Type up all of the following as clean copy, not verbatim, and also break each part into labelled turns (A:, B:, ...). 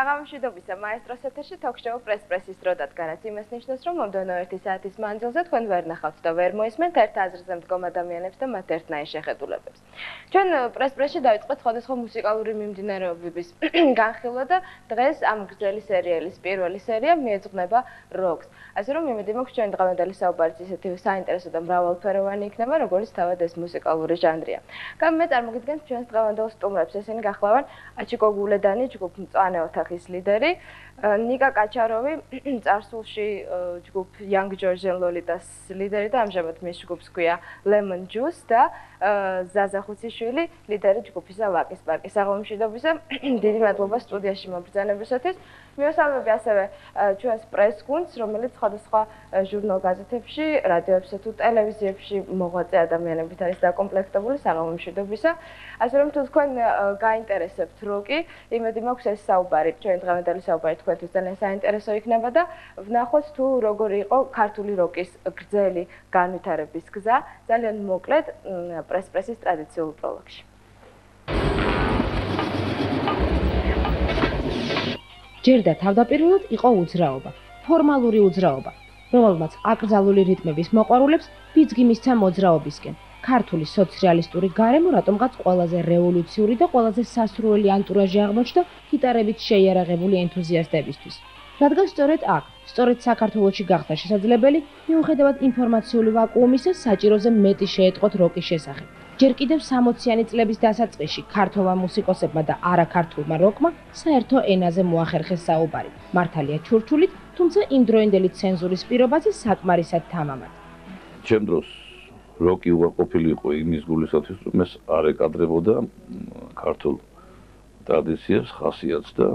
A: საღამომშვიდობისა მაესტროს ეთერში თოქ-შოუ პრეს-პრესის დრო დადგა, რაც იმას ნიშნავს, რომ მომდევნო 1 საათის მანძილზე თქვენ ვერ ნახავთ და ვერ მოისმენთ ერთ აზრზე მდგომ ადამიანებს და მათ ერთნაირ შეხედულებებს. ჩვენ პრეს-პრესში დავიწყეთ სხვადასხვა მუსიკალური მიმდინარეობების განხილვა და დღეს ამ გრძელი სერიალის პირველი სერია მიეძღვნება როკს. ასე რომ იმედი მაქვს, ჩვენ დღევანდელი საუბარიც ისეთივე საინტერესო და მრავალფეროვანი იქნება, როგორც თავად ეს მუსიკალური ჟანრია. მე წარმოგიდგენთ ჩვენს დღევანდელ სტუმრებს, ესენი გახლავენ აჩიკო გულედანი, ჯგუფ მწვანე ოთახის ლიდერი, ნიკა კაჩაროვი, წარსულში ჯგუფ Young Georgian Lolitas ლიდერი და ამჟამად მის ჯგუფს ქვია Lemon Juice და ზაზა ხუციშვილი, ლიდერი ჯგუფისა ლაკის პარკის. საღამომშვიდობისა, დიდი მადლობა სტუდიაში მობრძანებისათვის. მივესალმები ასევე ჩვენს პრეს გუნდს, რომელიც სხვადასხვა ჟურნალ-გაზეთებში, რადიოებსა თუ ტელევიზიებში მოღვაწე ადამიანებით არის დაკომპლექტებული. საღამომშვიდობისა. ასე რომ თუ თქვენ გაინტერესებთ როკი, იმედი მაქვს ეს საუბარი, ჩვენ დღევანდელი საუბარი თქვენთვის ძალიან საინტერესო იქნება და ვნახოთ თუ როგორი იყო ქართული როკის გრძელი განვითარების გზა, ძალიან მოკლედ პრეს-პრესის ტრადიციულ პროლოგში.
B: ჯერ და თავდაპირველად იყო უძრაობა, ფორმალური უძრაობა, რომელმაც აკრძალული რიტმების მოყვარულებს ბიძგი მისცა მოძრაობისკენ. ქართული სოციალისტური გარემო რატომღაც ყველაზე რევოლუციური და ყველაზე სასურველი ანტურაჟი აღმოჩნდა გიტარებით შეიარაღებული ენთუზიასტებისთვის. რადგან სწორედ აქ, სწორედ საქართველოში გახდა შესაძლებელი მიუხედავად ინფორმაციული ვაკუუმისა საჭიროზე მეტი შეეტყოთ როკის შესახებ. ჯერ კიდევ 60-იანი წლების დასაწყისში ქართულმა მუსიკოსებმა და არაქართულმა როკმა საერთო ენაზე მოახერხეს საუბარი. მართალია ჩურჩულით, თუმცა იმდროინდელი ცენზურის პირობაზე საკმარისად თამამად.
C: ჩემ დროს როკი უარყოფილი იყო იმის გულისათვის, რომ ეს არ ეკადრებოდა ქართულ ტრადიციებს, ხასიათს და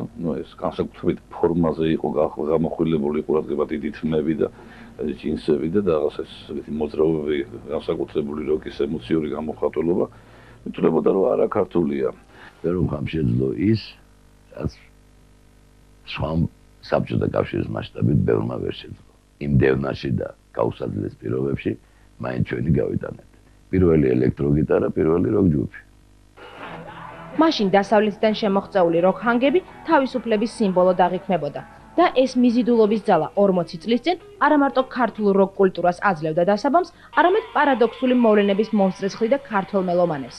C: ეს განსაკუთრებით ფორმაზე იყო გამოხვილებული ყურადღება დიდი თმები და ჯინსები და რაღაც ესეთი მოძრაობები, განსაკუთრებული როკის ემოციური გამოხატულობა ითვლებოდა, რომ არაქართულია.
D: ვერ ვხამ შეძლო ის, რაც სხვა საბჭოთა კავშირის მასშტაბით ბევრმა ვერ შეძლო. იმ დევნაში და გაუსაძლეს პირობებში მაინც ჩვენი გავიტანეთ. პირველი ელექტროგიტარა, პირველი როკ ჯგუფი.
B: მაშინ დასავლეთიდან შემოღწეული როკ-ჰანგები თავისუფლების სიმბოლოდ აღიქმებოდა და ეს მიზიდულობის ძალა 40 წლის წინ არა მარტო ქართულ როკ კულტურას აძლევდა დასაბამს, არამედ პარადოქსული მოვლენების მომსწრეს ხდიდა ქართველ მელომანებს.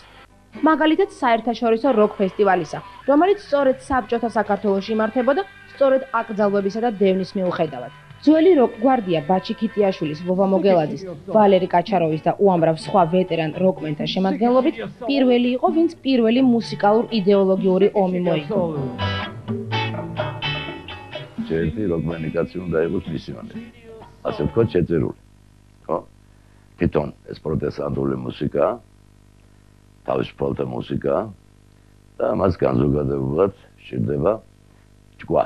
B: მაგალითად, საერთაშორისო როკ ფესტივალისა, რომელიც სწორედ საბჭოთა საქართველოში იმართებოდა, სწორედ აკრძალვებისა და დევნის მიუხედავად. ძველი როკ გვარდია ბაჩი ქიტიაშვილის, ვოვა მოგელაძის, ვალერი კაჩაროვის და უამრავ სხვა ვეტერან როკმენთა შემადგენლობით პირველი იყო, ვინც პირველი მუსიკალურ იდეოლოგიური ომი მოიგო.
D: ერთი როკმენი კაცი უნდა იყოს მისიონერი. ასე ვთქვათ, შეწირული. ხო? თვითონ ეს პროტესტანტული მუსიკაა, თავისუფალთა მუსიკაა და მას განზოგადებულად სჭირდება ჯგვა.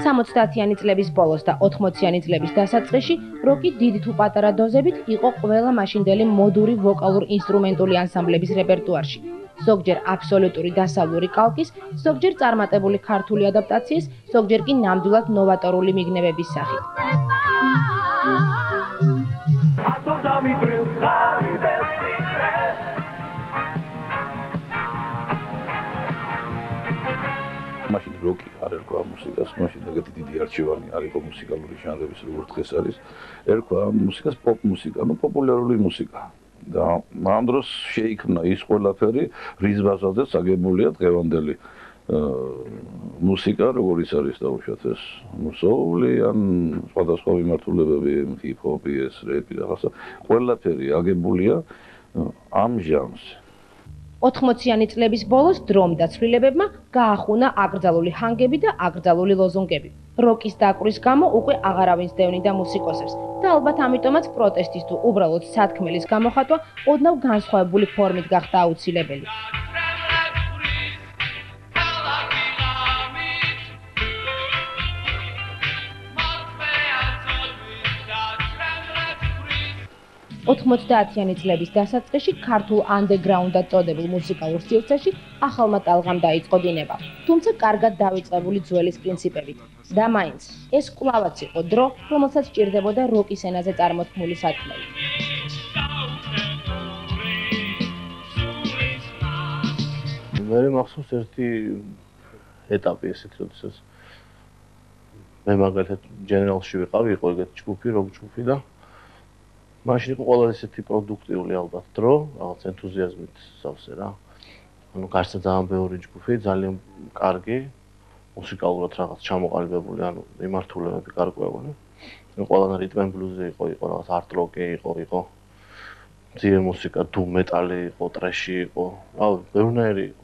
B: 70-იანი წლების ბოლოს და 80-იანი წლების დასაწყისში როკი დიდი თუ პატარა დოზებით იყო ყველა მაშინდელი მოდური ვოკალურ ინსტრუმენტული ანსამბლების რეპერტუარში. ზოგჯერ აბსოლუტური დასავლური კალკის, ზოგჯერ წარმატებული ქართული ადაპტაციის, ზოგჯერ კი ნამდვილად ნოვატორული მიგნებების სახით.
C: მაშინ როკი არ ერქვა მუსიკას, მაშინ ეგეთი დიდი არჩევანი არ იყო მუსიკალური ჟანრების, როგორც დღეს არის. ერქვა მუსიკას პოპ მუსიკა, პოპულარული მუსიკა. და ამ დროს შეიქმნა ის ყველაფერი, რის ბაზაზეც აგებულია დღევანდელი მუსიკა, როგორიც არის დაუშვათ ეს soul-ი ან სხვადასხვა მიმართულებები, hip-hop-ი, ეს რეპი რაღაცა, ყველაფერი აგებულია ამ ჟანრზე.
B: 80-იანი წლების ბოლოს დრომ და ცვლილებებმა გაახუნა აკრძალული ჰანგები და აკრძალული ლოზუნგები. როკის დაკვრის გამო უკვე აღარავინც დევნიდა მუსიკოსებს და ალბათ ამიტომაც პროტესტის თუ უბრალოდ სათქმელის გამოხატვა ოდნავ განსხვავებული ფორმით გახდა აუცილებელი. ოცდაათიანი წლების დასაწყისში ქართულ ანდეგრაუნდად წოდებულ მუსიკალურ სივრცეში ახალმა ტალღამ დაიწყო დინება, თუმცა კარგად დავიწყებული ძველის პრინციპებით. და მაინც, ეს კვლავაც იყო დრო, რომელსაც სჭირდებოდა როკის ენაზე წარმოთქმული სათქმელი.
E: მე მახსოვს ერთი ეტაპი ესეთი, როდესაც მე მაგალითად ჯენერალში ვიყავი, იყო ეგეთი ჯგუფი, როკ ჯგუფი და მაშინ იყო ყველა ესეთი პროდუქტიული ალბათ დრო, რაღაც ენთუზიაზმით სავსე რა. ანუ გარსა ძალიან ბევრი ჯგუფი, ძალიან კარგი, მუსიკალურად რაღაც ჩამოყალიბებული, ანუ მიმართულებები გარკვეული. ყველანი რიტმ ენ ბლუზი იყო რაღაც არტ როკი იყო. ძირი მუსიკა, დუმ მეტალი იყო, ტრეში იყო, რავი, ბევრნაირი იყო.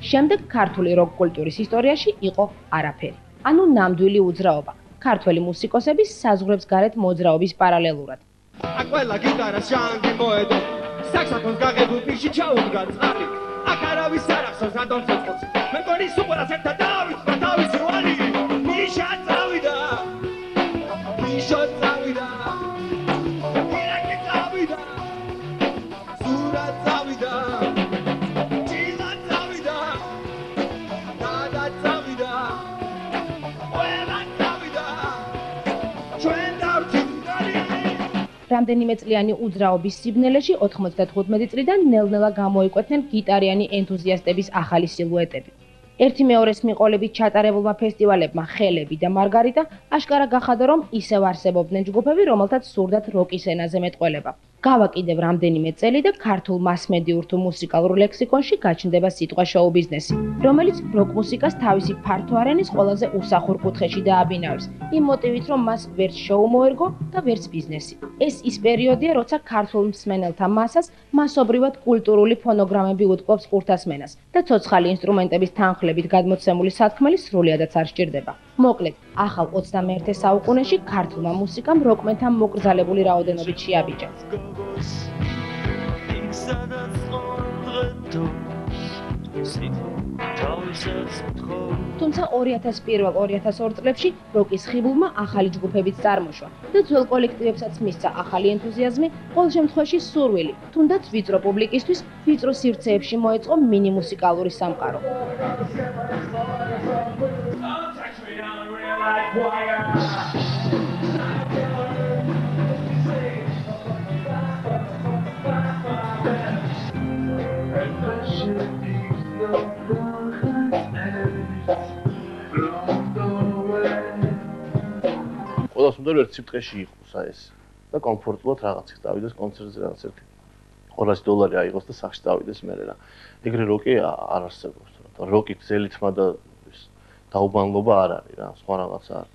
B: შემდეგ ქართული როკ კულტურის ისტორიაში იყო არაფერი. ანუ ნამდვილი უძრაობა. ქართველი მუსიკოსების საზღვრებს გარეთ მოძრაობის პარალელურად.
F: აქ ყველა გიტარას ჟანგი მოედო, საქსოფონს გაღებულ ფიში ჩაუდგა წყალი. აქ არავის არ ახსოვს რატომ ცოცხლს. მე მგონი სუპერას ერთად დავიწყდა თავისი ვალი. მიშა წავიდა. მიშა წავიდა. ირაკი წავიდა. სურა წავიდა. ჭილა წავიდა. დადა წავიდა. ყველა წავიდა. ჩვენ დავჭირდარი.
B: რამდენიმე წლიანი უძრაობის სიბნელეში 95 წლიდან ნელ-ნელა გამოიკვეთნენ გიტარიანი ენთუზიასტების ახალი სილუეტები. ერთი მეორეს მიყოლებით ჩატარებულმა ფესტივალებმა ხელები და მარგარიტა აშკარა გახადა, რომ ისევ არსებობდნენ ჯგუფები, რომელთაც სურდათ როკის ენაზე მეტყველება. გავა კიდევ რამდენიმე წელი და ქართულ მასმედიურ თუ მუსიკალურ ლექსიკონში გაჩნდება სიტყვა შოუ ბიზნესი, რომელიც როკ მუსიკას თავისი ფართო არენის ყველაზე უსახურ კუთხეში დააბინავებს, იმ მოტივით, რომ მას ვერც შოუ მოერგო და ვერც ბიზნესი. ეს ის პერიოდია, როცა ქართულ მსმენელთა მასას მასობრივად კულტურული ფონოგრამები უტყობს ხურთასმენას და ცოცხალი ინსტრუმენტების თანხლებით გადმოცემული სათქმელი სრულიადაც არ სჭირდება. მოკლედ, ახალ 21 საუკუნეში ქართულმა მუსიკამ როკმენთან მოკრძალებული რაოდენობით შეაბიჯა. თუმცა 2001-2002 წლებში როკის ხიბლმა ახალი ჯგუფებიც წარმოშვა და ძველ კოლექტივებსაც მისცა ახალი ენთუზიაზმი, ყოველ შემთხვევაში სურვილი, თუნდაც ვიწრო პუბლიკისთვის ვიწრო სივრცეებში მოეწყო მინი მუსიკალური სამყარო.
E: ყველას უნდა ერთ სიტყვაში იყოს ეს და კომფორტულად რაღაცის დავიდეს კონცერტზე რაღაც ერთი $200 აიღოს და სახში დავიდეს მერე რა. ეგრე როკი არ არსებობს რა. როკით ზელითმა და დაუბანლობა არ არის რა, სხვა რაღაცა არ.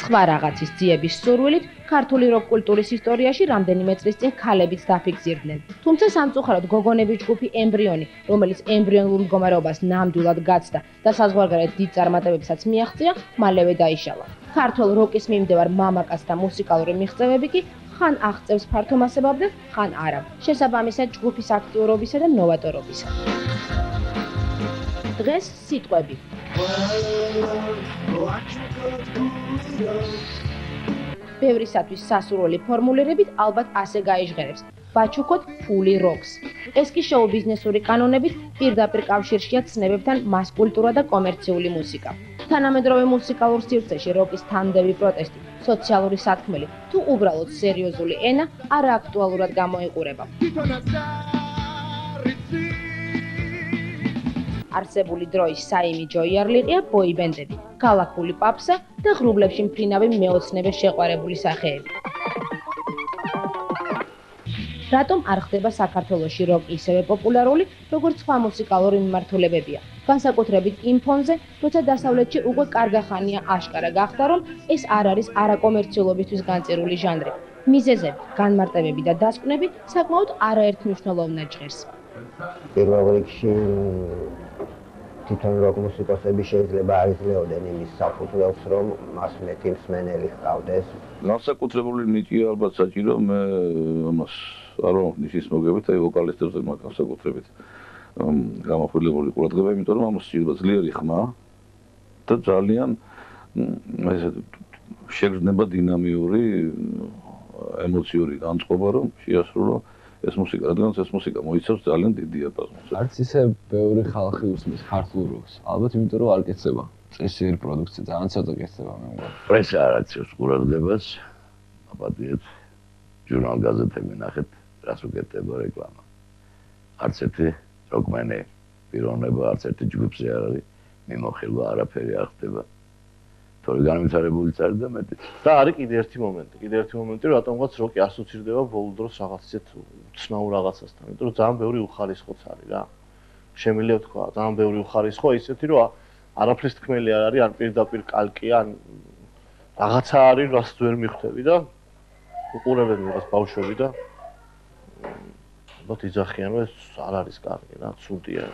B: სხვა რაღაცის ძიების სურვილით ქართული როკ კულტურის ისტორიაში რამდენიმე წლის წინ ქალებიც დაფიქსირდნენ. თუმცა სამწუხაროდ გოგონების ჯგუფი ემბრიონი, რომელიც ემბრიონულ მდგომარეობას ნამდვილად გაცდა და საზღვარგარეთ დიდ წარმატებებსაც მიაღწია, მალევე დაიშალა. ქართულ როკის მიმდევარ მამაკაცთა მუსიკალური მიღწევები კი ხან აღწევს ფართო მასებად, ხან არა. შესაბამისად ჯგუფის აქტიურობისა და ნოვატორობისა. დღეს სიტყვები. ბევრისათვის სასურველი ფორმულირებით ალბათ ასე გაიჟღერებს. ვაჩუქოთ ფული როკს. ეს კი შოუ ბიზნესური კანონებით პირდაპირ კავშირშია ცნებებთან მას კულტურა და კომერციული მუსიკა. თანამედროვე მუსიკალურ სივრცეში როკის თანმდები პროტესტი, სოციალური სათქმელი თუ უბრალოდ სერიოზული ენა არააქტუალურად გამოიყურება. არსებული დროის საიმიჯო იარლიყია ბოიბენდები, ქალაქული პაპსა და ღრუბლებში მფრინავი მეოცნების შეყვარებული სახეები. რატომ არ ხდება საქართველოში როკი ისევე პოპულარული, როგორც სხვა მუსიკალური მიმართულებებია? განსაკუთრებით იმ ფონზე, როცა დასავლეთში უკვე კარგა ხანია აშკარა გახდა, რომ ეს არ არის არაკომერციულობისთვის განწირული ჟანრი. მიზეზები, განმარტებები და დასკვნები საკმაოდ არაერთმნიშვნელოვნად ჟღერს.
G: პირველ რიგში თვითონ როკ მუსიკოსები შეიძლება არ იძლეოდნენ იმის საფუძველს, რომ მას მეტი მსმენელი ჰყავდეს.
C: განსაკუთრებული ნიჭია ალბათ საჭირო, მე ამას არ ვამბობ ნიშის მოგებით, აი ვოკალისტებზე მაგ განსაკუთრებით გამახვილებული ყურადღება, იმიტომ რომ ამას სჭირდება ძლიერი ხმა და ძალიან ესე შეგრძნება დინამიური ემოციური განწყობა, რომ შეასრულო ეს მუსიკა, რადგანაც ეს მუსიკა მოიცავს ძალიან დიდ დიაპაზონს.
H: არც ისე ბევრი ხალხი უსმის ქართულ როკს. ალბათ იმიტომ რომ არ კეთდება. წესიერი პროდუქცია ძალიან ცოტა კეთდება მე მგონი.
D: პრესა არ აცევს ყურადღებას. აპატიეთ ჟურნალ გაზეთები ნახეთ, რას უკეთდება რეკლამა. არც ერთი როკმენი პიროვნება არც ერთი ჯგუფზე არ არის მიმოხილვა, არაფერი არ ხდება. თორე განვითარებულიც არის და მეტიც.
E: და არის კიდე ერთი მომენტი, რომ რატომღაც როკი ასოცირდება ბოლო დროს რაღაც ისეთ უცნაურ რაღაცასთან, იმიტომ რომ ძალიან ბევრი უხარისხოც არის რა. შემიძლია თქვა, ძალიან ბევრი უხარისხო ისეთი, რომ არაფრის თქმელი არ არის, ან პირდაპირ კალკი, ან რაღაცა არის, რაც ვერ მიხვდები და უყურებენ რაღაც ბავშვები და ალბათ იძახიან, რომ ეს არ არის კარგი რა, ცუდია.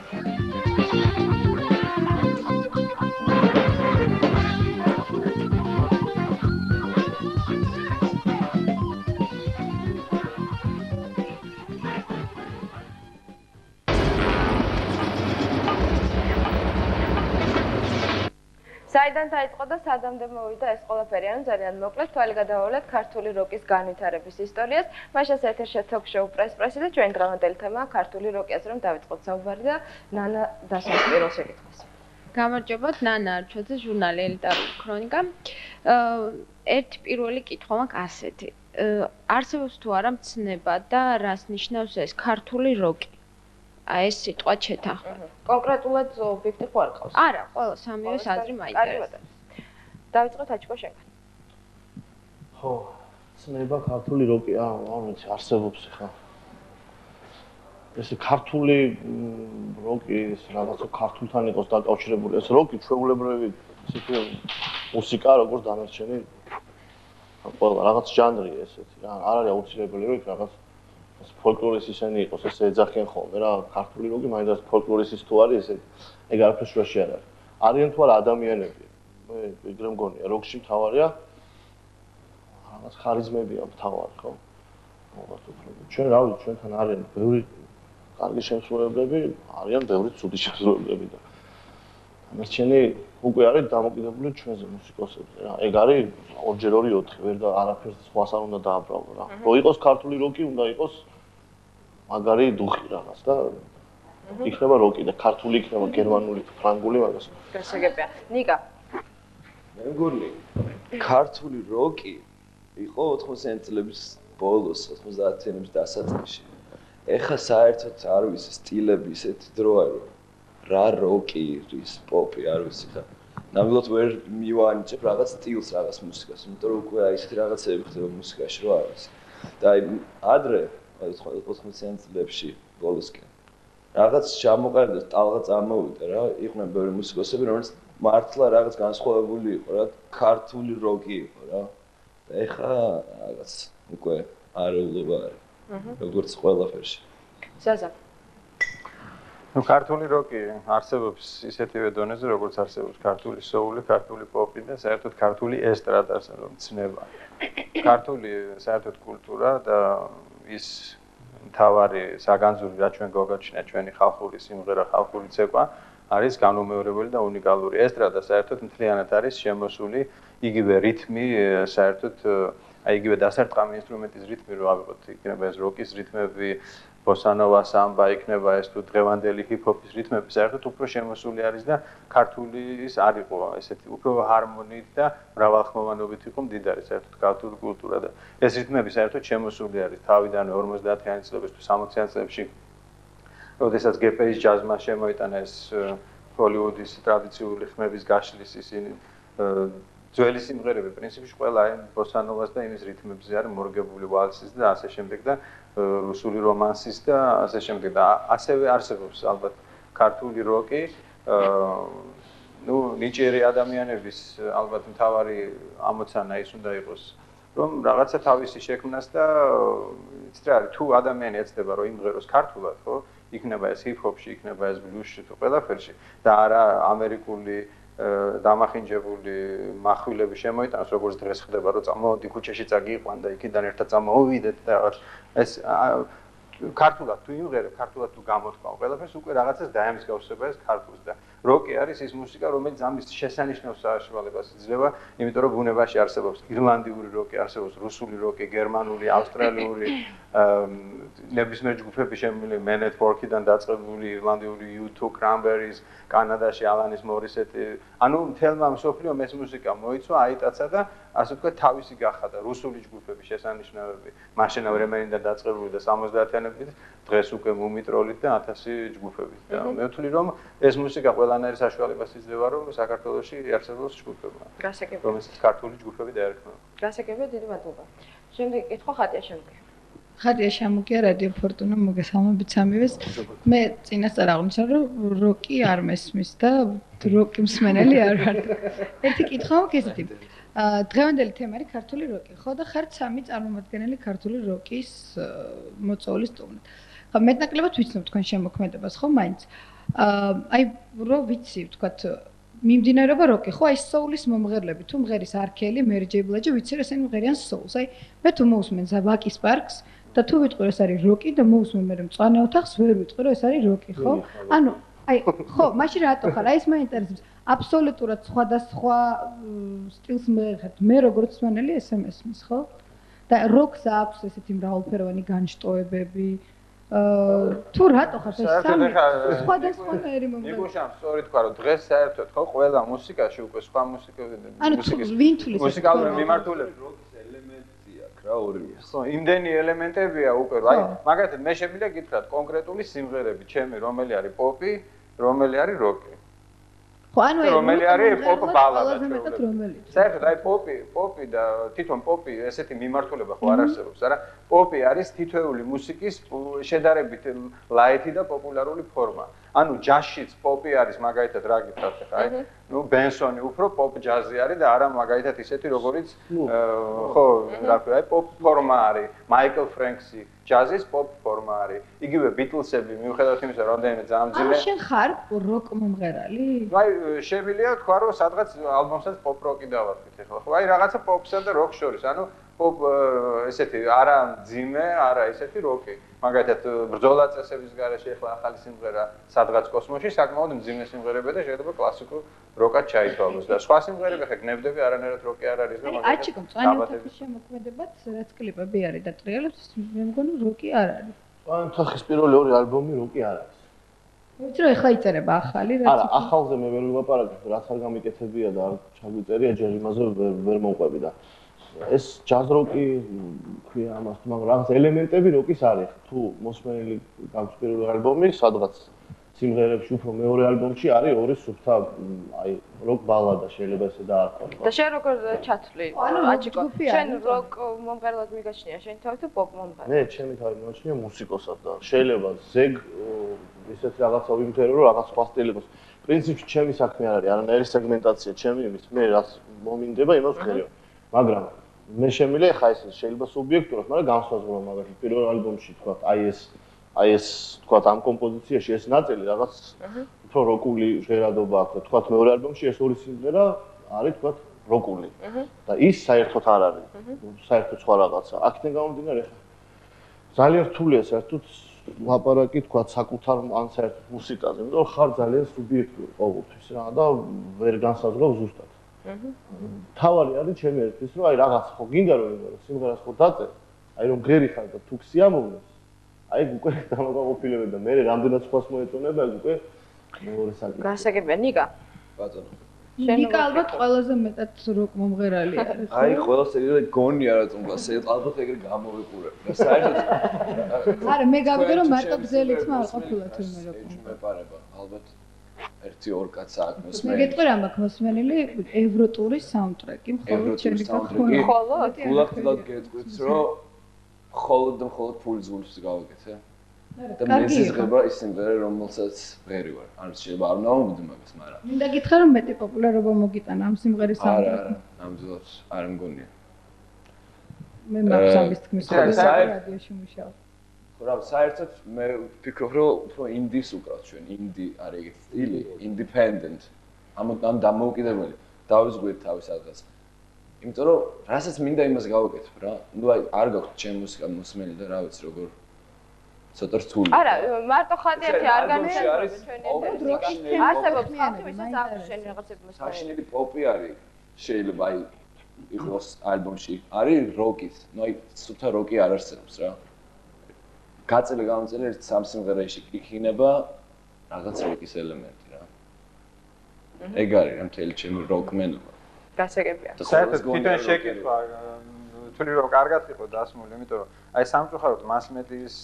A: საიდან დაიწყო და სადამდე მოვიდა ეს ყველაფერი, ანუ ძალიან მოკლედ თვალი გადავავლეთ ქართული როკის განვითარების ისტორიას. მაშას ეთერში თოქ-შოუ პრესპრესი და ჩვენი დღევანდელი თემაა ქართული როკიაზე, რომ დავიწყოთ საუბარი და ნანა დასვამს პირველ შეკითხვას.
I: გამარჯობათ, ნანა არჩოძე, ჟურნალი ელიტარული ქრონიკა. ერთი პირველი კითხვა მაქვს ასეთი. არსებობს თუ არა მცნება და რას ნიშნავს ეს ქართული როკი? ეს სიტყვა ჩეთანხმება.
A: კონკრეტულად ობიექტი ხო არ ყავს?
I: არა, ყველა სამივე აზრი მაინტერესებს.
A: დავიწყოთ აჩქო შენგან.
E: ხო, ცნება ქართული როკი, არ ვიცი, არსებობს ხა. ეს ქართული როკი ეს რაღაცა ქართულთან იყოს დაკავშირებული. ეს როკი ჩვეულებრივი ისეთი მუსიკა, როგორც დანარჩენი ყველა რაღაც ჟანრია ესეთი რა. არ არის აუცილებელი რომ რაღაც ფოლკლორის ისენი იყოს, ესე ეძახიან ხოლმე რა, ქართული როკი მაინც ფოლკლორის თუ არის ესე, ეგ არაფერს რაში არ არის. არიან თუ არა ადამიანები. მე ეგრე მგონია, როკში მთავარია რაღაც ხარიზმებია მთავარი, ხო? მოგათ უფრო. ჩვენ რა ვიცი, ჩვენთან არიან ბევრი კარგი შემსრულებლები, არიან ბევრი ცუდი შემსრულებლები და ამერჩენი უკვე არის დამოკიდებული ჩვენზე მუსიკოსებზე რა. ეგ არის 2x2 ვერ და არაფერს სხვას არ უნდა დააბრალო რა. რო იყოს ქართული როკი, უნდა იყოს მაგარი დუხი რაღაც და იქნება როკი და ქართული იქნება გერმანული, ფრანგული მაგას.
A: გასაგებია. ნიკა.
H: მე მგონი ქართული როკი იყო 80-იანი წლების ბოლოს, 90-იანების დასაწყისში. ეხა საერთოდ არ ვიცი სტილები ისეთი დრო არის. რა როკი, რის პოპი, არ ვიცი ხა. ნამდვილად ვერ მივანიჭებ რაღაც სტილს, რაღაც მუსიკას, იმიტომ რომ უკვე აი ესეთი რაღაცები ხდება მუსიკაში, რა არის. და აი ადრე 80-იან წლებში ბოლოსკენ რაღაც ჩამოყალიბდა, ტალღა წამოვიდა რა, იყვნენ ბევრი მუსიკოსები, რომელიც მართლა რაღაც განსხვავებული იყო რა, ქართული როკი იყო რა. და ეხა რაღაც უკვე არეულობა არის. როგორც ყველაფერში.
A: ზაზა
J: ნუ ქართული როკი არსებობს ისეთივე დონეზე, როგორც არსებობს ქართული სოული, ქართული პოპი და საერთოდ ქართული ესტრადა, რომ ცნება. ქართული საერთოდ კულტურა და ის მთავარი საგანძური, რაც ჩვენ გვაჩნია ჩვენი ხალხური სიმღერა, ხალხური ცეკვა, არის განუმეორებელი და უნიკალური. ესტრადა საერთოდ მთლიანად არის შემოსული იგივე რითმი, საერთოდ აი იგივე დასარტყამი ინსტრუმენტის რითმი რო ავიღოთ, იქნება ეს როკის რითმები, ბოსანოვა, სამბა, იქნება ეს თუ დღევანდელი ჰიპ-ჰოპის რითმები, საერთოდ უფრო შემოსული არის და ქართული ის არ იყო ესეთი უფრო ჰარმონიით და მრავალხმოვანობით იყო მდიდარი საერთოდ ქართული კულტურა და ეს რითმები საერთოდ შემოსული არის თავიდანვე 50-იანი წლების თუ 60-იანი წლებში, როდესაც გეპეის ჯაზმა შემოიტანა ეს ჰოლივუდის ტრადიციული ხმების გაშლის ისინი ძველი სიმღერები პრინციპში ყველა ბოსანოვას და იმის რითმებზე არის მორგებული ვალსის და ასე შემდეგ და რუსული რომანსის და ასე შემდეგ და ასევე არსებობს ალბათ ქართული როკი ნუ ნიჭიერი ადამიანების ალბათ მთავარი ამოცანა ის უნდა იყოს რომ რაღაცა თავისი შექმნას და იცით რა თუ ადამიანი ეცდება რომ იმღეროს ქართულად ხო იქნება ეს ჰიპ-ჰოპში იქნება ეს ბლუზში თუ ყველაფერში და არა ამერიკული დამახინჯებული מחვილები შემოიტანოს როგორც დღეს ხდება რომ წამოვიდი ქუჩაში წაგიყვან და იქიდან ერთად წამოვიდეთ და ეს ქართულად თუ იმღერებ ქართულად თუ გამოთქვამო ყველაფერს უკვე რაღაცას დაემსგავსება ეს ქართულს და როკი არის ის მუსიკა რომელიც ამის შესანიშნავ საშუალებას იძლევა იმიტომ რომ ბუნებაში არსებობს ირლანდიური როკი არსებობს რუსული როკი გერმანული ავსტრალიური ნებისმიერ ჯგუფების შემილი მენეთ ფორკიდან დაწყებული ირლანდიური U2 Cranberries კანადაში ალანის მორისეტი ანუ მთელმა მსოფლიომ ეს მუსიკა მოიცვა აიტაცა და ასე ვთქვათ თავისი გახადა რუსული ჯგუფების შესანიშნავები მაშინავე რემენიდან დაწყებული და 70-იანი მოგვიანებით დღეს უკვე მუმიტროლით და 1000 ჯგუფებით და მე ვთვლი რომ ეს მუსიკა ყველანაირი საშუალებას იძლევა რომ საქართველოში არსებობს ჯგუფებმა რომელსაც ქართული ჯგუფები დაერქმევა.
A: გასაგებია, დიდი მადლობა. შემდეგი კითხვა ხატია შემდგე.
K: ხატია შემოგია რადიო ფორტუნა მოგესალმებით სამივეს. მე წინასწარ აღმოჩნდა რომ როკი არ მესმის და როკი მსმენელი არ ვარ. ერთი კითხვა მაქვს ესეთი. დღევანდელი თემა არის ქართული როკი, ხო და ხართ სამი წარმომადგენელი ქართული როკის მოწვევის სტუმრად. ხო, მეტნაკლებად ვიცნობ თქვენ შემოქმედებას, ხო, მაინც. აი, რო ვიცი, ვთქვათ, მიმდინარეობა როკი, ხო, აი soul-ის მომღერლები, თუ მღერის არქელი, Mary J. Blige, ვიცი რომ ესენი მღერიან soul-ს. აი, მე თუ მოусმენ Zabaki Sparks და თუ ვიტყვი რომ ეს არის როკი და მოусმენ მე მწვანე ოთახს, ვერ ვიტყვი რომ ეს არის როკი, ხო? ანუ, აი, ხო, მაშინ რატო ხარ? აი ეს მაინტერესებს. აბსოლუტურად სხვადასხვა სტილს მღერხებთ. მე როგორც მსმენელი SMS-მის, ხო? და როკს აქვს ესეთი მრავალფეროვანი განშტოებები. თუ რატო ხარ ეს სამი სხვადასხვანაირი მომენტი?
J: ნიკუშამ სწორი თქვა რომ დღეს საერთოდ ხო ყველა მუსიკაში უკვე სხვა მუსიკის
K: ვინ თulis
J: მუსიკალური მიმართულება
H: როკის ელემენტი აქვს რა ორივე.
J: ხო, იმდენი ელემენტებია უკვე, აი, მაგალითად მე შემიძლია გითხრათ კონკრეტული სიმღერები, ჩემი რომელი არის პოპი, რომელი არის როკი.
K: ხო, ანუ
J: რომელი არის პოპ ბალადა.
K: რომელიც.
J: საერთოდ აი პოპი და თვითონ პოპი ესეთი მიმართულება ხო არ არსებობს, არა? პოპი არის თითოეული მუსიკის შედარებით ლაითი და პოპულარული ფორმა. ანუ ჯაზშიც პოპი არის მაგალითად რა გითხრათ ხა, აი, ნუ ბენსონი უფრო პოპ ჯაზი არის და არა მაგალითად ისეთი როგორიც ხო, რა ქვია, აი პოპ ფორმა არის, მაიკლ ფრენკსი ჯაზის პოპ ფორმა არის. იგივე ბიტლსები მიუხედავად იმისა, რომ რამდენიმე ძამძიმე.
K: ანუ შენ ხარ როკ მომღერალი?
J: აი, შეგვიძლია თქვა, რომ სადღაც ალბომსაც პოპ როკი დავარქვით ახლა. ხო, აი რაღაცა პოპსა და როკს შორის, ანუ პოპ ესეთი არა ძიმე, არა ესეთი როკი. მაგალითად ბრძოლა წესების გარეშე ახლა ახალი სიმღერა სადღაც კოსმოსში საკმაოდ მძიმე სიმღერებია და შეიძლება კლასიკურ როკად ჩაითვალოს და სხვა სიმღერები ხა გნებდები არანაირად როკი არ არის და
K: მაგალითად აჩიკო მწვანე ოთახის შემოქმედებაც რაც კლიპები არის და ტრიალებს მე მგონი როკი არ არის.
E: მწვანე ოთახის პირველი ორი ალბომი როკი არ არის.
K: ვიცი რომ ეხლა იწერება ახალი რაც
E: არა, ახალზე მე ვერ ვილაპარაკებ, რაც არ გამიკეთებია და არ ჩაგვიწერია ჯერ იმაზე ვერ მომყვები და ეს ჯაზ როკი ქვია ამას, მაგრამ რაღაც ელემენტები როკის არის. თუ მოსმენელი გაქვს პირველი ალბომი, სადღაც სიმღერებში უფრო მეორე ალბომში არის ორი სუფთა აი როკ ბალადა შეიძლება ესე დაარქვათ.
A: და შენ როგორ ჩათვლი? აჩიკო, შენ როკ მომღერლად მიგაჩნია, შენ თავი თუ პოპ მომღერლად?
E: მე ჩემი თავი მიგაჩნია მუსიკოსად და შეიძლება ზეგ ისეთ რაღაცა ვიმღერო რომ რაღაც სხვა სტილი იყოს. პრინციპში ჩემი საქმე არ არის, არანაირი სეგმენტაცია ჩემი იმის, მე რაც მომინდება იმას ვხერიო. მაგრამ მე შემიძლია ხა ეს შეიძლება სუბიექტურად, მაგრამ განსაზღვრო მაგალითად პირველ ალბომში თქვა აი ეს თქვა ამ კომპოზიციაში ეს ნაწილი რაღაც უფრო როკული ჟღერადობა აქვს და თქვა მეორე ალბომში ეს ორი სიმღერა არის თქვა როკული და ის საერთოდ არ არის საერთოდ სხვა რაღაცა აქედან გამომდინარე ხა ძალიან რთულია საერთოდ ლაპარაკი თქვა საკუთარ ან საერთოდ მუსიკაზე იმიტომ რომ ხარ ძალიან სუბიექტური ყოველთვის რა და ვერ განსაზღვრობ ზუსტად თავარი არის ჩემი ერთვის რომ აი რაღაც ხო გინდა რომ სიმღერას ხო დაწერ აი რომ ღერი ხარ და თუ ქსიამოვნებს აი უკვე დამაკმაყოფილებელი და მე რამდენად სხვას მოეწონება უკვე მეორე საკითხი
A: გასაგებია ნიკა
H: ბატონო
K: ნიკა ალბათ ყველაზე მეტად როკ მომღერალი არის ხო
H: აი ყველას ეგრე გონია რა თუმცა ალბათ ეგრე გამოვიყურებ და საერთოდ
K: არა მე გავიგე რომ მარტო გზელიც არ ყოფილა თურმე როკ
H: მეპარება ალბათ ერთი ორ კაცს აქ მოსმენელი.
K: მე გეტყვი რა მაქვს მოსმენელი ევროტურის საუნდტრეკი, მხოლოდ ჩემი გახმოვანი.
A: მხოლოდ?
H: გულახდილად გეტყვით, რომ მხოლოდ და მხოლოდ ფულის გულს გავაკეთე. და მეზიზღება ის სიმღერა, რომელსაც ვერი ვარ. ანუ შეიძლება არ ნაუმდი მაგას, მაგრამ.
K: მინდა გითხრა რომ მეტი პოპულარობა მოგიტანა ამ სიმღერის საუნდტრეკი.
H: არა, ნამდვილად არ მგონია.
K: მე მაქვს ამის თქმის რადიოში მუშაობ.
H: რა საერთოდ მე ვფიქრობ რომ უფრო ინდის უკრავთ ჩვენ ინდი არის ეგეთი სტილი ინდიპენდენტ ამ დამოუკიდებელი დავიზღვით თავის ადგილს იმიტომ რომ რასაც მინდა იმას გავაკეთებ რა ნუ აი არ გაქვს ჩემ მუსიკა მოსმენელი და რა ვიცი როგორ ცოტა რთული
A: არა მარტო ხატი ერთი არ განსხვავდება ჩვენი არსებობს ხალხი ვისაც აქვს შენი რაღაცები მოსმენელი
H: საშინელი პოპი არის შეიძლება აი იყოს ალბომში არის როკის ნუ აი სუფთა როკი არ არსებობს რა გაწელი გამომწელი ერთ სამ სიმღერაში იქნება რაღაც როკის ელემენტი რა. ეგ არის რა მთელი ჩემი როკმენობა.
A: გასაგებია.
J: საერთოდ თვითონ შეკითხვა ვთვლი რომ კარგად იყო დასმული, იმიტომ რომ აი სამწუხაროდ მასმედიის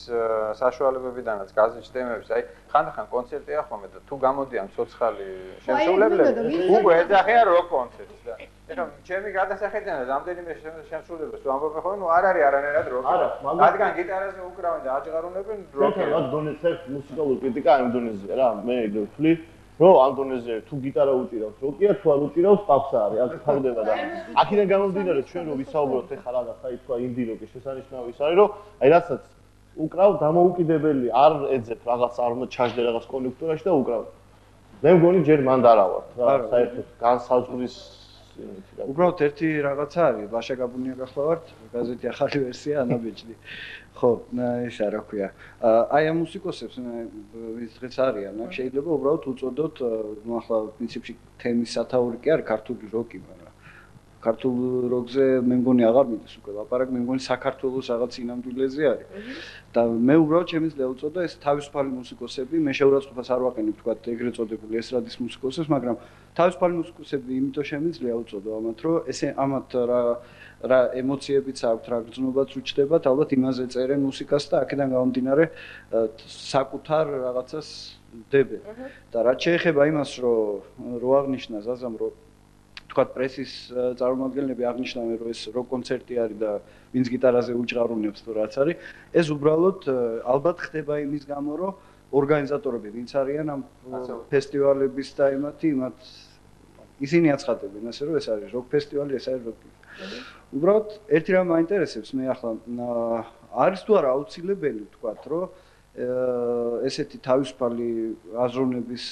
J: საშუალებებიდანაც გაზეთში თემებში, აი ხანდახან კონცერტია ხოლმე და თუ გამოდიან ცოცხალი შემსრულებლები, უკვე ეძახიან როკ კონცერტს და ეხლა ჩემი გადასახედიდან რამდენიმე შემსრულებლებს თუ ამბობენ ხოლმე, ნუ არ არის არანაირად როკი. რადგან გიტარაზე უკრავენ და აჭყარუნებენ როკი.
E: რა დონეზე მუსიკალური კრიტიკა ამ დონეზეა რა, მე ვთვლი რომ ამ დონეზე თუ გიტარა უჭირავს როკია, თუ არ უჭირავს პაპსა არის, აქ თავდება და აქედან გამომდინარე ჩვენ რომ ვისაუბროთ ეხლა რაღაც აი თქვა ინდი როკის შესანიშნავი ის არის რომ აი რასაც უკრავ დამოუკიდებელი არ ეძებ რაღაც არ უნდა ჩაჯდე რაღაც კონიუნქტურაში და უკრავ. მე მგონი ჯერ მანდ არა ვარ რა საერთოდ განსაზღვრის
L: უბრალოდ ერთი რაღაცა არის, ბაშა გაბუნია გახლავართ, გაზეთი ახალი ვერსია ანაბეჭდი. ხო, ეს რა ქვია. აი ამ მუსიკოსებს ვინც დღეს არიან, აქ შეიძლება უბრალოდ უწოდოთ, ნუ ახლა პრინციპში თემის სათაური კი არის ქართული როკი, მაგრამ ქართულ როკზე მე მგონი აღარ მიდის უკვე ლაპარაკი, მე მგონი საქართველოს რაღაც ინამდვილეზე არის. და მე უბრალოდ შემიძლია უწოდო ეს თავისუფალი მუსიკოსები, მე შეურაცხყოფას არ ვაყენებ თქვა ეგრეთ წოდებული ესრადის მუსიკოსებს, მაგრამ თავისუფალი მუსიკოსები იმიტომ შემიძლია უწოდო ამათ, რომ ესე ამათ რა ემოციებიც აქვთ, რა გრძნობაც უჩნდებათ, ალბათ იმაზე წერენ მუსიკას და აქედან გამომდინარე საკუთარ რაღაცას დებენ. და რაც შეეხება იმას, რომ აღნიშნა ზაზამ, რომ თქვათ პრესის წარმომადგენლები აღნიშნავენ, რომ ეს როკ კონცერტი არის და ვინც გიტარაზე უჭყარუნებს თუ რაც არის, ეს უბრალოდ ალბათ ხდება იმის გამო, რომ ორგანიზატორები ვინც არიან ამ ფესტივალების და იმათ ისინი აცხადებენ, ასე რომ ეს არის როკ ფესტივალი, ეს არის როკი. უბრალოდ ერთი რამ მაინტერესებს მე ახლა არის თუ არა აუცილებელი ვთქვათ, რომ ესეთი თავისუფალი აზროვნების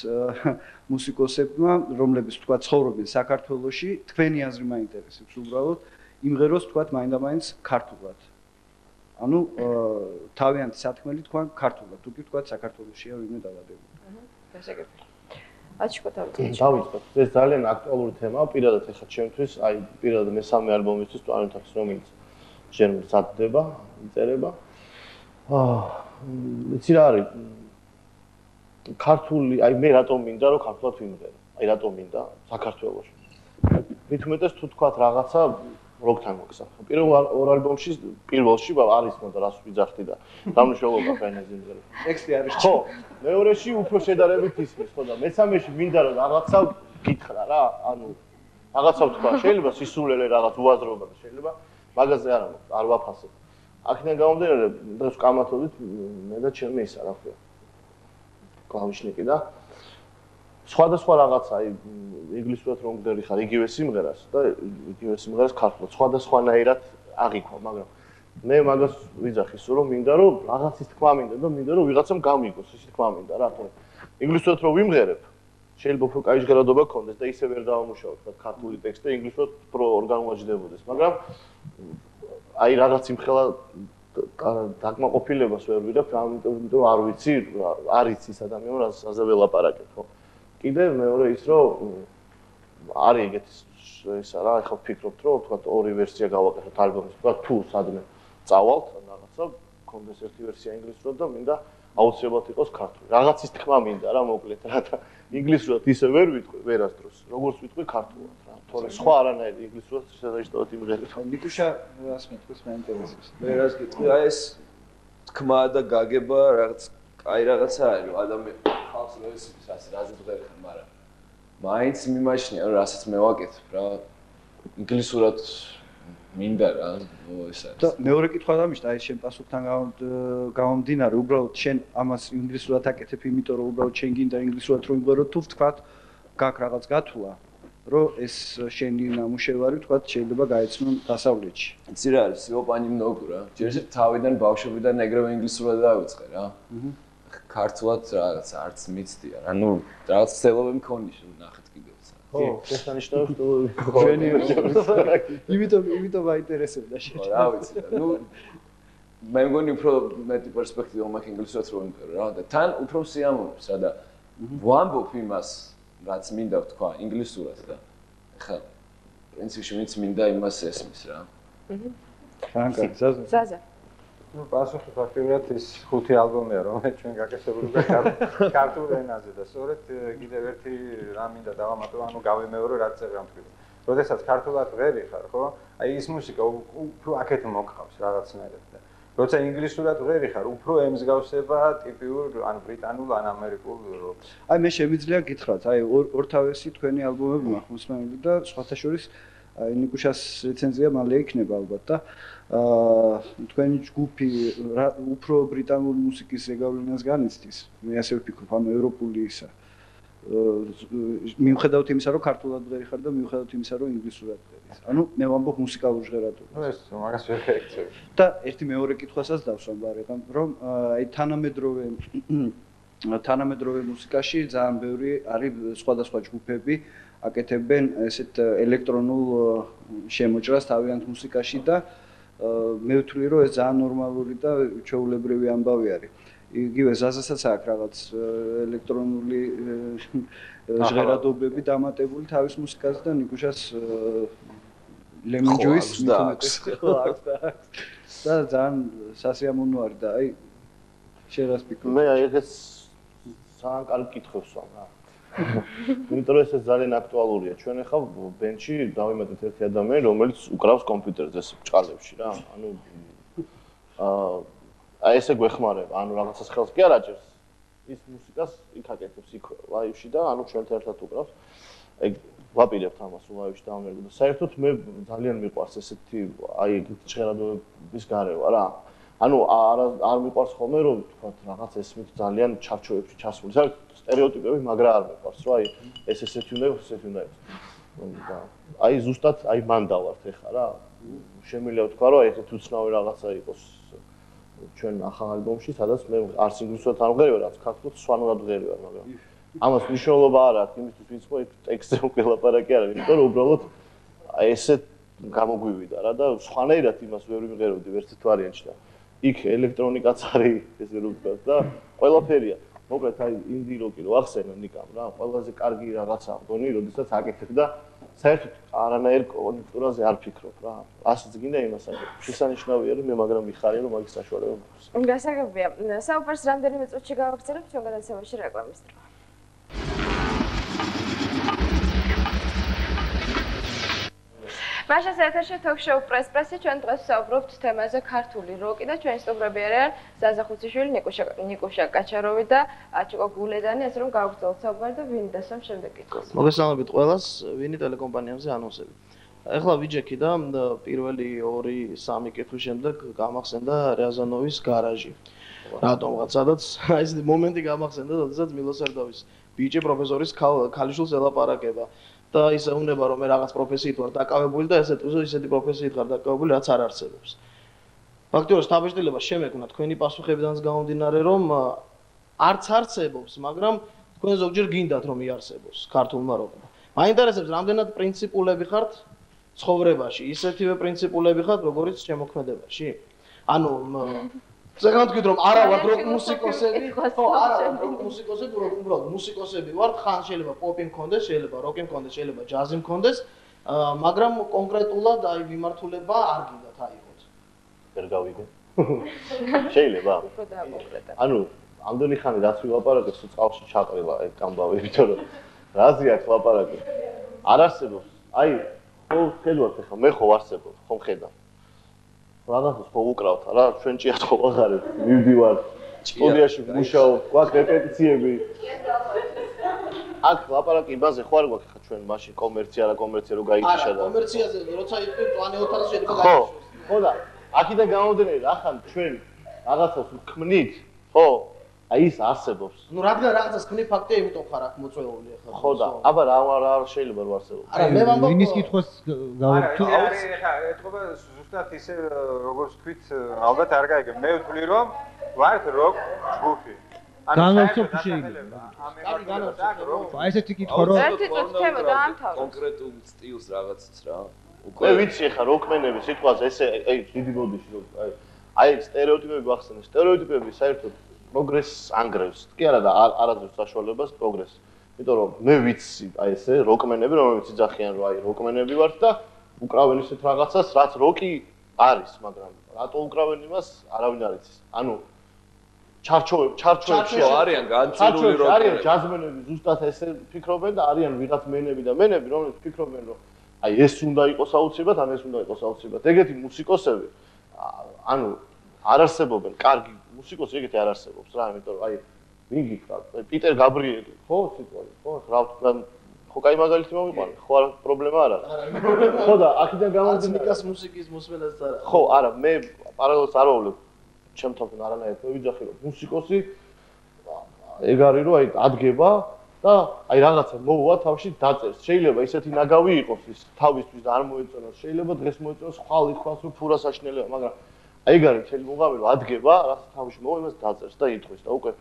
L: მუსიკოსებმა, რომლებიც თქვა ცხოვრობენ საქართველოში, თქვენი აზრი მაინტერესებს უბრალოდ იმღეროს თქვა მაინდა-მაინც ქართულად. ანუ თავიანთი სათქმელი თქვა ქართულად, თუ კი თქვა საქართველოშია ვინმე დაბადებული.
A: გასაგებია. აჩქო თავი.
E: დავიწყოთ. ეს ძალიან აქტუალური თემაა, პირადად ეხლა ჩემთვის, აი პირადად მესამე ალბომისთვის პლანეტას რომელიც ჯერ მზადდება, იწერება. იცი რა არის? ქართული, აი მე რატომ მინდა რომ ქართულად ვიმღერო? აი რატომ მინდა საქართველოში? მით უმეტეს თუ თქვათ რაღაცა როკთან მოგსახა. პირველ ალბომში პირველში არის მონდა რას ვიძახდი და დამშველობა ფენაზე მღერო.
L: ტექსტი არის.
E: ხო, მეორეში უფრო შედარებით ისმის, ხო და მესამეში მინდა რომ რაღაცა გითხრა რა, ანუ რაღაცა თქვა, შეიძლება სისულელე რაღაც უაზრობა და შეიძლება მაგაზე არ ვაფასებ. აქედან გამომდინარე, დღეს ვკამათობთ მე და ჩემი ისა რა ქვია. კლავიშნიკი და სხვადასხვა რაღაცა, აი ინგლისურად რომ გდერი ხარ იგივე სიმღერას და იგივე სიმღერას ქართულად სხვადასხვანაირად აღიქვა, მაგრამ მე მაგას ვიძახი სულ რომ მინდა რომ რაღაცის თქმა მინდა და მინდა რომ ვიღაცამ გამიგოს ისე თქმა მინდა რა, თორე ინგლისურად რომ ვიმღერებ, შეიძლება უფრო კაი ჟღერადობა გქონდეს და ისე ვერ დავამუშავებ თქვა ქართული ტექსტი ინგლისურად უფრო ორ განვაჯდებოდეს, მაგრამ აი რაღაც იმხელა დაკმაყოფილებას ვერ ვიღებ, ამიტომ რომ არ ვიცი, არ იცი ის ადამიანი რაზე ველაპარაკებ, ხო? კიდე მეორე ის რომ არის ეგეთი ისა რა, ახლა ვფიქრობთ რომ თქვა ორი ვერსია გავაკეთოთ ალბომის, თქვა თუ სადმე წავალთ რაღაცა, გქონდეს ერთი ვერსია ინგლისურად და მინდა აუცილებლად იყოს ქართული. რაღაცის თქმა მინდა რა, მოკლედ რა და ინგლისურად ისე ვერ ვიტყვი ვერასდროს, როგორც ვიტყვი ქართულად რა. თორე სხვა არანაირი ინგლისურად შესაძლოა იმღერებ.
L: ნიკუშა რას მეტყვის მაინტერესებს.
H: მე რას გიტყვი, აი ეს თქმა და გაგება რაღაც აი რაღაცა არის, რომ ადამიანი ხალხს რო ეს რაზე ვღერხარ, მაგრამ მაინც მიმაჩნია, რომ რასაც მე ვაკეთებ რა, ინგლისურად მინდა რა, ეს არის.
L: და მეორე კითხვა დამიშთა, აი შენ პასუხთან გამომდინარე, უბრალოდ შენ ამას ინგლისურად აკეთებ, იმიტომ რომ უბრალოდ შენ გინდა ინგლისურად რომ ვიმღერო, თუ ვთქვათ, გაკ რაღაც გათვლა, რომ ეს შენი ნამუშევარი ვთქვათ, შეიძლება გაეცნო დასავლეთში.
H: იცი რა არის, ოპანი მნოგუ რა. ჯერ თავიდან ბავშვობიდან ეგრევე ინგლისურად დავიწყე რა. ქართულად რაღაც არც მიცდია რა. ნუ რაღაც ცელობე მქონი ნახეთ კიდევ.
E: ხო, შესანიშნავად
L: ჩვენი იმიტომ მაინტერესებდა შენ.
H: რა ვიცი რა. ნუ მე მგონი უფრო მეტი პერსპექტივა მაქვს ინგლისურად რომ ვიმღერო რა და თან უფრო სიამოვნებს რა და ვამბობ იმას რაც მინდა ვთქვა ინგლისურად და ეხლა პრინციპში ვინც მინდა იმას ესმის რა.
L: ხანკა,
A: ზაზა.
J: ნუ პასუხი ფაქტიურად ის 5 ალბომია რომელიც ჩვენ გაკეთებული ქართულ ენაზე და სწორედ კიდევ ერთი რამ მინდა დავამატო, ანუ გავიმეორო რაც წერა თქვი. როდესაც ქართულად ვერ იხარ, ხო? აი ის მუსიკა უფრო აქეთ მოგყავს რაღაცნაირად და როცა ინგლისურად ვერ იხარ, უფრო ემსგავსება ტიპიურ ან ბრიტანულ ან ამერიკულ როკს.
L: აი მე შემიძლია გითხრათ, აი ორთავესი თქვენი ალბომები მაქვს მოსმენილი და სხვათა შორის აი ნიკუშას რეცენზია მალე იქნება ალბათ და თქვენი ჯგუფი უფრო ბრიტანული მუსიკის ზეგავლენას განიცდის. მე ასე ვფიქრობ, ანუ ევროპული ისა. მიუხედავად იმისა, რომ ქართულად ვღერი ხარ და მიუხედავად იმისა, რომ ინგლისურად ვღერის. ანუ მე ვამბობ მუსიკალურ ჟღერადობას.
J: ნუ ეს მაგას ვერ ხერხებ.
L: და ერთი მეორე კითხვასაც დავსვამ ბარიღამ, რომ აი თანამედროვე მუსიკაში ძალიან ბევრი არის სხვადასხვა ჯგუფები აკეთებენ ესეთ ელექტრონულ შემოჭრას თავიანთ მუსიკაში და მე ვთვლი, რომ ეს ძალიან ნორმალური და ჩვეულებრივი ამბავი არის. იგივე ზაზასაც აქვს რაღაც ელექტრონული ჟღერადობები დამატებული თავის მუსიკაზე და ნიკუშას Lemon Juice აქვს და ძალიან სასიამოვნო არის და აი შეიძლება ვფიქრობ.
E: მე აი ეს ძალიან კარგი კითხვებს ვამ რა. იმიტომ რომ ეს ძალიან აქტუალურია. ჩვენ ახლა ბენდში დავიმატეთ ერთი ადამიანი, რომელიც უკრავს კომპიუტერზე ბჭყალებში რა. ანუ აი ესე გვეხმარება, ანუ რაღაცას ხელს კი არ აჭერს. ის მუსიკას იქ აკეთებს იქ ლაივში და ანუ ჩვენთან ერთად უკრავს. ეგ ვაპირებთ ამას ლაივში დავამერგო და საერთოდ მე ძალიან მიყვარს ესეთი აი ჟღერადობების გარევა რა. ანუ არ მიყვარს ხოლმე რომ თქვათ რაღაც ესმით ძალიან ჩარჩოებში ჩასული. საერთოდ სტერეოტიპები მაგრა არ მიყვარს რა აი ეს ესეთი უნდა იყოს, ესეთი უნდა იყოს. და აი ზუსტად აი მან დავართ ეხა რა. შემიძლია ვთქვა რომ აი ეს უცნაური რაღაცა იყოს ჩვენ ახალ ალბომში, სადაც მე არც ინგლისურად არ ვღერი ვარ, არც ქართულად სვანურად ვღერი ვარ, მაგრამ ამას მნიშვნელობა არ აქვს იმისთვის, ვინც ხო ტექსტზე უყელაპარაკი არ არის, იმიტომ რომ უბრალოდ აი ესე გამოგვივიდა რა და სხვანაირად იმას ვერ ვიმღეროდი ვერც თუ ვარიანტში და იქ ელექტრონიკაც არის ესე რომ ვთქვათ და ყველაფერია. მოკლედ აი ინდი როკი რო ახსენე ნიკამ რა, ყველაზე კარგი რაღაცა მგონი, როდესაც აკეთებ და საერთოდ არანაირ კონექტურაზე არ ფიქრობ რა. ასეც გინდა იმას აკეთებ. შესანიშნავია რომ მე მაგრამ მიხარია რომ მაგის საშუალება მაქვს.
A: გასაგებია. საუბარს რამდენიმე წუთში გავაგრძელებთ ჩვენ გადაცემაში რეკლამის დრო. მაშინ ეთერში თოქ-შოუ პრესპრესი ჩვენ დღეს ვსაუბრობთ თემაზე ქართული როკი და ჩვენი სტუმრები არიან ზაზა ხუციშვილი, ნიკუშა კაჩაროვი და აჩიკო გულედანი, ასე რომ გავაგრძელოთ საუბარი და ვინი დასვამ შემდეგ კითხვას.
E: მოგესალმებით ყველას, ვინი ტელეკომპანიებზე ანონსები. ეხლა ვიჯექი და პირველი 2-3 კითხვის შემდეგ გამახსენდა რიაზანოვის გარაჟი. რატომღაც, სადაც აი ეს მომენტი გამახსენდა, როდესაც მილოსერდოვის ბიჭი პროფესორის ქალიშვილს ელაპარაკება. და ისე უნდა რომ მე რაღაც პროფესიით ვარ დაკავებული და ესეთი პროფესიით ვარ დაკავებული, რაც არ არსებობს. ფაქტობრივად დაბეჭდილება შემეკუნა თქვენი პასუხებიდანაც გამომდინარე, რომ არც არსებობს, მაგრამ თქვენ ზოგჯერ გინდათ რომ იარსებოს ქართულმა როკმა. მაინტერესებს რამდენად პრინციპულები ხართ ცხოვრებაში, ისეთივე პრინციპულები ხართ, როგორც შემოქმედებაში? ანუ ზოგადად რომ არა ვარ როკ მუსიკოსები, ხო არა როკ მუსიკოსები, უბრალოდ მუსიკოსები ვართ, ხან შეიძლება პოპი მქონდეს, შეიძლება როკი მქონდეს, შეიძლება ჯაზი მქონდეს, მაგრამ კონკრეტულად აი მიმართულება არ გინდათ აიღოთ. ვერ გავიგე. შეიძლება.
A: უფრო დააკონკრეტა.
E: ანუ ამდენი ხანი რაც ვილაპარაკებ, სულ წყალში ჩაყრილა ეგ გამბავი, იმიტომ რომ რაზეა ლაპარაკი? არ არსებობს. აი, ხო ხედავთ ახლა, მე ხო არსებობ, ხომ ხედავ. რაღაცას ხო უკრავთ რა, ჩვენ ჭიათ ხო ვაღარებ, მივდივარ სტუდიაში ვმუშაობ, გვაქვს რეპეტიციები. აქ ლაპარაკი იმაზე ხო არ გვაქვს ხა ჩვენ მაშინ კომერცია რა კომერცია რო გაიჭიშა და
M: კომერციაზე როცა იყო პლანი 400 შეიძლება
E: გაიჭიშა. ხო და აქედან გამომდინარე ახან ჩვენ რაღაცას ვქმნით, ხო? აი ის არსებობს.
M: ნუ რადგან რაღაცას ქმნი ფაქტია, იმიტომ ხარ აქ მოწვეული ახლა.
E: ხო და აბა რა შეიძლება რომ არსებობს.
M: არა მე ვამბობ
N: ვინის კითხვას გავაკეთე.
J: არა, ეთქობა ზუსტად ისე როგორც თქვით, ალბათ არ გაიგე. მე ვთვლი რომ ვართ როკ ჯგუფი.
N: განვაცობ შეიძლება.
J: კარგი განვაცობ.
N: აი ესეთი კითხვა რომ
A: ერთი წუთი თემა დაამთავროს.
H: კონკრეტულ სტილს რაღაცაც რა.
E: მე ვიცი ხა როკმენები სიტყვაზე ესე აი დიდი ბოდიში რომ აი სტერეოტიპები გვახსენე. სტერეოტიპები საერთოდ პროგრესს ანგრევს. კი არა და არაძლევს საშუალებას პროგრესს. იმიტომ რომ მე ვიცი აი ესე როკმენები რომლებიც იძახიან რომ აი როკმენები ვართ და უკრავენ ისეთ რაღაცას რაც როკი არის, მაგრამ რატო უკრავენ იმას არავინ არ იცის. ანუ ჩარჩოებში
H: არიან განცილული როკერები.
E: არიან ჯაზმენები ზუსტად ესე ფიქრობენ და არიან ვიღაც მენები და მენები რომლებიც ფიქრობენ რომ აი ეს უნდა იყოს აუცილებლად, ან ეს უნდა იყოს აუცილებლად. ეგეთი მუსიკოსები ანუ არ არსებობენ, კარგი მუსიკოსი ეგეთი არ არსებობს რა, იმიტომ რომ აი ვინ გიქრა? პიტერ გაბრიელი, ხო, სიტყვაზე, ხო? ხო, კაი მაგალითი მოვიყვანე, ხო არა პრობლემა არ არის. ხო და აქედან გამომდინარე
M: აცნიკას მუსიკის მოსმენას არა.
E: ხო, არა, მე პარალელს არ ვავლებ ჩემთან არანაირად მოვიძახი რომ მუსიკოსი ეგ არის რომ აი ადგება და აი რაღაცა მოუვა თავში დაწერს. შეიძლება ისეთი ნაგავი იყოს ის თავისთვის და არ მოეწონოს, შეიძლება დღეს მოეწონოს ხვალ იხვალს რომ ფურა საშნელია, მაგრამ აი ეგ არის მთელი მუღამი რომ ადგება, რაც თავში მოვა იმას დაწერს და ითქვის და უკვე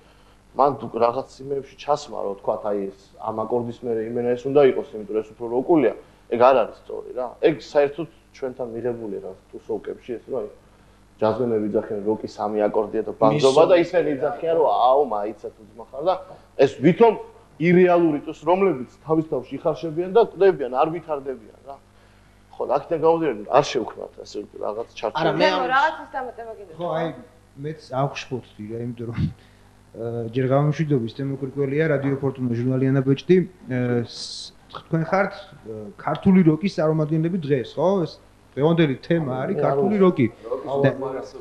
E: მან რაღაც იმეებში ჩასმარო, თქვა აი ეს ამ აკორდის მერე იმენა ეს უნდა იყოს, იმიტომ რომ ეს უფრო როკულია, ეგ არ არის სწორი რა. ეგ საერთოდ ჩვენთან მიღებული რა თუ სოუკებში ეს რომ აი ჯაზმენები იძახიან როკი 3 აკორდია და ბანძობა და ისინი იძახიან რომ აუ მაიცა თუ ძმახარ და ეს ვითომ ირეალური ტოს რომლებიც თავის თავში იხარშებიან და კვდებიან, არ ვითარდებიან რა. ხო, აქედან გამომდინარე არ შევქმნათ ასე რაღაც ჩარტი.
A: არა, მე რაღაცის დამატება კიდევ.
N: ხო, აი მეც აღშფოთდი რა, იმიტომ რომ ჯერ გამომშვიდობის თემო კვირკველია რადიო ფორტუნა ჟურნალი ანაბეჭდი. თქვენ ხართ ქართული როკის წარმომადგენლები დღეს, ხო? ეს დღევანდელი თემა არის ქართული როკი.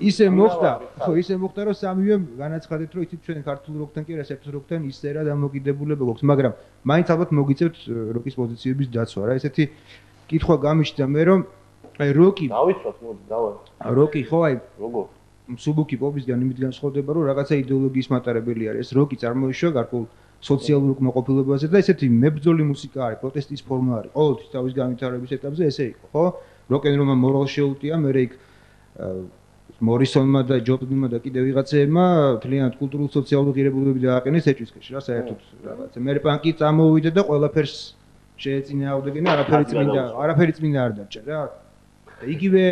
N: ისე მოხდა, ხო, ისე მოხდა რომ სამივე განაცხადეთ რომ იცით ჩვენ ქართულ როკთან კი რესეპტ როკთან ისე რა დამოკიდებულება გვაქვს, მაგრამ მაინც ალბათ მოგიწევთ როკის პოზიციების დაცვა რა. ესეთი კითხვა გამიშთა მე რომ აი როკი
E: დავიცვათ მოდი დავალ.
N: როკი ხო აი
E: როგორ
N: მსუბუქი პოპისგან იმით განსხვავდება რომ რაღაცა იდეოლოგიის მატარებელი არის. ეს როკი წარმოიშვა გარკვეულ სოციალურ უკმაყოფილებაზე და ესეთი მებრძოლი მუსიკა არის, პროტესტის ფორმა არის. ყოველთვის თავის განვითარების ეტაპზე ესე იყო, ხო? როკ-ენ-როლმა მორალ შეუტია, მე იქ მორისონმა და ჯობსმა და კიდევ ვიღაცებმა მთლიანად კულტურულ სოციალურ ღირებულებები დააყენეს ეჭვისკეში რა საერთოდ რაღაცა. მე პანკი წამოვიდა და ყველაფერს შეეწინააღმდეგნა, არაფერი წმინდა არ დარჩა რა. და იგივე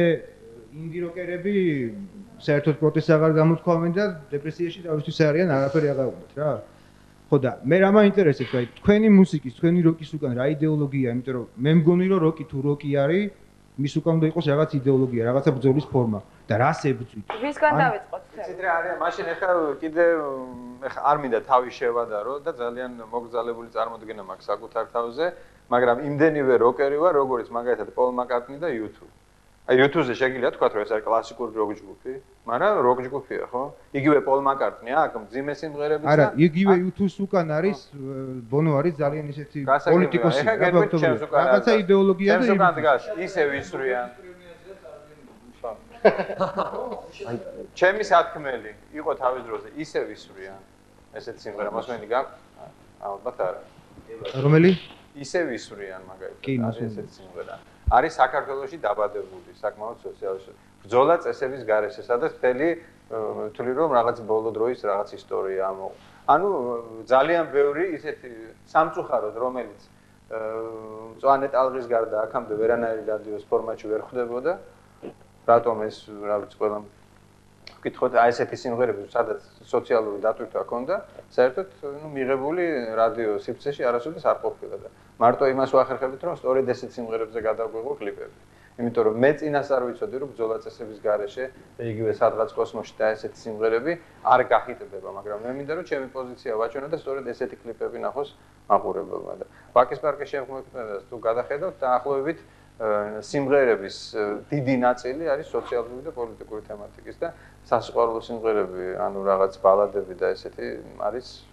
N: ინდი როკერები საერთოდ პროტესტს აღარ გამოთქვამენ და დეპრესიაში თავისთვის არიან, არაფერი აღარ უყურებთ რა. ხო და მე რა მაინტერესებს, აი თქვენი მუსიკის, თქვენი როკის უკან რა იდეოლოგია, იმიტომ რომ მე მგონი რომ როკი თუ როკი არის მის უკან უნდა იყოს რაღაც იდეოლოგია, რაღაცა ბრძოლის ფორმა და რას ებრძვით?
A: ვისგან დავიწყოთ?
J: იცით რა არის? მაშინ ახლა კიდევ ახლა არ მინდა თავი შევადარო და ძალიან მოგზალებული წარმოდგენა მაქვს საკუთარ თავზე, მაგრამ იმდენივე როკერი ვარ, როგორც მაგალითად პოლ მაკარტნი და U2. აი U2-ზე შეგიძლია თქვა რომ ეს არის კლასიკური როკ ჯგუფი, მაგრამ როკ ჯგუფია, ხო? იგივე პოლ მაკარტნი აქ მძიმე სიმღერები
N: არა, იგივე U2-ს უკან არის ბონო არის ძალიან ისეთი პოლიტიკოსი, რაღაცა იდეოლოგია და
J: უკან დგას, ისე ვისვრიან. ჩემი სათქმელი იყო თავის დროზე, ისე ვისვრიან. ესეთ სიმღერა მოსმენი გაქვს? ალბათ არა.
N: რომელი?
J: ისე ვისვრიან მაგალითად, ესეთ სიმღერა. არის საქართველოში დაბადებული საკმაოდ სოციალისტური ბრძოლა წესების გარეშე, სადაც მთელი თვლი რომ რაღაც ბოლო დროის რაღაც ისტორია ამოყვა. ანუ ძალიან ბევრი ისეთი სამწუხაროდ რომელიც მწვანე ტალღის გარდა აქამდე ვერანაირი რადიოს ფორმატში ვერ ხვდებოდა. რატომ ეს რა ვიცი ყველა ვკითხოთ აი ესეთი სიმღერები სადაც სოციალური დატვირთვა ჰქონდა, საერთოდ ნუ მიღებული რადიო სივრცეში არასოდეს არ ყოფილა და მარტო იმას ვახერხებთ რომ სწორედ ესეთ სიმღერებზე გადავგვეღო კლიპები. იმიტომ რომ მე წინას არ ვიცოდი რომ ბრძოლა წესების გარეშე და იგივე სადღაც კოსმოსში და ესეთი სიმღერები არ გახიტდება, მაგრამ მე მინდა რომ ჩემი პოზიცია ვაჩვენო და სწორედ ესეთი კლიპები ნახოს მაყურებელმა და ვაკის პარკის შემოქმედებას თუ გადახედავთ დაახლოებით სიმღერების დიდი ნაწილი არის სოციალური და პოლიტიკური თემატიკის და სასიყვარულო სიმღერები, ანუ რაღაც ბალადები და ესეთი არის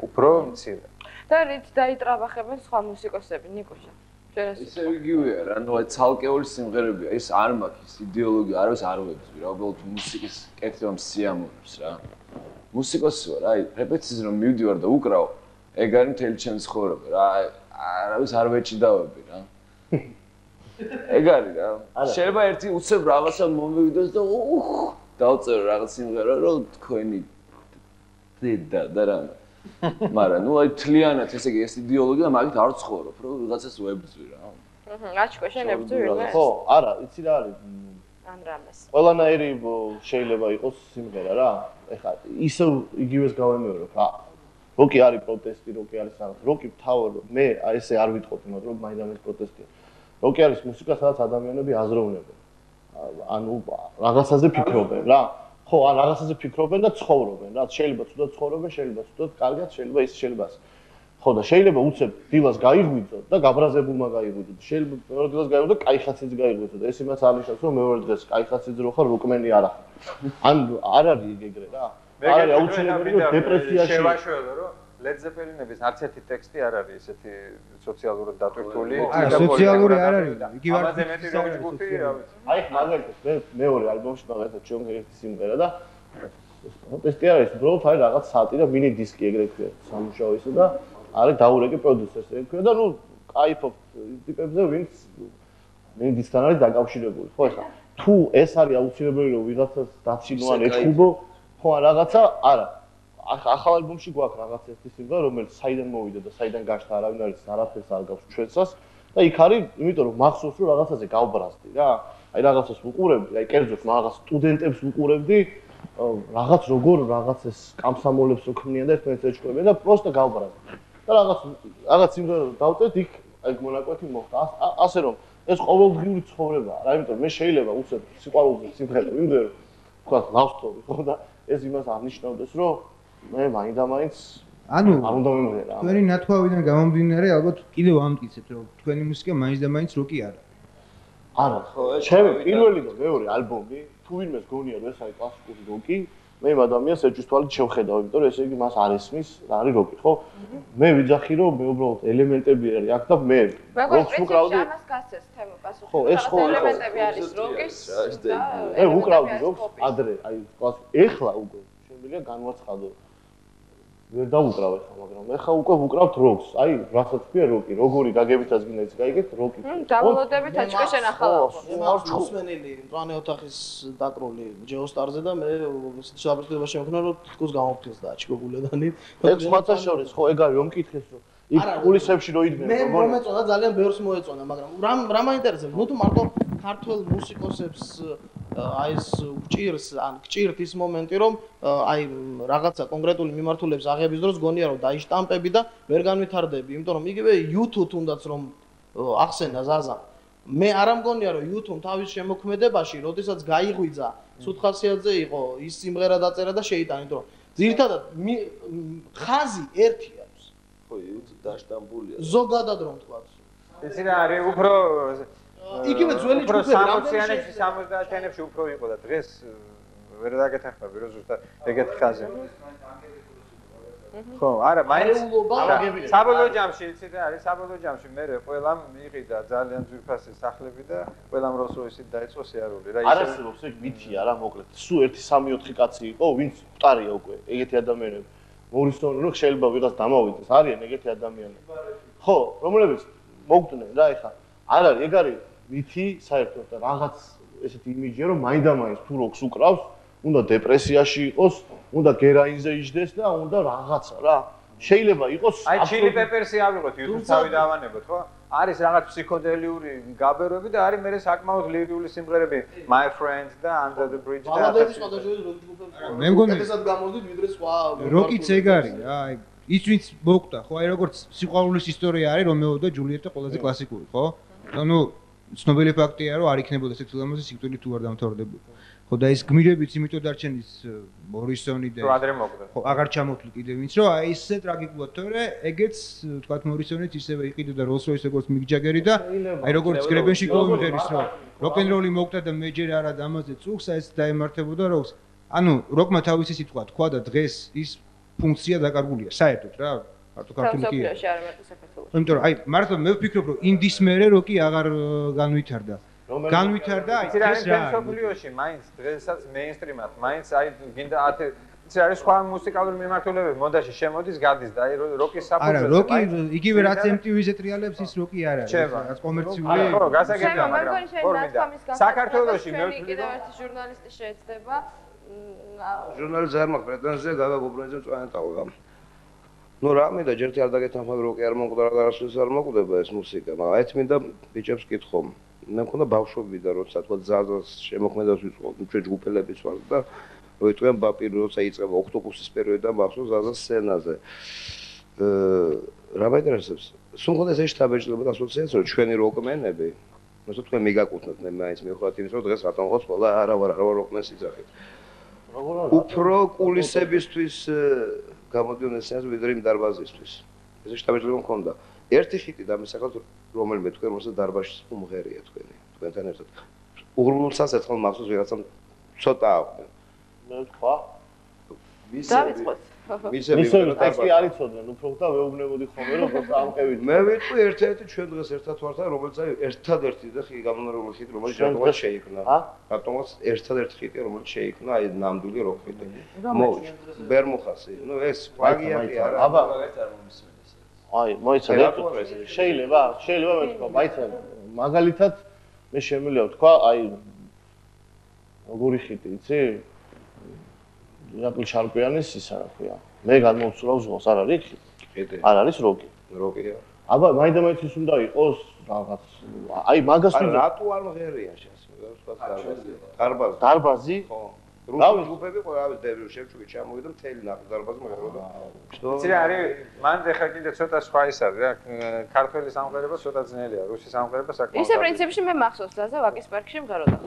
J: უფრო მცირე.
A: და რით დაიტრაბახებენ სხვა მუსიკოსები, ნიკუშა?
H: ისე იგივეა რა, ნუ აი ცალკეული სიმღერებია, ეს არ მაქვს ის იდეოლოგია, არავის არ ვებძვი რა, უბრალოდ მუსიკის კეთილ სიამოვნებს რა. მუსიკოსი ვარ, აი რეპეტიციაზე რომ მივდივარ და უკრავ, ეგ არის მთელი ჩემი ცხოვრება რა, არავის არ ვეჭიდავები რა. ეგ არის რა. შეიძლება ერთი უცებ რაღაცა მომივიდეს და დავწერო რაღაც სიმღერა, რომ თქვენი დედა და რა. მაგრამ ნუ აი თლიანად ესე იგი ეს იდეოლოგია მაგით არ ცხოვრობ, რომ რაღაცას ვებძვი რა.
A: აჩქო შენ ებძვი ვინმე?
E: ხო, არა, იცი რა არის?
A: ან რამეს.
E: ყველანაირი შეიძლება იყოს სიმღერა რა. ეხლა ისევ იგივეს გავემეორებ რა. როკი არის პროტესტი, როკი არის რაღაც. როკი თავად მე ესე არ ვიტყობ იმათ რომ მაინდამაინც პროტესტია. როკი არის მუსიკა, სადაც ადამიანები აზროვნებენ. ანუ რაღაცაზე ფიქრობენ რა. ხო, ან რაღაცაზე ფიქრობენ და ცხოვრობენ რა. შეიძლება ცუდად ცხოვრობენ, შეიძლება ცუდად კარგად, შეიძლება ის, შეიძლება. ხო და შეიძლება უცებ დილას გაიღვიძო და გაბრაზებულმა გაიღვიძო. შეიძლება მეორე დილას გაიღვიძო, კაი ხაციც გაიღვიძო და ეს იმას არნიშნავს, რომ მეორე დღეს კაი ხაციც რო ხარ, როკმენი არ ახარ. ან არ არის ეგრე რა. არ არის აუცილებელი რომ დეპრესიაში
J: შევაშვევო რომ Led Zeppelin-ების არც ერთი ტექსტი არ არის ესეთი სოციალურად დატვირთული.
N: სოციალური არ არის. იგივე არ
J: ამაზე მეტი რომ ჯგუფი, რა ვიცი.
E: აი მაგალითად მე მეორე ალბომში მაგალითად ჩვენ ერთი სიმღერა და ტესტი არის, უბრალოდ არის რაღაც საათი და მინი დისკი ეგრე ქვია, სამუშაო ისე და არის დაურეკი პროდიუსერს ეგრე ქვია და ნუ კაიფობ ტიპებზე ვინც მინი დისკთან არის დაკავშირებული. ხო ეხლა თუ ეს არის აუცილებელი რომ ვიღაცას დაცინო ან ეთქუბო, ხო რაღაცა არა. ახალ ალბომში გვაქვს რაღაც ერთი სიმღერა, რომელიც საიდან მოვიდა და საიდან გაჩნდა, არავინ არის არაფერს არ გავს ჩვენსას და იქ არის, იმიტომ რომ მახსოვს რომ რაღაცაზე გავბრაზდი რა. აი რაღაცას ვუყურებდი, აი კერძოდ რაღაც სტუდენტებს ვუყურებდი, რაღაც როგორ რაღაცას კამსამოლებს რო ქმნიან და ერთმანეთს ეჭვებიან და პროსტა გავბრაზდი. და რაღაც სიმღერა დავწერთ, იქ აი მონაკვეთი მოხდა. ასე რომ ეს ყოველდღიური ცხოვრებაა რა, იმიტომ მე შეიძლება უცებ სიყვარულზე სიმღერა ვიმღერო, თქვა love story, ხო და ეს იმას არნიშნავდეს, რომ მე მაინდა-მაინც
N: ანუ
E: არ უნდა მიმღერა.
N: თქვენი ნათქვამიდან გამომდინარე, ალბათ კიდევ ამტკიცებთ, რომ თქვენი მუსიკა მაინც-და-მაინც როკი არა.
E: არა, ხო, ჩემი პირველი და მეორე ალბომი, თუ ვინმეს გონია რომ ეს არის კლასიკური როკი, მე იმ ადამიანს ეჭვის თვალით შევხედავ, იმიტომ რომ ესე იგი მას არ ესმის, რა არის როკი, ხო? მე ვიძახი რომ მე უბრალოდ ელემენტები არის აქ და მე
A: როკს ვუკრავდი. ამას გასცეს თემა პასუხი.
E: ხო, ეს ხო
A: ელემენტები არის როკის.
E: მე ვუკრავდი როკს ადრე, აი ეხლა უკვე შემიძლია განვაცხადო. ვერ დავუკრავ ეხლა, მაგრამ ეხლა უკვე ვუკრავთ როკს. აი, რასაც ქვია როკი, როგორი გაგებითაც გინდა ის გაიგეთ, როკი.
A: დავალოდებით აჭკაშენ ახლა.
M: მოსმენელი, მწვანე ოთახის დაკრული ჯეოსტარზე და მე საბრძოლება შემქნა რომ თქოს გამოფრთხილს და აჭკოგულედანი.
E: ეს სხვათა შორის, ხო, ეგ არის რომ მკითხეს რომ იქ კულისებში რო იდგნენ,
M: მე მომეწონა ძალიან ბევრს მოეწონა, მაგრამ რა მაინტერესებს? ნუ თუ მარტო ქართველ მუსიკოსებს აი ეს გჭირს ან გჭირთ ის მომენტი რომ აი რაღაცა კონკრეტული მიმართულების აღების დროს გონია რომ დაიშტამპები და ვერ განვითარდები, იმიტომ რომ იგივე YouTube თუნდაც რომ ახსენა ზაზა მე არ ამგონია რომ YouTube თავის შემოქმედებაში როდესაც გაიღვიძა სუთხასიათზე იყო ის სიმღერა დაწერა და შეიტანა, იმიტომ რომ ძირითადად ხაზი ერთი აქვს.
H: ხო, YouTube დაშტამპულია.
M: ზოგადად რომ თქვა.
J: იცი რა არის უფრო
M: იგივე ძველი ჯგუფები
J: 60-იანებში 70-იანებში უფრო იყო და დღეს ვერ დაგეთახმები რომ ზუსტად ეგეთი ხაზი. ხო, არა, მაინც საბოლოო ჯამში იცი რა არის, საბოლოო ჯამში მე ყველამ მიიღიდა ძალიან ძვირფასი სახლები და ყველამ როლს-როისით დაიწყო სიარული რა.
E: არ არსებობს ეგ მითია რა, მოკლედ. სულ 1-3-4 კაცი იყო, ვინც მტარია უკვე, ეგეთი ადამიანები. მორისონი რომ შეიძლება ვიღაც დამავიდეს, არიან ეგეთი ადამიანები. ხო, რომლებიც მოგდნენ რა ეხა. არ არის, ეგ არის მითი საერთოდ და რაღაც ესეთი იმიჯია რომ მაინდა-მაინც თუ როკს უკრავს, უნდა დეპრესიაში იყოს, უნდა გერაინზე იჯდეს და უნდა რაღაცა რა. შეიძლება იყოს
J: აი ჩილი პეპერსი ავიღოთ YouTube თავი დავანებოთ, ხო? არის რაღაც ფსიქოდელიური გაბეროები და არის მე საკმაოდ ლირიული სიმღერები My Friend და Under the Bridge და
M: ბალადების სხვადასხვა ჯგუფები.
N: მე მგონი
M: ესად გამოვდით ვიდრე სხვა
N: როკიც ეგ არის რა, აი ის ვინც მოგდა, ხო, აი როგორც სიყვარულის ისტორია არის რომეო და ჯულიეტა ყველაზე კლასიკური, ხო? ანუ ცნობილი ფაქტია რომ არ იქნებოდა ესეთი ლამაზი სიკვდილი თუ არ დამთავრდებოდა. ხო და ეს გმირებიც იმიტომ დარჩენის მორისონი და ხო აღარ ჩამოთვლი კიდევ ვინც რომ აი ესე ტრაგიკულად თორე ეგეც თქვა მორისონიც ისევე იყიდოდა როლს-როის როგორც მიკ ჯაგერი და აი როგორც გრებენში კოლუმტერის რომ როკ-ენ-როლი მოგდა და მე ჯერ არა დამაზე წუხს ეს დაემართებოდა როკს. ანუ როკმა თავისი სიტყვა თქვა და დღეს ის ფუნქცია დაკარგულია საერთოდ რა. მარტო ქართული კი არა. იმიტომ რომ აი მართლა მე ვფიქრობ რომ ინდის მერე როკი აღარ განვითარდა. განვითარდა აი ეს რა არის.
J: სოფლიოში მაინც დღესაც მეინსტრიმად, მაინც აი გინდა ის არის სხვა მუსიკალური მიმართულებები, მოდაში შემოდის, გადის და აი როკის საფუძველზე.
N: არა, როკი იგივე რაც MTV-ზე ტრიალებს ის როკი არ არის. რაც კომერციული.
J: ხო, გასაგებია, მაგრამ საქართველოში მე
A: კიდევ ერთი ჟურნალისტი შეეცდება.
O: ჟურნალისტზე არ მაქვს პრეტენზია, გაგა გობრაძე მწვანე ტალღა. ნუ რა მინდა ჯერთი არ დაგეთანხმები როკი არ მოკვდა რა არასდროს არ მოკვდება ეს მუსიკა, მაგრამ აი მინდა ბიჭებს კითხო. მე მქონდა ბავშვობი და როცა თქვა ზაზას შემოქმედებას ვიწყობ, ჩვენ ჯგუფელებიც ვართ და როიტყვიან ბაპირი როცა იწყება ოქტოპუსის პერიოდიდან მახსოვს ზაზას სცენაზე. რა მაინტერესებს? სულ მქონდა ეს შტაბეჭდილება და ასოციაცია რომ ჩვენი როკმენები, ნუ თქვენ მიგაკუთვნებთ მე მაინც მივხვდათ იმის რომ დღეს რატომ ხოს ყველა არა ვარ როკმენს იძახით. უფრო კულისებისთვის გამოდიოდნენ სცენაზე ვიდრე იმ დარბაზისთვის. ესე შტაბეჭდილება მქონდა. ერთი ხიტი დამისახავთ რომელიმე თქვენ რომელსაც დარბაზში უმღერია თქვენთან ერთად. უღრმულსაც ერთხელ მახსოვს ვიღაცამ ცოტა აღვდნენ.
E: მე თქვა
A: დავიწყოთ.
E: მისები ტექსტი არ იცოდნენ უფრო და ვეუბნებოდი ხოლმე რომ ამყევით.
O: მე ვიტყვი ერთ-ერთი ჩვენ დღეს ერთად ვართ რომელიც ერთადერთი და გამონარეული ხიტი რომელიც რატომაც შეიქმნა. რატომაც ერთადერთი ხიტი რომელიც შეიქმნა აი ნამდვილი როკ ხიტი. მოვიჭ ბერმუხასი. ნუ ეს პლაგიატი არა.
E: აბა აი მოიცადეთ შეიძლება მე თქვა მაიცად მაგალითად მე შემიძლია ვთქვა აი როგორი ხიტი იცი ირაკლი შარკვიანის ისა რა ქვია მე გადმოვცურავს ზღვას არ არის ხიტი არ არის როკი
O: როკია
E: აბა მაინდა-მაინც ის უნდა იყოს რაღაც აი მაგას
O: ვიდა რატო არ მღერია შენ
E: დარბაზი
O: ხო რუსული ჯგუფები ყოველთვის დებრიუ შევჩუკი ჩამოვიდა მთელი დარბაზი მღეროდა
J: იცი რა არის მან ეხლა კიდე ცოტა სხვა ის არის რა ქართველი სამღერება ცოტა ძნელია რუსი სამღერება საკმაოდ
A: ისე პრინციპში მე მახსოვს ზაზა ვაკის პარკში მღეროდა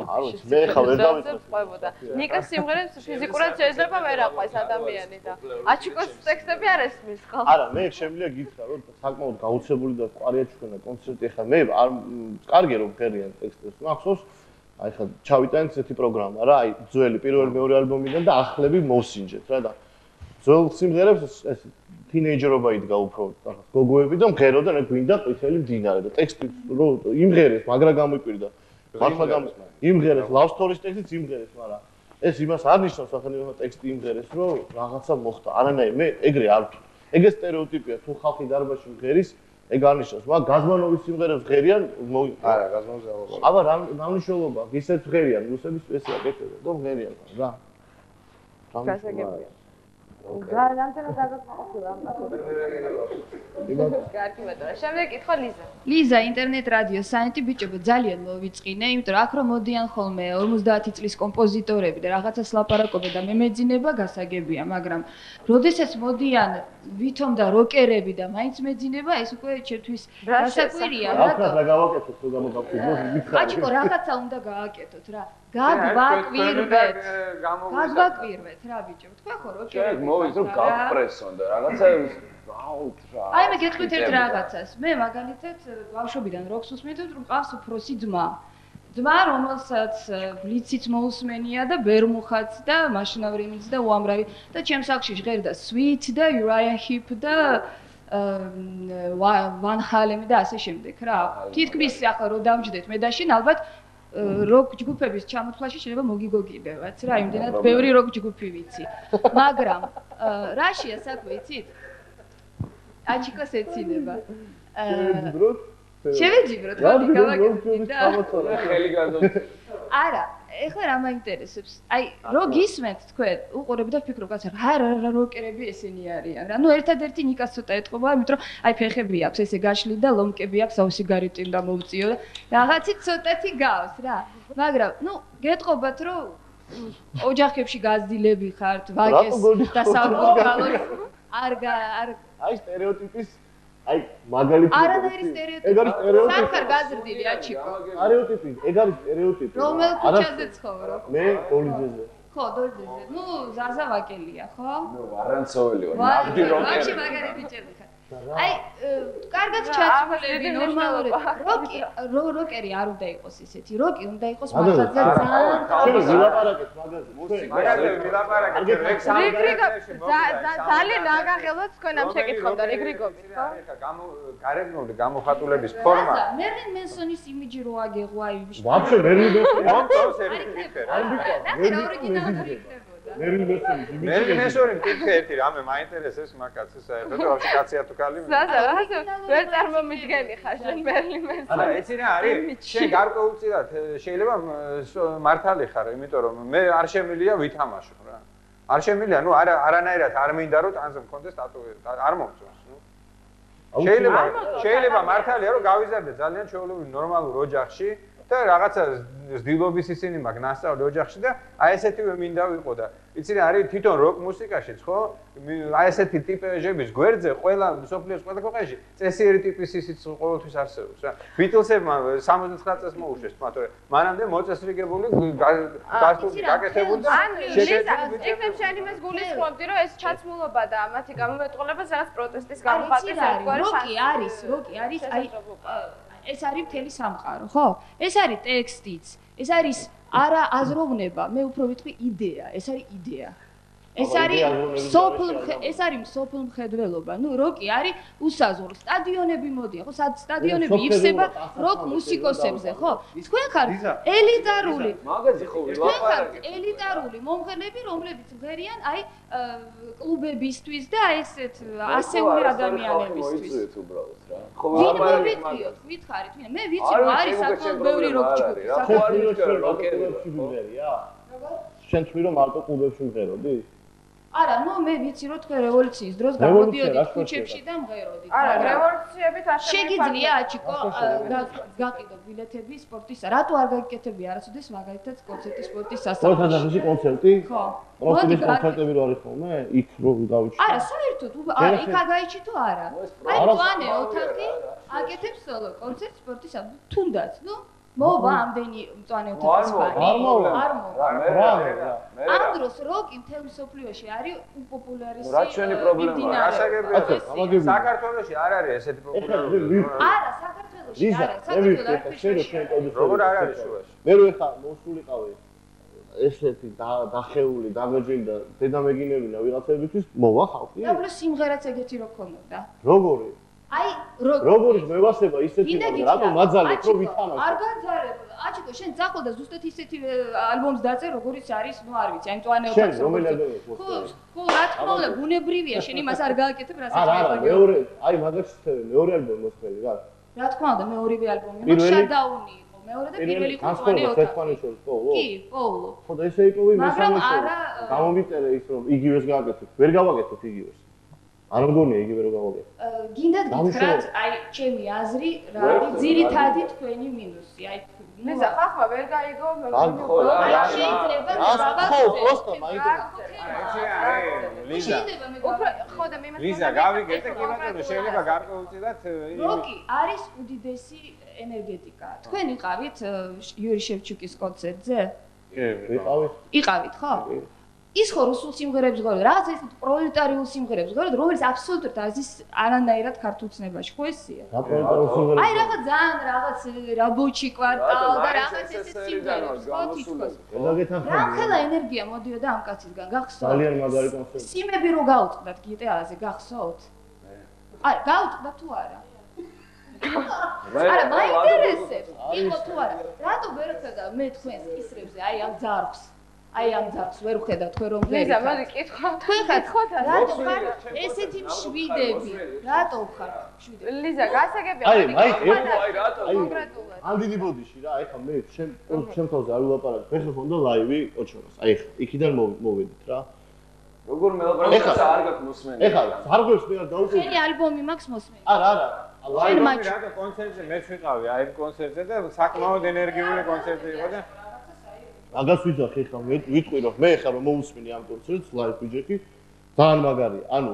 E: მე ხა ვერ
A: დავიწყებოდა ნიკას სიმღერებს ფიზიკურად შეიძლება ვერ აყვეს ადამიანი და აჩიკოს ტექსტები არ ესმის ხო
E: არა მე შემიძლია გითხრა რომ საკმაოდ გაუცებული და ყარია ჩვენა კონცერტი ხა მე არ კარგი რომ მღერიან ტექსტებს მახსოვს აი ხა ჩავიტანეთ ესეთი პროგრამა რა აი ძველი პირველი მეორე ალბომიდან და ახლები მოვსინჯეთ რა და ძველ სიმღერებს ეს თინეიჯერობა იდგა უფრო რაღაც გოგოები და მღეროდა რა გვინდა ყვითელი მდინარე და ტექსტი რო იმღერეს მაგრა გამოიკვირდა მართლა იმღერეს love story-ის ტექსტიც იმღერეს მაგრამ ეს იმას არ ნიშნავს სახელმწიფო ტექსტი იმღერეს რომ რაღაცა მოხდა არანაირი მე ეგრე არ ეგ სტერეოტიპია თუ ხალხი დარბაზში მღერის ეგ არ ნიშნავს, მაგრამ გაზმანოვის სიმღერებს ღერიან
O: არა, გაზმანოვის აღარ.
E: აბა რა მნიშვნელობა, ისეთ ღერიან, რუსების ესე აკეთებენ, და ღერიან რა.
A: გასაგებია. რამდენად დაგაყოლა ამ კარგი მეტყვა. შემდეგ კითხვა ლიზა.
K: ლიზა ინტერნეტ რადიო საინტი ბიჭებო ძალიან მოვიწყინე, იმიტომ რომ აქ რომ მოდიან ხოლმე 50 წლის კომპოზიტორები და რაღაცას ლაპარაკობენ და მე მეძინება გასაგებია, მაგრამ როდესაც მოდიან ვითომ და როკერები და მაინც მეძინება, ეს უკვე ჩემთვის გასაკვირია.
E: რა გავაკეთოთ, თუ გამოგავხიზოთ, მითხარი.
K: აჩიკო, რაღაცა უნდა გააკეთოთ რა. გაგვაკვირვეთ რა ბიჭო, თქვა ხო როკერები.
H: მოვის რომ გაფრესონ და რაღაცა აუთ რა.
K: აი მე გეტყვით ერთ რაღაცას. მე მაგალითად ბავშვობიდან როკს უსმენთ, რომ ყავს უფროსი ძმა. ძმა, რომელსაც ბლიციც მოусმენია და ბერმუხაც და მაშინავრიმიც და უამრავი და ჩემს სახლში ჟღერდა Sweet და Uriah Heep და Van Halen და ასე შემდეგ რა. თითქმის ახლა რო დამჯდეთ მე და შენ ალბათ როკ ჯგუფების ჩამოთვლაში შეიძლება მოგიგოგებათ რა, იმდენად ბევრი როკ ჯგუფი ვიცი. მაგრამ რაშია საქმე იცით? აჩიკოს ეცინება. შევეჯიბროთ, მოდი გავაკეთოთ და
H: ხელი გადავ.
K: არა, ეხლა რა მაინტერესებს? აი, რო გისმენთ თქვენ, უყურებ და ფიქრობ, კაცო, რა როკერები ესენი არიან რა. ნუ ერთადერთი ნიკას ცოტა ეთყობა, იმიტომ რომ აი ფეხები აქვს, ესე გაშლი და ლომკები აქვს, აუ სიგარეტი უნდა მოვწიო და რაღაცით ცოტათი გავს რა. მაგრამ, ნუ გეტყობათ, რომ ოჯახებში გაზრდილები ხართ, ვაკეს და სამყაროს არ
E: აი სტერეოტიპის აი მაგალითი
K: არანაირი სტერეოტიპი. ეგ არის სტერეოტიპი. სახარ გაზრდილი აჩიკო.
E: სტერეოტიპი, ეგ არის სტერეოტიპი.
K: რომელ ქუჩაზე ცხოვრობ?
E: მე დოლიძეზე.
K: ხო, დოლიძეზე. ნუ ზაზა ვაკელია, ხო?
H: ნუ არანცოველი ვარ. ნაბდი როკერი.
K: ვაში მაგარი ბიჭები ხარ. აი, კარგად ჩაცვლები ნორმალური. როკერი არ უნდა იყოს ისეთი. როკი უნდა იყოს მაგაზე ძალიან.
E: შენ ვილაპარაკეთ მაგაზე.
J: მაგაზე ვილაპარაკეთ.
A: ძალიან ნაგაღელოთ თქვენ ამ შეკითხვამდე რიგრიგობით, ხო?
J: გარეგნული გამოხატულების ფორმა.
K: მერლინ მენსონის იმიჯი რო აგეღო აი ვიშ.
E: ვაფშე მერლინ მენსონი.
J: მომწონს ერთ-ერთი. მერლინ მენსონი მკითხე ერთი რამე მაინტერესებს მაგაცი საერთოდ ვაფშე კაცია თუ კალი.
A: ზაზა, ვერ წარმომიდგენი ხარ შენ მერლინ მენსონი.
J: არა, ეცი რა არის? შენ გარკვეულწილად შეიძლება მართალი ხარ, იმიტომ რომ მე არ შემიძლია ვითამაშო რა. არ შემიძლია, ნუ არანაირად არ მინდა რომ ტანზე მქონდეს ტატუირება, არ მომწონს, ნუ. შეიძლება მართალია რომ გავიზარდე ძალიან ჩვეულებრივ ნორმალურ ოჯახში, და რაღაცა ზდილობის ისინი მაგ ნასწავლი ოჯახში და აი ესეთივე მინდა ვიყო და იცი რა არის თვითონ როკ მუსიკაშიც ხო? აი ესეთი ტიპეჟების გვერდზე ყველა მსოფლიოს ყველა ქვეყანაში წესიერი ტიპის ისიც ყოველთვის არსებობს რა. ბიტლსებმა 79 წელს მოუშვეს თორე მანამდე მოწესრიგებული გასტული გაკეთებული და
A: შეგეძლო შენ იმას გულისხმობდი რომ ეს ჩაცმულობა და მათი გამომეტყველებას რაღაც პროტესტის გამოხატვის
P: როკი არის აი ეს არის მთელი სამყარო ხო? ეს არის ტექსტიც ეს არის არა აზროვნება მე უფრო ვიტყვი იდეა ეს არის იდეა ეს არის სოფლ მხედველობა ნუ როკი არის უსაზღვრო სტადიონები მოდიან ხო სტადიონები ივსება როკ მუსიკოსებზე ხო თქვენ ხართ ელიტარული მომღერლები რომლებიც მღერიან აი კლუბებისთვის და აი ესეთ ასეული ადამიანებისთვის ვინ მოვიტყვიოთ ვითხარით მე ვიცი რომ არის საკმაოდ ბევრი როკ ჯგუფი
E: შენ თქვი რომ მარტო კლუბებში მღეროდი?
P: არა, ნუ მე ვიცი რომ თქვენ რევოლუციის დროს გამოდიოდით ქუჩებში და მღეროდით.
A: არა, რევოლუციებით არ
P: შეგიძლია აჩიკო გაყიდო ბილეთები სპორტისა. რატო არ გაგიკეთებია არასოდეს მაგალითად კონცერტი სპორტის სასწავლებლში?
E: ოთახში კონცერტი?
P: ხო.
E: პროფესიონალის კონცერტები რო არის ხოლმე? იქ რო გავიჩი.
P: არა, საერთოდ არა, იქ აგაიჩი თუ არა? აი, პლანე ოთახი აკეთებს სოლო კონცერტ სპორტის თუნდაც, ნუ მოვა ამდენი მწვანე ოთახის ფანი. არ მოვა. ამ დროს როკი მთელ მსოფლიოში არის უპოპულარიზი.
J: რა ჩვენი პრობლემაა? გასაგებია. საქართველოში არ არის ესეთი პოპულარული.
P: არა, საქართველოში არ არის. საქართველოში
J: როგორ არ არის შუაში?
E: მე რო ეხა მოსულიყავი ესეთი დახეული, დაგეჯილი და დედამეგინებინა ვიღაცებისთვის მოვა ხალხი.
P: და უფრო სიმღერაც ეგეთი რო ქონოდა.
E: როგორი?
P: აი
E: როგორი მევასება ისეთი რატო მაძალეთ რომ ვითანავ
P: არ გაძარებ აჩიკო შენ ძახო და ზუსტად ისეთი ალბომს დაწერ როგორიც არის ნუ არ ვიცი აი მწვანე ოთახი
E: შენ რომელი ალბომი
P: ხო რა თქმა უნდა ბუნებრივია შენ იმას არ გააკეთებ რასაც
E: არა მეორე აი მაგას მეორე ალბომი მოსწრები რა
P: რა თქმა უნდა მეორევე ალბომი ნუ შადაუნი იყო მეორე და პირველი იყო მწვანე ოთახი კი პოულო
E: ხო და ესე იყო მესამე გამომიწერე ის რომ იგივეს გააკეთებ ვერ გავაკეთებ იგივეს არ მგონია იგივე რო გავაკეთე.
P: გინდათ გითხრათ, აი, ჩემი აზრი რა არის ძირითადი თქვენი მინუსი. აი,
A: მე ზახახმა ვერ გაიგო,
P: შეიძლება
J: ლიზა, გავიგეთ და კი ბატონო, შეიძლება გარკვეულწილად
P: როკი არის უდიდესი ენერგეტიკა. თქვენ იყავით იური შევჩუკის კონცერტზე? იყავით, ხო? ის ხო რუსულ სიმღერებს გქონდა, რაღაც ეს პროლეტარიულ სიმღერებს გქონდა, რომელიც აბსოლუტურად აზის არანაირად ქართულ ცნებაში, ხო ესია?
E: რა პროლეტარიულ სიმღერებს?
P: აი რაღაც ძალიან რაღაც რაბოჩი კვარტალ და რაღაც ესეთ სიმღერებს, ხო თითქოს. რა ხელა ენერგია მოდიოდა ამ კაცისგან, გახსოვთ?
E: ძალიან მაგარი კონცერტი.
P: სიმები რო გაუწყდათ გიტარაზე, გახსოვთ? აი, გაუწყდა თუ არა? არა, მაინტერესებს, იყო თუ არა? რატო ვერ ხედა მე თქვენს ისრებზე, აი ამ ძარღვს? აი ამ ძარს ვერ ვხედავ თქვენ რომ ვერ
A: ლიზა მოდი კითხვა
P: თქვენ ხართ რატო ხარ ესეთი მშვიდები რატო ხარ მშვიდები
A: ლიზა გასაგებია
E: აი რატო კონკრეტულად ამდენი ბოდიში რა ეხა მე ჩემ თავზე არ ვილაპარაკ ხეხა ხონდა ლაივი ოჩოროს აი ხა იქიდან მოვედით რა
H: როგორ მელაპარაკებს არ გაქვს მოსმენი
E: ეხა ზარგვებს მე არ დაუკვირდი
P: შენი ალბომი მაქვს მოსმენი
E: არა
J: ლაივი რატო კონცერტზე მეც ვიყავი აი კონცერტზე და საკმაოდ ენერგიული კონცერტი იყო და
E: მაგას ვიძახი ხა ვიტყვი რომ მე ხა რომ მოусმინი ამ კონცერტს ლაივ ბიჯეტი ძალიან მაგარია ანუ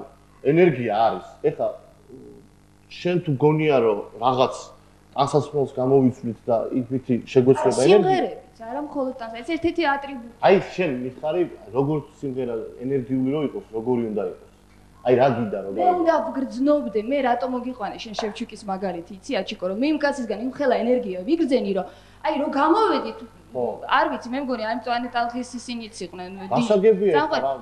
E: ენერგია არის ეხა შენ თუ გონია რომ რაღაც ტანსაცმელს გამოვიცვლით და ითვითი შეგვეცვლება ენერგია
P: სიმღერებიც არა მხოლოდ ტანსა ეს ერთ-ერთი ატრიბუტი
E: აი შენ მიხარი როგორც სიმღერა ენერგიული რო იყოს როგორი უნდა იყოს აი რა გინდა რომ
P: მე უნდა ვგრძნობდე მე რატო მოგიყვანე შენ შევჩუკის მაგალითი იცი აჩიკო რომ მე იმ კაცისგან იმ ხელა ენერგია ვიგრძენი რომ აი რო გამოვედით არ ვიცი მე მგონი აი მწვანე ტალღის ისინიც იყვნენ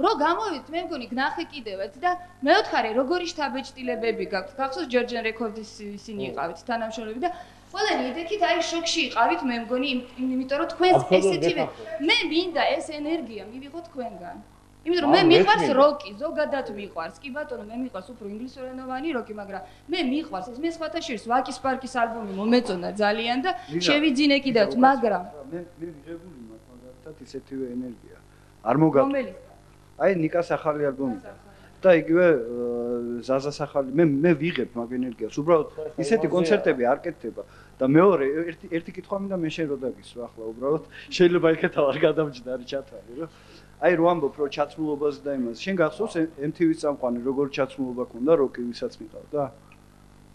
P: რო გამოვიდით მე მგონი გნახე კიდევაც და მეოთხარი როგორი შთაბეჭდილებები გაქვთ გახსოვს ჯორჯენ რეკორდის ისინი იყავით თანამშრომლები და ყველანი იდექით აი შოქში იყავით მე მგონი იმიტომ რომ თქვენს ესეთივე მე მინდა ეს ენერგია მივიღო თქვენგან იმიტომ რომ მე მიყვარს როკი, ზოგადად მიყვარს. კი ბატონო, მე მიყვარს უფრო ინგლისურენოვანი როკი, მაგრამ მე მიყვარს ეს მე სხვათა შორის ვაკის პარკის ალბომი მომეწონა ძალიან და შევიძინე კიდევაც, მაგრამ
L: მე მიღებული მაქვს მაგალითად ისეთივე ენერგია. არ მოგაქვს. აი ნიკას ახალი ალბომი და იგივე ზაზას ახალი მე ვიღებ მაგ ენერგიას. უბრალოდ ისეთი კონცერტები არ კეთდება და მეორე ერთი კითხვა მინდა მე შენ რო დაგისვა ახლა უბრალოდ შეიძლება იქეთ არ გადამჯდარი ჩათვალი რომ აი რო ამბობ რო ჩაცმულობაზე და იმას შენ გახსოვს MTV-ს წამყვანი როგორ ჩაცმულობა ქონდა როკი ვისაც მიყავდა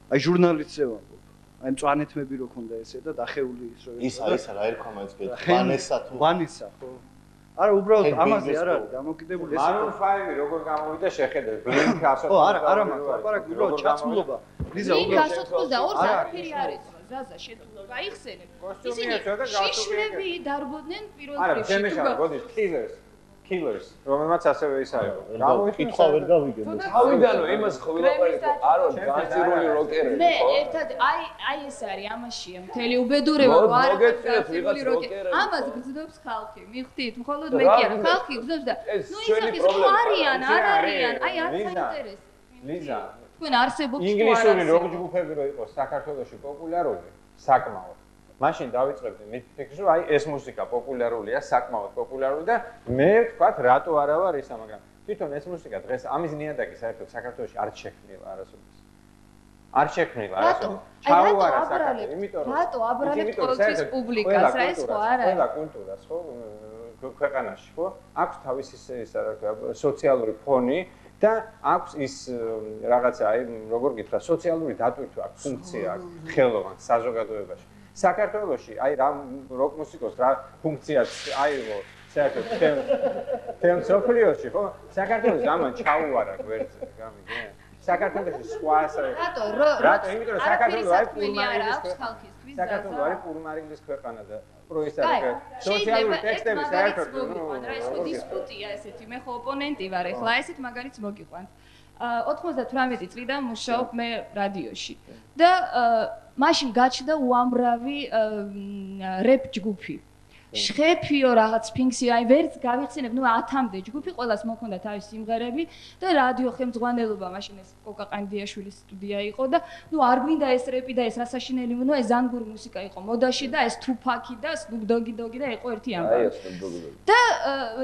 L: აი ჟურნალისტზე ვამბობ აი მწვანეთმები რო ქონდა ესე და დახეული ის რო
E: ის რა ერქვა მაინც ვანესა თუ
L: ვანესა ხო არა უბრალოდ ამაზე არ არის დამოკიდებული ესე
J: Maroon 5 როგორ გამოვიდა შეხედე Blink 182
L: ხო არა მაგრამ ლაპარაკი უბრალოდ ჩაცმულობა
P: ლიზა უბრალოდ 182 არაფერი არ ეცვა ზაზა შეთულო გაიხსენებ ისინი შიშლები დარბოდნენ პირველ
J: არა შემეშალა გოდის Killers რომელმაც ასევე ის არის
E: კითხვა ვერ გავიგებ
H: თავიდანო იმას ხო ვილაპარაკო არო განცირული როკერები
P: მე ერთად აი ეს არის ამაშია მთელი უბედურება რომ არ განცირული როკერები ამას გრძნობს ხალხი მიხვდით მხოლოდ მე კი არა ხალხი გრძნობს და ნუ ისახის ხო არიან არ არიან აი არ საინტერესო
J: ლიზა
P: თქვენ არსებობს თუ არა
J: ინგლისური როკ ჯგუფები რო იყოს საქართველოში პოპულარული საკმაოდ მაშინ დავიწყებდი მე ფიქრს რომ აი ეს მუსიკა პოპულარულია საკმაოდ პოპულარული და მე ვთქვათ რატო არა ვარ ისა მაგრამ თვითონ ეს მუსიკა დღეს ამის ნიადაგი საერთოდ საქართველოში არ შექმნილა არასოდეს არ შექმნილა არასოდეს ჩაუარა საქართველოს იმიტომ რომ
P: რატო აბრალებ ყოველთვის პუბლიკას რა ეს ხო არა
J: ყველა კულტურას ხო ქვეყანაში ხო აქვს თავისი ისა რა ქვია სოციალური ფონი და აქვს ის რაღაცა აი როგორ გითხრა სოციალური დატვირთვა აქვს ფუნქცია აქვს ხელოვან საზოგადოებაში საქართველოში აი რა როკ მუსიკოს რა ფუნქციაც აიღო საერთოდ თემ სოფლიოში ხო საქართველოს ამან ჩაუარა გვერდზე გამიგე საქართველოში სხვა რატო იმიტომ რომ საქართველოს არის პურმარილის ქვეყანა და პროისარი სოციალური ტექსტები საერთოდ
P: რა ეს ხო დისპუტია ესეთი მე ხო ოპონენტი ვარ ეხლა ესეთ მაგარიც მოგიყვანთ 98 წლიდან მუშაობ მე რადიოში და მაშინ გაჩნდა უამრავი რეპ ჯგუფი შხეფიო რაღაც ფინქსი აი ვერც გავიხსენებ ნუ 10-მდე ჯგუფი ყველას მოქონდა თავისი სიმღერები და რადიო ხელმძღვანელობა მაშინ ეს კოკა ყანდიაშვილის სტუდია იყო და ნუ არ გვინდა ეს რეპი და ეს რასაშინელი ნუ ეს ზანგური მუსიკა იყო მოდაში და ეს თუფაკი და სნუპ დოგი და იყო ერთი ამბავი და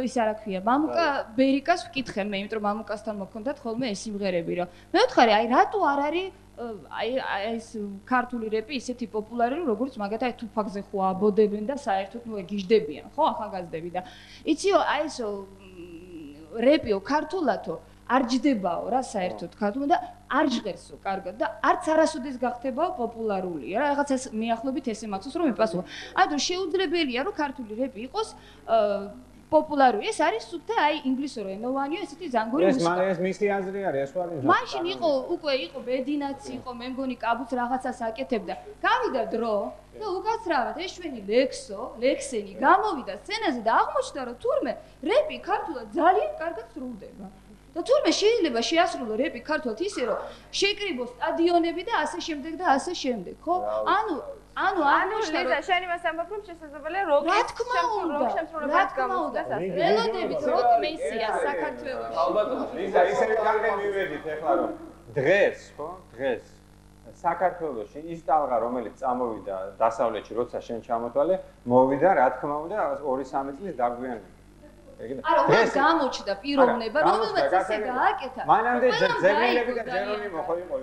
P: ის რა ქვია მამუკა ბერიკას ვკითხე მე იმიტომ რომ მამუკასთან მოქონდათ ხოლმე ეს სიმღერები რომ მე ვთხარი აი რატო არ არის აი ეს ქართული რეპი ისეთი პოპულარული როგორც მაგათ აი თუფაკზე ხო აბოდებენ და საერთოდ ნუ ეგიჟდებიან ხო ახალგაზრდები და იციო აი ეს რეპიო ქართულათო არ ჯდებაო რა საერთოდ ქართულ და არ ჟღერსო კარგად და არც არასოდეს გახდებაო პოპულარულია რა რაღაც ეს მიახლობით ესე მახსოვს რომ მიპასუხა ანუ შეუძლებელია რომ ქართული რეპი იყოს პოპულარული ეს არის სუფთა აი ინგლისური ენოვანიო ესეთი ზანგური მუსიკა
J: ეს მისი აზრი არის ეს ვარ
P: მაშინ იყო ბედინაც იყო მე მგონი კაბუც რაღაცას აკეთებდა გავიდა დრო და უკაცრავად ეს ჩვენი ლექსენი გამოვიდა სცენაზე და აღმოჩნდა რომ თურმე რეპი ქართულად ძალიან კარგად სრულდება და თურმე შეიძლება შეასრულო რეპი ქართულად ისე რომ შეკრიბო სტადიონები და ასე შემდეგ და ასე შემდეგ ხო ანუ
A: ლიზა შენ იმას ამბობ რომ შესაძლებელია როკის შემსრულებაც გამოსდეს ასე
P: მელოდებით როკ მესია საქართველოში
J: ალბათ ლიზა ისე კარგად მივედით ახლა რომ დღეს ხო დღეს საქართველოში ის ტალღა რომელიც წამოვიდა დასავლეთში როცა შენ ჩამოთვალე მოვიდა რა თქმა უნდა 2-3 წლის დაგვიანებით
P: არა მას გამოჩნდა პიროვნება რომელმაც ესე გააკეთა
J: მანამდე ზებნილები და ჯერონიმო ხო იყო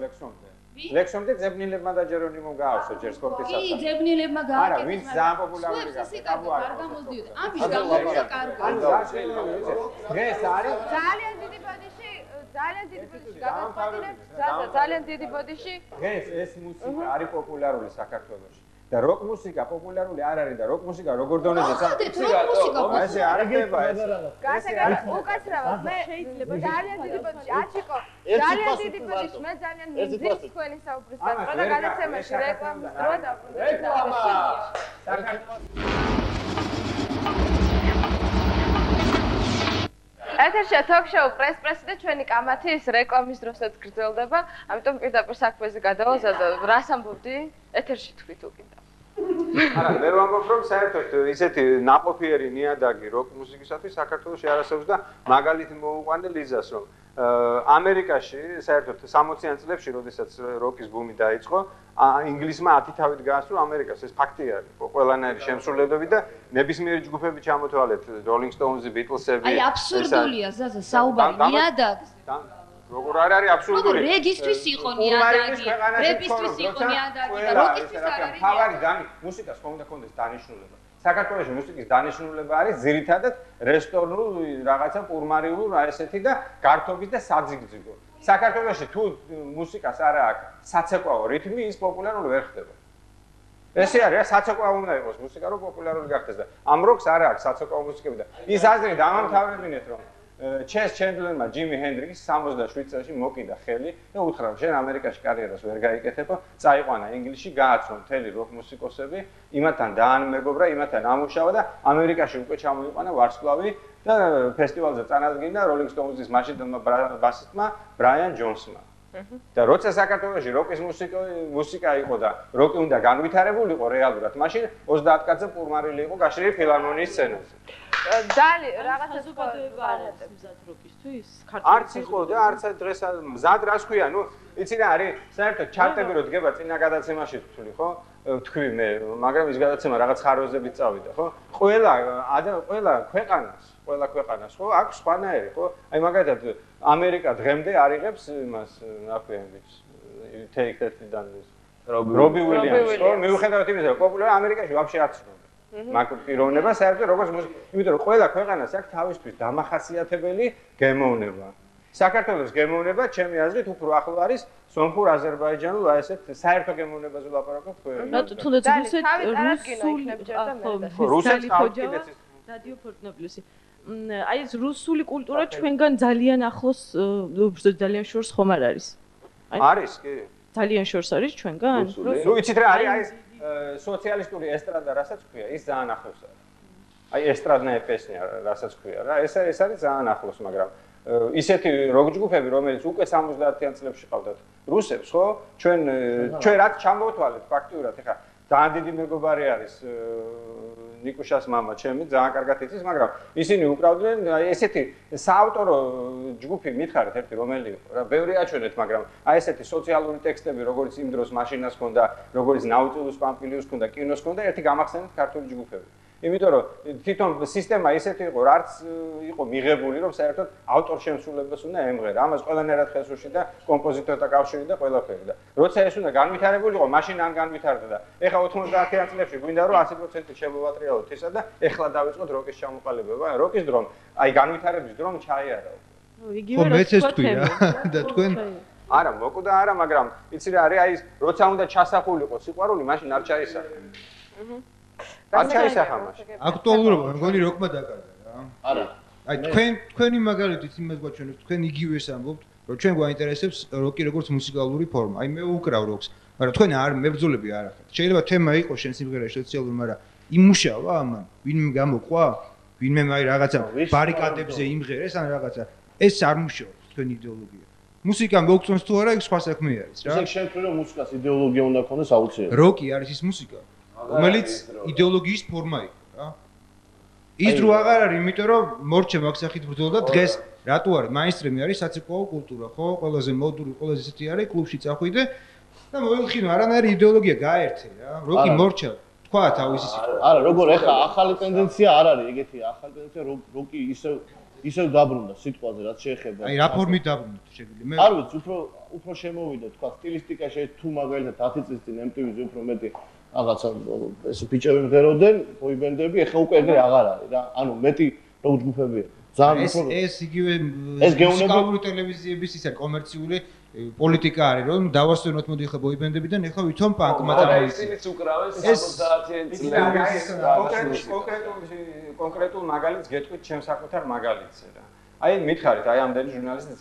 J: ლექსომდე ზებნილებმა და ჯერონიმომ გააარსო ჯერ სპორტისას
P: კი ზებნილებმა გააკეთა
J: არა ვინც ძალიან პოპულარული გახდა
P: არ გამოდიოდა ამის გამოსა კარგად
J: დღეს არის
A: ძალიან დიდი ბოდიში გადაწყვეტილებს ძალიან დიდი ბოდიში
J: დღეს ეს მუსიკა არის პოპულარული საქართველოში და როკ მუსიკა პოპულარული არ არის და როკ მუსიკა როგორ დონეზე
P: ესე
J: არ ხდება ეს
A: უკაცრავად მე შეიძლება ძალიან დიდი ბოდიში აჩიკო ძალიან დიდი ბოდიში მე ძალიან მიზის თქვენი საუბრის დრო და გადაცემაში რეკლამის დრო და რეკლამა ეთერშია თოქ-შოუ პრეს-პრესი და ჩვენი კამათი ის რეკლამის დროსაც გრძელდება, ამიტომ პირდაპირ საქმეზე გადავაზარდა. რას ამბობდი? ეთერში თქვით უკიდა.
J: არა, მე ვამბობ რომ საერთოდ ისეთი ნაყოფიერი ნიადაგი როკ მუსიკისათვის საქართველოში არ არსებობს და მაგალითი მოვუყვანე ლიზას რომ ამერიკაში საერთოდ 60-იან წლებში, როდესაც როკის ბუმი დაიწყო, ინგლისმა 10 თავით გაასწრო ამერიკას, ეს ფაქტი არის. ყველანაირი შემსრულებლები და ნებისმიერი ჯგუფები ჩამოთვალეთ, Rolling Stones-ი, Beatles-ები.
P: აი აბსურდულია ზაზა საუბარი ნიადაგზე.
J: როგორ არ არის აბსოლუტური.
P: რეგისტრის იყო ნიადაგი, რეპისტრის იყო ნიადაგი და როკისტრის არ არის.
J: თავარი მუსიკას ხომ უნდა კონდეს დანიშნულება. საქართველოში მუსიკის დანიშნულება არის ძირითადად რესტორნულ რაღაცა პურმარიულ ესეთი და გართობის და საძიგძიგო. საქართველოში თუ მუსიკას არა აქვს საცეკვაო რითმი, ის პოპულარული ვერ ხდება. ესე არის, საცეკვაო უნდა იყოს მუსიკა, რომ პოპულარული გახდეს და ამ როკს არა აქვს საცეკვაო მუსიკები და ის აზრი დამამთავრებინეთ, რომ ჩეს ჩენდლერმა ჯიმი ჰენდრიქსი 67 წელს მოკიდა ხელი და უთხრა, რომ შენ ამერიკაში კარიერას ვერ გაიკეთებო, წაიყვანა ინგლისში, გააცნო მთელი როკ მუსიკოსები, იმათთან დაანმეგობრა, იმათთან ამუშავა და ამერიკაში უკვე ჩამოიყვანა ვარსკვლავი და ფესტივალზე წარადგინა როლინგ სტოუნზის მაშინდელმა ბასისტმა ბრაიან ჯონსმა. და როცა საქართველოში როკის მუსიკა იყო და როკი უნდა განვითარებულიყო რეალურად, მაშინ 30 კაცზე პურმარილი იყო გაშლილი ფილარმონიის სცენაზე.
A: დალი რაღაცა
I: საზოგადოება არ არის მზად როკისთვის?
J: არც იყო და არც დღეს მზად რას ქვია, ნუ იცი რა არის, საერთოდ ჩარტები რო დგება წინა გადაცემაში ვთვლი, ხო? ვთქვი მე, მაგრამ ის გადაცემა რაღაც ხარვეზებით წავიდა, ხო? ყველა ქვეყანას, ხო? აქვს სხვანაირი, ხო? აი მაგალითად ამერიკა დღემდე არიღებს იმას, რა ქვია იმის, Take That-დან რობი უილიამსი, ხო? მიუხედავად იმისა, რომ პოპულარული ამერიკაში ვაფშე არც ცნობილი. მაგ პიროვნება საერთოდ როგორც მუსიკა, იმიტომ რომ ყველა ქვეყანას აქვს თავისთვის დამახასიათებელი გემოვნება. საქართველოს გემოვნება, ჩემი აზრით, უფრო ახლო არის სომხურ აზერბაიჯანულ აი ესეთ საერთო გემოვნებაზე ლაპარაკობ თქვენ.
I: თუნდაც რუსეთი ხოჯავა რადიო ფორტნოპლუსი. აი ეს რუსული კულტურა ჩვენგან ძალიან ახლოს ძალიან შორს ხომ არ არის?
J: არის კი.
I: ძალიან შორს არის ჩვენგან?
J: ნუ იცით რა არის აი ეს სოციალისტური ესტრადა, რასაც ქვია, ის ძალიან ახლოს არის. აი ესტრადная песня, რასაც ქვია რა, ეს არის ძალიან ახლოს, მაგრამ ისეთი როკ ჯგუფები, რომელიც უკვე 70-იან წლებში ყავდათ რუსებს, ხო? ჩვენ რაც ჩამოვთვალეთ ფაქტიურად, ეხლა ძალიან დიდი მეგობარი არის ნიკუშას მამა ჩემი, ძალიან კარგად იცის, მაგრამ ისინი უკრავდნენ ესეთი საავტორო ჯგუფი მითხარით ერთი რომელი იყო რა, ბევრი აჩვენეთ, მაგრამ აი ესეთი სოციალური ტექსტები, როგორც იმ დროს მაშინას ჰქონდა, როგორც ნაუწილუს პამპილიუს ჰქონდა, კინოს ჰქონდა, ერთი გამახსენეთ ქართული ჯგუფები. იმიტომ რომ თვითონ სისტემა ისეთი იყო, რაც იყო მიღებული, რომ საერთოდ ავტორშემსრულებას უნდა ემღერა. ამას ყველანაირად ხელს უშლიდა კომპოზიტორთა კავშირი და ყველაფერი და როცა ეს უნდა განვითარებულიყო, მაშინ ან განვითარდა და ეხლა 90-იან წლებში გვინდა რომ 100% შემოვატრიალოთ ისა და ეხლა დავიწყოთ როკის ჩამოყალიბება. როკის დრომ, აი განვითარების დრომ ჩაიარა.
N: იგივე რაც თქვი რა და თქვენ
J: არა, მოკვდა არა, მაგრამ იცი რა არის, აი როცა უნდა ჩასახულიყო სიყვარული, მაშინ არ ჩაისახა. არ ჩაისახა მაშინ.
N: აქტუალურობა მგონი როკმა დაკარგა რა.
E: არა.
N: აი თქვენი მაგალითით იმას გვაჩვენებთ, თქვენ იგივეს ამბობთ, რომ ჩვენ გვაინტერესებს როკი როგორც მუსიკალური ფორმა. აი მე უკრავ როკს, მაგრამ თქვენ არ მებრძოლები არ ახართ. შეიძლება თემა იყოს შენ სიმღერაში სოციალური, მაგრამ იმუშავა ამან, ვინმე გამოყვა, ვინმე აი რაღაცა ბარიკადებზე იმღერეს ან რაღაცა. ეს არ მუშაობს თქვენი იდეოლოგია. მუსიკა მოგწონს თუ არა, იქ სხვა საქმე არის რა.
E: ისე შევთვლი რომ მუსიკას იდეოლოგია უნდა ქონდეს აუცილებლად.
N: როკი არის ის მუსიკა, რომელიც იდეოლოგიის ფორმა იყო რა. ის დრო აღარ არის, იმიტომ რომ მორჩე მაგსახით ბრძოლდა დღეს რატო არის? მაინსტრიმი არის საცეკვაო კულტურა, ხო? ყველაზე მოდური, ყველაზე ისეთი არის, კლუბში წახვიდე და მოილხინო, არანაირი იდეოლოგია გაერთე რა. როკი მორჩა, თქვა თავისი სიტყვა.
E: არა, როგორ ეხა ახალი ტენდენცია არ არის ეგეთი, ახალი ტენდენცია როკი ისევ დაბრუნდა სიტყვაზე, რაც შეეხება.
N: აი რა ფორმით დაბრუნდა შეგვიძლია? მე
E: არ ვიცი, უფრო შემოვიდა, თქვა სტილისტიკაში თუ მაგალითად 10 წლის წინ MTV-ზე უფრო მეტი რაღაცა ეს ბიჭები მღეროდნენ, ბოიბენდები, ეხლა უკვე ეგრე აღარ არის რა. ანუ მეტი როკ ჯგუფებია. ძალიან
N: ეს იგივე მუსიკალური ტელევიზიების ისა კომერციული პოლიტიკა არის, რომ დავასვენოთ მოდი ეხლა ბოიბენდებიდან, ეხლა ვითომ პანკმა წარმოიქმნა.
H: ისინიც უკრავენ 70-იან წლებში.
J: კონკრეტულ მაგალითს გეტყვით ჩემს საკუთარ მაგალითზე რა. აი მითხარით, აი ამდენი ჟურნალისტიც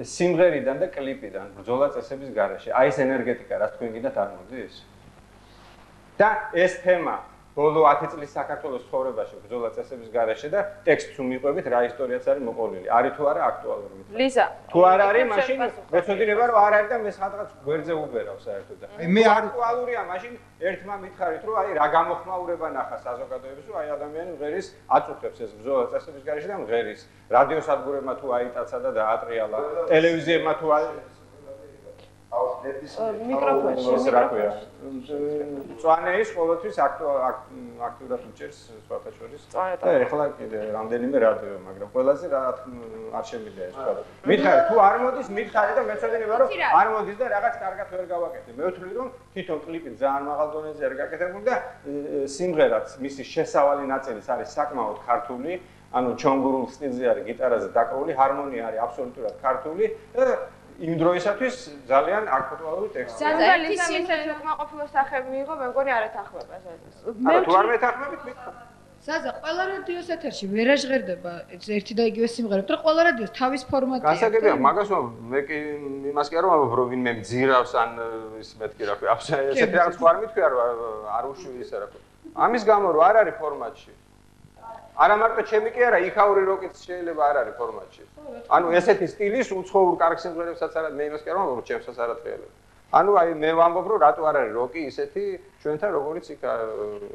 J: სიმღერიდან და კლიპიდან ბრძოლა წესების გარეშე. აი ეს ენერგეტიკა, რაც თქვენ გინდათ არ მოდის? და ეს თემა ბოლო 10 წლის საქართველოს ცხოვრებაში ბრძოლა წესების გარეშე და ტექსტს უმიყვებით რა ისტორიაც არის მოყოლილი. არის თუ არა აქტუალური?
A: ლიზა.
J: თუ არ არის, მაშინ მეცოდინება რომ არ არის და მე სადღაც გვერდზე უբერავს საერთოდ და.
N: მე არ
J: აქტუალურია, მაშინ ერთმა მითხარით რომ აი რა გამოხმაურება ნახა საზოგადოების, რომ აი ადამიანი მღერის აწუხებს ეს ბრძოლა წესების გარეშე და მღერის. რადიოსადგურებმა თუ აიტაცა და დაატრიალა, ტელევიზიებმა თუ
A: მიკროფონში
J: რა ქვია მწვანე ის ყოველთვის აქტიურად უჭერს სხვათა შორის და ეხლა კიდე რამდენიმე რადიო მაგრამ ყველაზე რა არ შემიძლია ეს თქვა მითხარი თუ არ მოდის მითხარი და მეცოდინება რომ არ მოდის და რაღაც კარგად ვერ გავაკეთე მე ვთვლი რომ თვითონ კლიპი ძალიან მაღალ დონეზე არის გაკეთებული და სიმღერაც მისი შესავალი ნაწილიც არის საკმაოდ ქართული ანუ ჩონგურულ სტილზე არის გიტარაზე დაკრული ჰარმონია არის აბსოლუტურად ქართული და იმ დროისათვის ძალიან აქტუალური ტექსტი.
A: ძალიან ისეთ უკმაყოფილო სახები მიიღო, მე მგონი არ ეთანხმება ზაზას.
J: მე თუ არ მეთანხმებით მითხარ.
K: ზაზა, ყველა რადიოს ეთერში ვერ აჟღერდება ერთი და იგივე სიმღერები, მაგრამ ყველა რადიოს თავის ფორმატია.
J: გასაგებია, მაგას მე კი იმას კი არ ვამბობ, რომ ვინმე მძირავს ან ის მეთქი რა ქვია, ესეთი რაღაც ხო არ მithქვია, რომ არ უშვი ისა რა ქვია. ამის გამო რომ არ არის ფორმატში. არა მარტო ჩემი კი არა, იქაური როკიც შეიძლება არ არის ფორმატში. ანუ ესეთი სტილის უცხოურ კარგ სიმღერებსაც არა, მე იმას კი არ ვამბობ, ჩემსაც არ ათრიალებ. ანუ აი მე ვამბობ, რომ რატო არ არის როკი ისეთი ჩვენთან როგორც იქ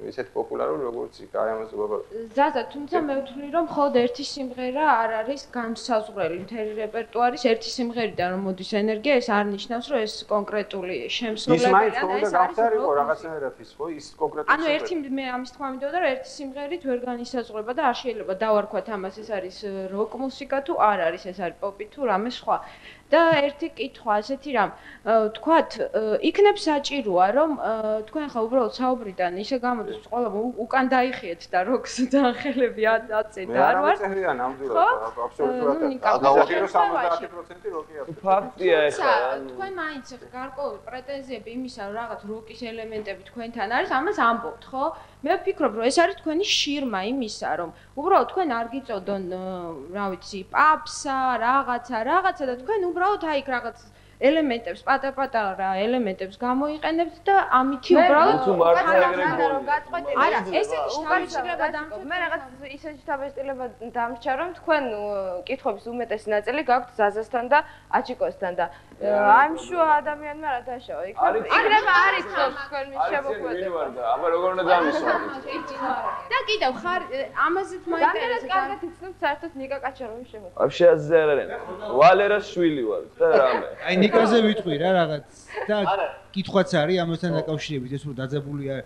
J: ისეთი პოპულარული როგორც იქ აი ამაზე ვაბა.
I: ზაზა, თუმცა მე ვთვლი, რომ მხოლოდ ერთი სიმღერა არ არის განსაზღვრელი მთელი რეპერტუარის ერთი სიმღერიდან რომ მოდის ენერგია, ეს არ ნიშნავს, რომ ეს კონკრეტული შემსრულებელია და ეს არის
J: რაღაცნაირად ის ხო ის კონკრეტული
I: ანუ ერთი მე ამის თქმა მინდოდა, რომ ერთი სიმღერით ვერ განისაზღვრება და არ შეიძლება დავარქვათ ამას ეს არის როკ მუსიკა თუ არ არის, ეს არის პოპი თუ რამე სხვა. და ერთი კითხვა ასეთი რამ თქვათ იქნებ საჭიროა რომ თქვენ ხა უბრალოდ საუბრიდან ისე გამოდის ყველა უკან დაიხიეთ და როკს დაახელები აწეთ არ ვარ
J: ხო ნამდვილად აბსოლუტურად გავახირო 70% როკია
H: ფაქტია ეხლა
I: თქვენ მაინც გარკვეული პრეტენზიები იმისა რომ რაღაც როკის ელემენტები თქვენთან არის ამას ამბობთ ხო მე ვფიქრობ რომ ეს არის თქვენი შირმა იმისა რომ უბრალოდ თქვენ არ გიწოდონ რა ვიცი პაპსა რაღაცა და თქვენ უბრალოდ აი იქ რაღაც ელემენტებს, პატარ-პატარა ელემენტებს გამოიყენებთ და ამითი უბრალოდ არა, ესე შტაბისილება დამჭირდება.
A: მე რაღაც ისეთი შტაბისილება დამჭირდა, რომ თქვენ კითხების უმეტესი ნაწილი გაქვთ ზაზასთან და აჩიკოსთან და ამ შუა ადამიანმა რა დაშავა? იქნება არის თქვენ მის შემოქმედება.
H: აბა როგორ უნდა დამისვათ?
I: და კიდევ ხარ ამაზეც მაინტერესებს.
A: კარგად იცნობთ საერთოდ ნიკა კაჩაროვის შემოქმედება.
H: ვაფშე ასე არ არის. ვალერას შვილი ვარ და რამე.
N: აი ნიკაზე ვიტყვი რა რაღაც და კითხვაც არის ამასთან დაკავშირებით ეს რომ დაძაბული არ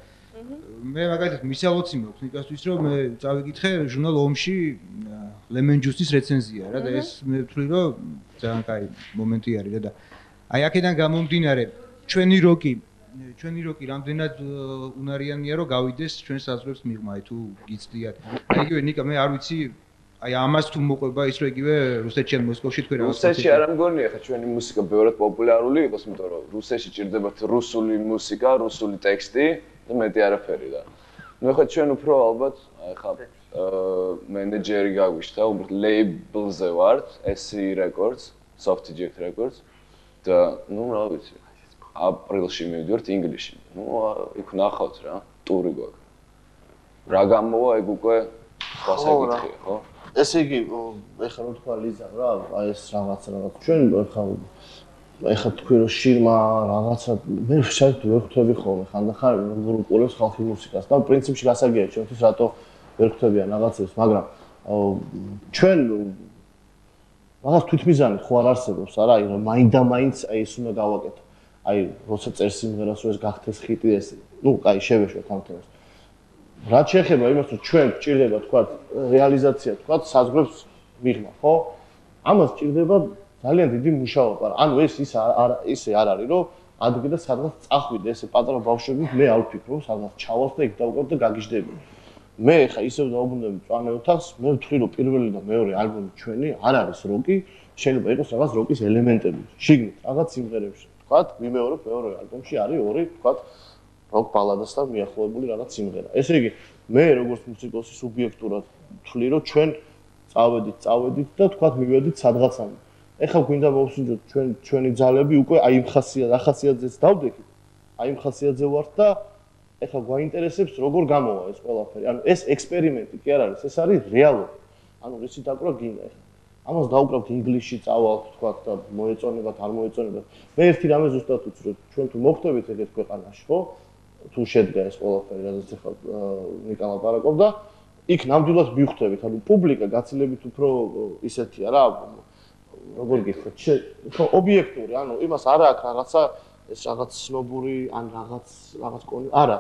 N: მე მაგალითად მისალოცი მაქვს ნიკასთვის რომ მე წავიკითხე ჟურნალ ომში ლემონ ჯუსის რეცენზია რა და ეს მე ვთვლი რომ ძალიან კაი მომენტი არის რა და აი აქედან გამომდინარე ჩვენი როკი რამდენად უნარიანია რომ გავიდეს ჩვენ საზღვრებს მიღმა აი თუ გიცდიათ აი იგივე ნიკა მე არ ვიცი აი ამას თუ მოყვება ის რომ იგივე რუსეთში ან მოსკოვში თქვენ რაღაც
H: რუსეთში არ ამგონია ხა ჩვენი მუსიკა ბევრად პოპულარული იყოს იმიტომ რომ რუსეთში ჭირდებათ რუსული მუსიკა, რუსული ტექსტი და მეტი არაფერი და ნუ ხა ჩვენ უფრო ალბათ აი ხა მენეჯერი გაგვიშთა უბრალოდ ლეიბლზე ვართ SE Records, Soft Eject Records და ნუ რა ვიცი აპრილში მივიდივართ ინგლისში ნუ იქ ნახავთ რა ტური გვაქვს რა გამოვა ეგ უკვე სხვა საკითხია ხო
E: ესე იგი ეხლა რო თქვა ლიზა რა აი ეს რაღაც ჩვენ ეხლა თქვი რომ შირმა რაღაცა მე საერთოდ ვერ ხვდები ხოლმე ხანდახან როგორ უყურებს ხალხი მუსიკას და პრინციპში გასაგია ჩვენთვის რატო ვერ ხვდებიან რაღაცებს მაგრამ ჩვენ რაღაც თვითმიზანი ხო არ არსებობს არა აი რომ მაინდა-მაინც აი ეს უნდა გავაკეთო აი როცა წერს სიმღერას რომ ეს გახდეს ჰიტი ეს ნუ კაი შევეშვათ ამ თემას რაც შეეხება იმას რომ ჩვენ გვჭირდება თქვა რეალიზაცია თქვა საზღვრებს მიღმა ხო ამას ჭირდება ძალიან დიდი მუშაობა ანუ ეს ისე არ არის რომ ადგე და სადღაც წახვიდე ესე პატარა ბავშვები მე არ ვფიქრობ სადღაც ჩავალთ და იქ დავუკრავ და გაგიჟდები მე ხა ისევ დაუბრუნდები მწვანე ოთახს მე ვთვლი რომ პირველი და მეორე ალბომი ჩვენი არ არის როკი შეიძლება იყოს რაღაც როკის ელემენტები შიგნით რაღაც სიმღერებში თქვა ვიმეორებ მეორე ალბომში არის ორი თქვა როკ ბალადასთან მიახლოებული რაღაც სიმღერა. ესე იგი, მე როგორც მუსიკოსი სუბიექტურად ვთვლი, რომ ჩვენ წავედით და თქვათ მივედით სადღაცამდე. ეხლა გვინდა მოვსინჯოთ ჩვენი ძალები უკვე აი იმ ხასიათზეც დავდექით. აი იმ ხასიათზე ვართ და ეხლა გვაინტერესებს როგორ გამოვა ეს ყველაფერი. ანუ ეს ექსპერიმენტი კი არ არის, ეს არის რეალური. ანუ ისე დაკვრა გინდა ეხლა. ამას დაუკრავთ ინგლისში წავალთ, თქვათ და მოეწონებათ, არ მოეწონებათ. მე ერთი რამე ზუსტად ვიცი, რომ ჩვენ თუ მოხდებით ეგეთ ქვეყანაში, ხო? თუ შედგა ეს ყველაფერი, რადგან ახლა ნიკა ლაპარაკობდა, იქ ნამდვილად მივხვდებით, ანუ პუბლიკა გაცილებით უფრო ისეთია რა, როგორ გითხოთ, ხო ობიექტური, ანუ იმას არა აქვს რაღაცა ეს რაღაც ცნობური ან რაღაც კონი, არა.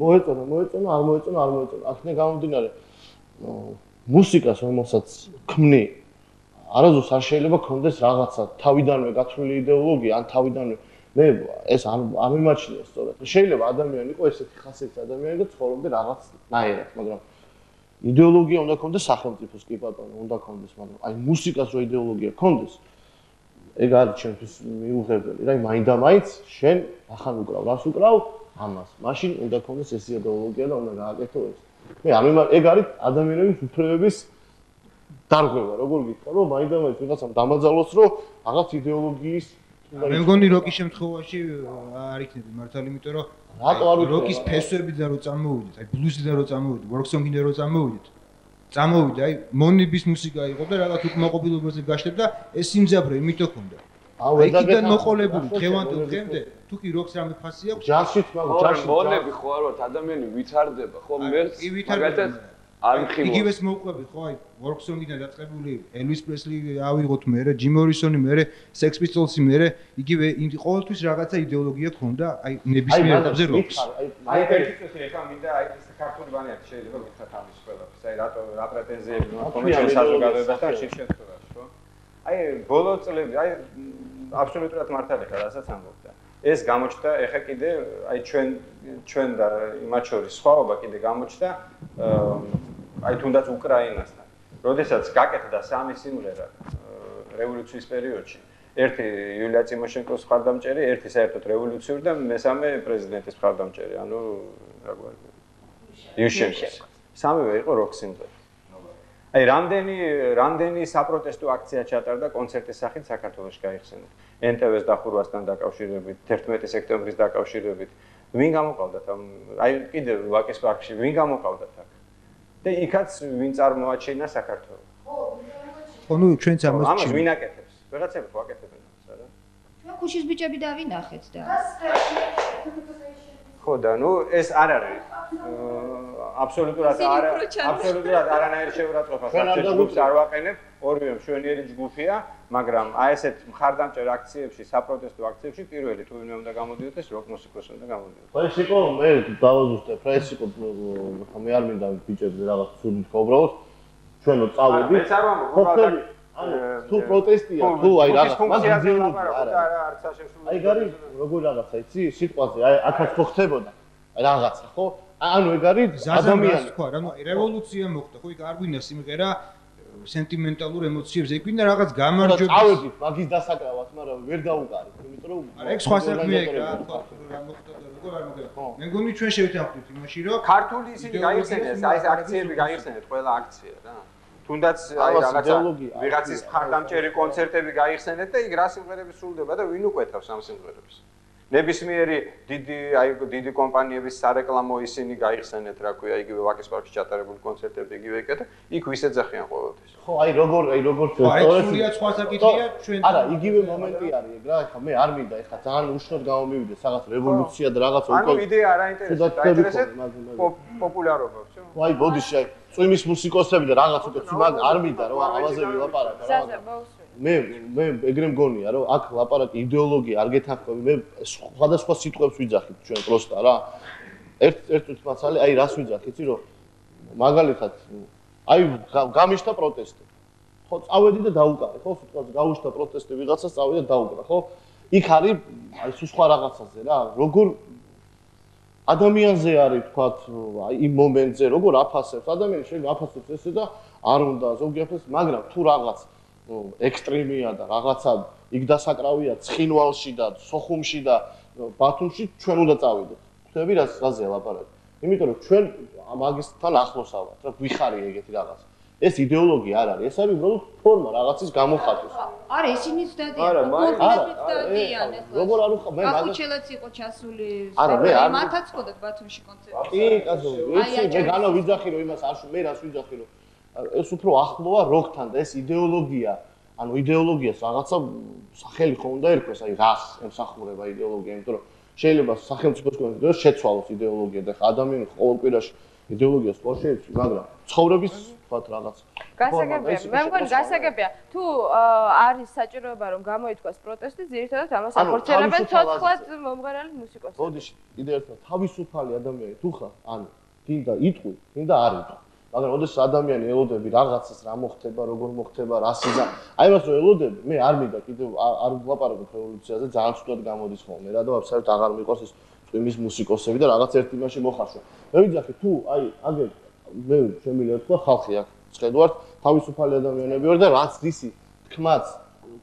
E: მოეწონა, არ მოეწონა, აქედან გამომდინარე მუსიკას რომელსაც ქმნი, არასდროს არ შეიძლება ქონდეს რაღაცა თავიდანვე გათვლილი იდეოლოგია, ან თავიდანვე მე ეს არ მიმაჩნია სწორად. შეიძლება ადამიანი იყო ესეთი ხასიათის ადამიანი და ცხოვრობდე რაღაცნაირად, მაგრამ იდეოლოგია უნდა ქონდეს სახელმწიფოს კი ბატონო, უნდა ქონდეს, მაგრამ აი მუსიკას რო იდეოლოგია ქონდეს, ეგ არის ჩემთვის მიუღებელი. რა მაინდა-მაინც შენ ახან უკრავ, რას უკრავ? ამას. მაშინ უნდა ქონდეს ეს იდეოლოგია და უნდა გააკეთო ეს. მე ეგ არის ადამიანების უფლებების დარღვევა, როგორ გითხრა, რომ მაინდა-მაინც ვიღაცამ დამაძალოს, რომ რაღაც იდეოლოგიის
N: მე მგონი როკის შემთხვევაში არ იქნება მართალი, იმიტომ რომ
E: რატო არ ვიქნება?
N: როკის ფესვებიდან რო წამოვიდეთ, აი ბლუზიდან რო წამოვიდეთ, ვორკსონგიდან რო წამოვიდეთ. წამოვიდა, აი მონიბის მუსიკა იყო და რაღაც უკმაყოფილებაზე გაშლებ და ეს სიმძაფრე იმიტომ ქონდა. აი იქიდან მოყოლებული დღევანდელ დღემდე თუ კი როკს რამე ფასი აქვს?
H: ჯაშით მონები ხო არ ვართ ადამიანი ვითარდება, ხო მე მაგალითად არ მიხილავს.
N: იგივეს მოვყვებით, ხო აი ვორკსონგიდან დაწყებული ელვის პრესლი ავიღოთ მე, ჯიმ მორისონი მე, სექს პისტოლსი მე, იგივე ყოველთვის რაღაცა იდეოლოგია ქონდა, აი ნებისმიერ ეტაპზე როკს.
J: აი ერთი წუთი ეხლა მინდა აი ეს ქართული ბანიათი შეიძლება გითხრათ ამის ყველაფერს, აი რა პრეტენზიები მოქონდა ჩვენ საზოგადოებასთან შიგ შემთხვევაში, ხო? აი ბოლო წლები, აი აბსოლუტურად მართალი ხარ, რასაც ამბობდა. ეს გამოჩნდა ეხა კიდე აი ჩვენ და იმათ შორის სხვაობა კიდე გამოჩნდა აი თუნდაც უკრაინასთან. როდესაც გაკეთდა სამი სიმღერა რევოლუციის პერიოდში, ერთი იულია ტიმოშენკოს მხარდამჭერი, ერთი საერთოდ რევოლუციური და მესამე პრეზიდენტის მხარდამჭერი, ანუ რა გვარი იუშენკოს. სამივე იყო როკ სიმღერა. აი რამდენი საპროტესტო აქცია ჩატარდა კონცერტის სახით საქართველოში გაიხსენეთ. NTV-ს დახურვასთან დაკავშირებით, 11 სექტემბრის დაკავშირებით. ვინ გამოყავდათ ამ აი კიდე ვაკის პარკში, ვინ გამოყავდათ აქ? და იქაც ვინ წარმოაჩინა საქართველოს.
N: ხო, ნუ ჩვენც
J: ამას ვინ აკეთებს? ვიღაცები ხო აკეთებენ ამას, არა?
P: ჩვენ ქუჩის ბიჭები დავინახეთ და
J: ხო და ნუ ეს არ არის აბსოლუტურად არანაირი შეურაცხყოფა საერთოდ ჯგუფს არ ვაყენებ, ორივე მშვენიერი ჯგუფია, მაგრამ აი ესეთ მხარდამჭერ აქციებში, საპროტესტო აქციებში პირველი თუ ვინმე უნდა გამოდიოდეს, როკ მუსიკოსი უნდა გამოდიოდეს.
E: ხო ეს იყო მე დავაზუსტებ, ეს იყო მე არ მინდა ბიჭებზე რაღაც სული თქვა, უბრალოდ ჩვენო წავედი.
J: მეც არ ვამბობ,
E: თუ პროტესტია, თუ აი რაღაც
J: ფუნქციაზე ლაპარაკობ და არც აღსრულებია.
E: აი გარი როგორ რაღაცა იცი, სიტყვაზე, აი აქაც ხო ხდებოდა რაღაცა, ხო? ანუ ეგ არის ადამიანი
N: თქვა რა, ნუ რევოლუცია მოხდა, ხო იქ არ გვინდა სიმღერა სენტიმენტალურ ემოციებს, ეგ გვინდა რაღაც გამარჯვების.
E: წავედით მაგის დასაკრავად, მაგრამ ვერ დაუყარეთ, იმიტომ რომ
N: არა ეგ სხვა საქმეა რა, რა მოხდა და როგორ არ მოხდა. მე მგონი ჩვენ შევეთანხმდით იმაში, რომ
J: ქართული ისინი გაიხსენეს, აი ეს აქციები გაიხსენეთ, ყველა აქცია რა. თუნდაც აი რაღაცა ვიღაცის მხარდამჭერი კონცერტები გაიხსენეთ და იქ რა სიმღერები სრულდება და ვინ უკვეთავს ამ სიმღერებს. ნებისმიერი დიდი კომპანიების სარეკლამო ისინი გაიხსენეთ, რა ქვია, იგივე ვაკის პარკში ჩატარებული კონცერტები იგივე ეკეთა, იქ ვის ეძახიან ყოველთვის.
E: ხო, აი როგორ
N: აი სულია სხვა საკითხია ჩვენ.
E: არა, იგივე მომენტი არის ეგ რა, ეხლა მე არ მინდა, ეხლა ძალიან უშნოდ გამომივიდეს რაღაც რევოლუცია და რაღაც
J: ანუ იდეა არ აინტერესებს, პოპულარობა, ვთქვი.
E: აი ბოდიში, აი წვიმის მუსიკოსები და რაღაც უკვე მაგ არ მინდა რომ ამაზე ვილაპარაკო რა. მე ეგრე მგონია რომ აქ ლაპარაკი იდეოლოგია არ გეთანხმები, მე სხვადასხვა სიტყვებს ვიძახით ჩვენ პროსტა რა. ერთ თვალსაჩინო, აი რას ვიძახით, იცი რომ მაგალითად აი გამიშთა პროტესტი. ხო, წავედი და დაუკარე, ხო, სიტყვაზე გაუშთა პროტესტი ვიღაცას წავედი და დაუკრა, ხო? იქ არის აი სხვა რაღაცაზე რა, როგორ ადამიანზე არის თქვათ აი იმ მომენტზე როგორ აფასებს ადამიანი შეიძლება აფასებს ესე და არ უნდა ზოგიერთს მაგრამ თუ რაღაც ექსტრემია და რაღაცა იქ დასაკრავია ცხინვალში და სოხუმში და ბათუმში ჩვენ უნდა წავიდეთ. ხვდები რაზეა ლაპარაკი? იმიტომ რომ ჩვენ მაგისთან ახლოს ავართ რა გვიხარი ეგეთი რაღაც. ეს იდეოლოგია არ არის, ეს არის უბრალოდ ფორმა რაღაცის გამოხატვის.
P: არა, ისინი ცდადიან, კონკრეტულად ცდადიან ახლა.
E: როგორ არ უხა მე მაგას
P: ახუჩელაც იყო ჩასული.
E: არა, მე არ
P: მათაც ხოდათ ბათუმში კონცერტი.
E: კი, კაცო, იცი, მე განა ვიძახი რომ იმას არ მე რას ვიძახი რომ ეს უფრო ახლოა როკთან და ეს იდეოლოგია, ანუ იდეოლოგიას რაღაცა სახელი ხო უნდა ერქვეს, აი რას ემსახურება იდეოლოგია, იმიტომ რომ შეიძლება სახელმწიფოს კონკრეტულად შეცვალოს იდეოლოგია და ადამიანი ყოველ კვირაში იდეოლოგიას ყო შეიცვლი, მაგრამ ცხოვრების თქვათ რაღაც.
A: გასაგებია, მე მგონი გასაგებია. თუ არის საჭიროება რომ გამოითქვას პროტესტი, ძირითადად ამას ახორციელებენ ცოცხლად მომღერალი მუსიკოსები.
E: ბოდიში, კიდევ ერთხელ თავისუფალი ადამიანი თუ ხარ, ანუ გინდა იტყვი, გინდა არ იტყვი. მაგრამ ოდესაც ადამიანი ელოდები რაღაცას რა მოხდება, როგორ მოხდება, რა სიზა. აი მას რო ელოდები, მე არ მინდა კიდევ არ ვლაპარაკობ რევოლუციაზე, ძალიან ცუდად გამოდის ხოლმე რა და აბსოლუტურად აღარ მიყვარს ეს წვიმის მუსიკოსები და რაღაც ერთ იმაში მოხარშვა. მე ვიძახი თუ აი აგერ მე შემიძლია თქვა ხალხი აქ წხედვართ, თავისუფალი ადამიანები ვარ და რაც ისი თქმაც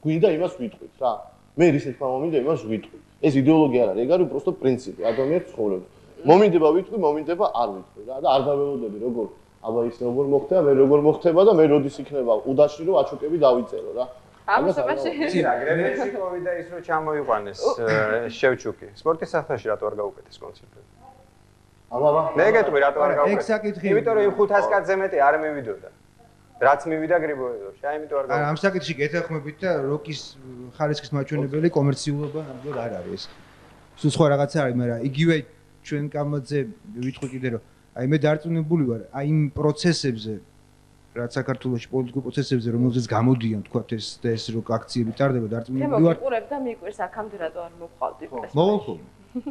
E: გვინდა იმას ვიტყვით რა. მე ისი თქმა მომინდა იმას ვიტყვი. ეს იდეოლოგია არ არის, ეგ არის უბრალოდ პრინციპი, ადამიანის ცხოვრება. მომინდება ვიტყვი, მომინდება არ ვიტყვი რა და არ დაველოდები როგორ აბა ის როგორ მოხდება, მე როგორ მოხდება და მე როდის იქნება უდაში რომ აჩუკები დავიწერო რა.
A: ამასობაში
J: ძირა გრემექსიკოვი და ის რო ჩამოიყვანეს შევჩუკი. სპორტის სახეში რატო არ გაუკეთეს კონცერტები?
E: აბა
J: მე გეტყვი რატო არ
N: ეგ საკითხი.
J: იმიტომ რომ იმ 500 კაცზე მეტი არ მივიდოდა. რაც მივიდა გრიბოედოში, აი იმიტომ არ გაუკეთეს.
N: ამ საკითხში გეთანხმებით და როკის ხარისხის მაჩვენებელი კომერციულობა ნამდვილად არ არის. სულ სხვა რაღაცა არის, მაგრამ იგივე ჩვენ კამაძე ვიტყვი კიდე რომ აი მე დარწმუნებული ვარ აი იმ პროცესებზე რაც საქართველოში პოლიტიკურ პროცესებზე რომელზეც გამოდიან თქვა ეს როკ აქციები ტარდება დარწმუნებული ვარ
A: მოგიყურებ და მიყვირს აქამდე რატო არ მოყავდი პრესში
N: მოგხო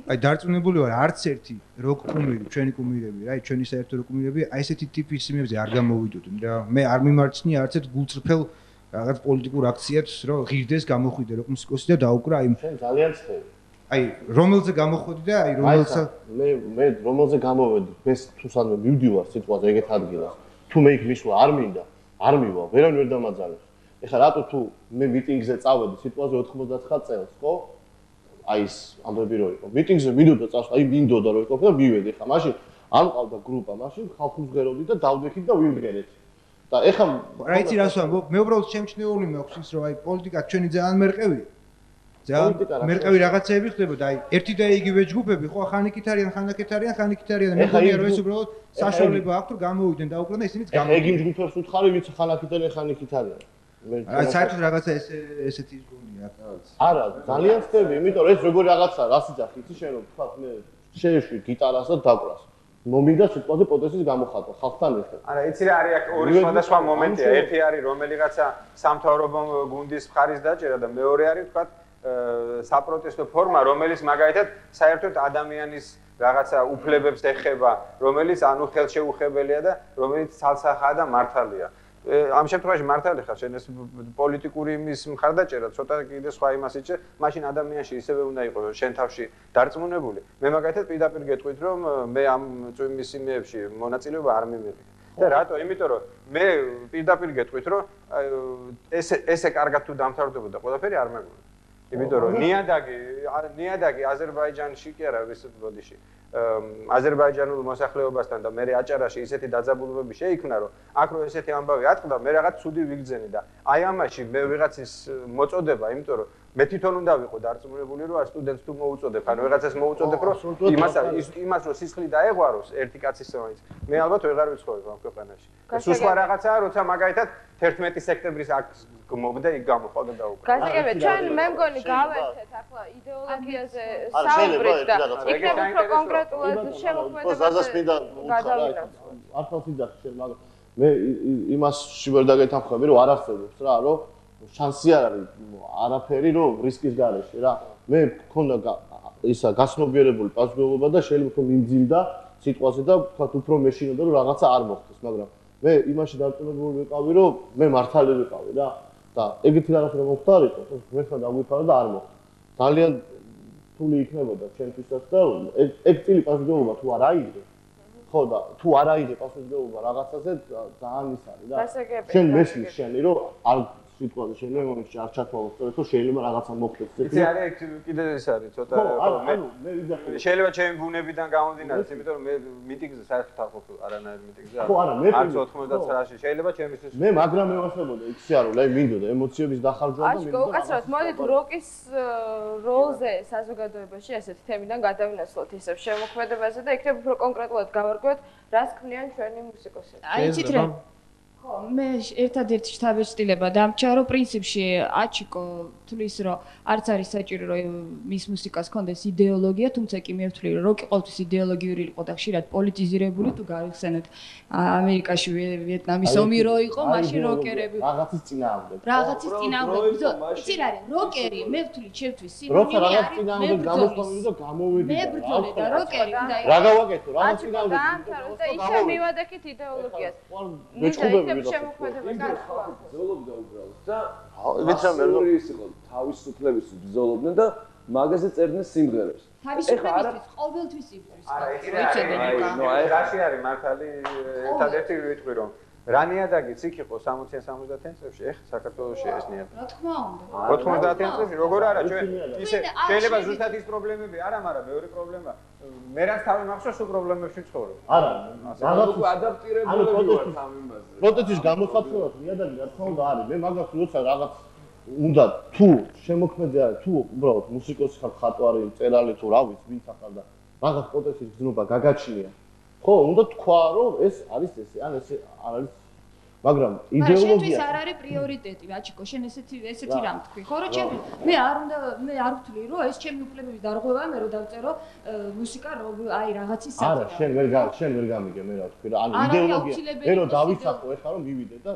N: აი დარწმუნებული ვარ არც ერთი როკ კუმირი ჩვენი კუმირები რა აი ჩვენი საერთო როკ კუმირები აი ესეთი ტიპის იმებზე არ გამოვიდოდნენ და მე არ მიმარჩნია არც ერთ გულწრფელ რაღაც პოლიტიკურ აქციებს რომ ღირდეს გამოხვიდე როკ მუსიკოსი და დაუკრა აი
E: შენ ძალიან ცდები
N: აი რომელზე გამოხვედი და აი რომელზე
E: მე რომელზე გამოვედი ეს თუ სადმე მივდივარ სიტყვაზე ეგეთ ადგილას თუ მე იქ მისვლა არ მინდა არ მივა ვერან ვერ დამაძალებს ეხლა რატო თუ მე მიტინგზე წავედი სიტყვაზე 99 წელს ხო აი ეს ამბები რო იყო მიტინგზე მიდოდა წავსა აი მინდოდა რომ იყოფა და მივედი ეხლა მაშინ არ მყავდა გრუპა მაშინ ხალხს ვღეროდი და დავდექით და ვიმღერეთ და ეხლა
N: რა იცი რას ვამბობ მე უბრალოდ შემჩნეული მაქვს ის რომ აი პოლიტიკა ჩვენი ძალიან მერყევია მერყევი რაღაცეები ხდებოდა აი ერთი და იგივე ჯგუფები ხო ხანიკით არიან ხანაკით არიან ხანიკით არიან მე მგონია რომ ეს უბრალოდ საშუალება აქვს რომ გამოვიდნენ და უკრა და ისინიც გამოვიდნენ
E: ეგ იმ ჯგუფებს უთხარი ვიც ხანაკით არიან ხანიკით არიან
N: აი საერთოდ რაღაცა ესეთი გონია
E: არა ძალიან ხდება იმიტომ რომ ეს როგორი რაღაცა რას იძახი იცი შენ რომ თქვა მე შეეშვი გიტარას და დაკვრას მომინდა სიტყვაზე პროტესტის გამოხატვა ხალხთან ერთად
J: არა იცი რა არის აქ ორი სხვადასხვა მომენტია ერთი არის რომელიღაცა სამთავრობო გუნდის მხარის დაჭერა და მეორე არის თქვა საპროტესტო ფორმა, რომელიც მაგალითად საერთოდ ადამიანის რაღაცა უფლებებს ეხება, რომელიც ანუ ხელშეუხებელია და რომელიც ცალსახაა და მართალია. ამ შემთხვევაში მართალი ხარ, შენ ეს პოლიტიკური იმის მხარდაჭერა ცოტა კიდე სხვა იმას იჭე, მაშინ ადამიანში ისევე უნდა იყოს შენ თავში დარწმუნებული. მე მაგალითად პირდაპირ გეტყვით, რომ მე ამ წვიმის იმეებში მონაწილეობა არ მიმიღე. და რატო? იმიტომ რომ მე პირდაპირ გეტყვით, რომ ესე კარგად თუ დამთავრდებოდა ყველაფერი არ მეგონა. იმიტომ რომ ნიადაგი აზერბაიჯანში კი არა ვისად ბოდიში აზერბაიჯანულ მოსახლეობასთან და მე აჭარაში ისეთი დაძაბულობები შეიქმნა რომ აქ რო ესეთი ამბავი ატყდა მე რაღაც ცუდი ვიგრძენი და აი ამაში მე ვიღაცის მოწოდება იმიტომ რომ მე თვითონ უნდა ვიყო დარწმუნებული რომ არ სტუდენტს თუ მოუწოდებ ან ვიღაცას მოუწოდებ რომ იმას რომ სისხლი დაეღვაროს ერთი კაცის მაინც მე ალბათ ვეღარ ვიცხოვებ ამ ქვეყანაში სულ სხვა რაღაცაა როცა მაგალითად 11 სექტემბრის აქ მოგდა იქ გამოყავდა და უკვე
A: გასაგებია ჩვენ მე მგონი გავერთეთ ახლა იდეოლოგიაზე საუბრით და იქნება უფრო კონკრეტულად შემოქმედებაზე
E: ზაზას მინდა ართავს იძახი შენ მაგრამ მე იმასში ვერ დაგეთანხმები რომ არ არსებობს რა რომ შანსი არ არის არაფერი რომ რისკის გარეშე რა მე მქონდა ისა გასნობიერებული პასუხისმგებლობა და შეიძლება მიმძიმდა სიტყვაზე და თქვათ უფრო მეშინოდა რომ რაღაცა არ მოხდეს მაგრამ მე იმაში დარწმუნებული ვიყავი რომ მე მართალი ვიყავი რა და ეგეთი რაღაცა რომ მოხდარიყო მე ხა დაგვიფარა და არ მოხდა ძალიან თული იქნებოდა ჩემთვისაც და ეგ წილი პასუხისმგებლობა თუ არ აიღე ხო და თუ არ აიღე პასუხისმგებლობა რაღაცაზე ძალიან ის არის და შენ მესმის შენი რომ არ სიტყვაზე შეიძლება მომენტში არ ჩათვალოს სწორედ რომ შეიძლება რაღაცა მოხდეს
J: იცი არის კიდე ეს არის ცოტა
E: მე ვიზახი
J: შეიძლება ჩემი ბუნებიდან გამომდინარე იმიტომ რომ მე მიტინგზე საერთოდ არ ყოფილი არანაირ მიტინგზე
E: ხო არა მე
J: 99-ში შეიძლება ჩემისთვის
E: მე მაგრამ მევასებოდა იქ არ აი მინდოდა ემოციების დახარჯვა და
A: მინდოდა უკაცრავად მოდით როკის როლზე საზოგადოებაში ასეთი თემიდან გადავინაცვლოთ ისევ შემოქმედებაზე და იქნებ უფრო კონკრეტულად გავარკვევთ რას ქმნიან ჩვენი მუსიკოსები
P: აი იცით რა მე ერთადერთი შთაბეჭდილება დამჭა, რომ პრინციპში აჩიკო თulis რომ არც არის საჭირო რომ მის მუსიკას ჰქონდეს იდეოლოგია, თუმცა კი მე ვთვლი რომ როკი ყოველთვის იდეოლოგიური იყო და ხშირად პოლიტიზირებული, თუ გავიხსენოთ ამერიკაში ვიეტნამის ომი რო იყო, მაშინ როკერები
E: რაღაცის წინააღმდეგ.
P: რაღაცის წინააღმდეგ. იცი რა არის? როკერი, მე ვთვლი, ჩემთვის სინონიმი არის.
E: როცა რაღაც წინააღმდეგ გამოსვამილი და გამოვედი.
P: მე ბრძოლე და როკერი უნდა იყოს.
E: რა გავაკეთო? რაღაც წინააღმდეგ.
A: და ისე მივადექით იდეოლოგიას.
E: მეწყობები
A: შემოქმედება გასვლა.
H: ბრძოლობდა უბრალოდ და ვიცი ის იყო თავისუფლების ბრძოლობდნენ და მაგაზე წერდნენ სიმღერებს.
P: თავისუფლებისთვის ყოველთვის იბრძვის.
J: რაში არის მართალი ერთადერთი ვიტყვი რომ რა ნიადაგიც იქ იყო 60-იან 70-იან წლებში, ეხლა საქართველოში ეს ნიადაგი.
P: რა თქმა უნდა.
J: 90-იან წლებში როგორ არა, ჩვენ ისე შეიძლება ზუსტად ის პრობლემები არა, მაგრამ მეორე პრობლემა მე რაც თავი მახსოვს, თუ პრობლემებში ცხოვრობ.
E: არა, რაღაც
H: ადაპტირებული ვარ ამ იმაზე.
E: პროტესტის გამოსაცვლელად ნიადაგი რა თქმა უნდა არის. მე მაგას როცა რაღაც უნდა თუ შემოქმედე არის, თუ უბრალოდ მუსიკოსი ხარ, ხატვარი, მწერალი თუ რა ვიცი, ვინც ახალ და რაღაც პროტესტის გზნობა გაგაჩნია. ხო, უნდა თქვა, რომ ეს არის ესე, ან ესე არ არის. მაგრამ იდეოლოგია
P: შენთვის არ არის პრიორიტეტი, აჩიკო, შენ ესეთი რამ თქვი, ხო, რომ მე არ ვთვლი, რომ ეს ჩემი უფლებების დარღვევაა, მე რომ დავწერო მუსიკა, აი რაღაცის საკითხი.
E: არა, შენ ვერ გამიგე მე რა ვთქვი რა, ანუ იდეოლოგია. მე რომ დავიცახო ეხლა რომ მივიდე და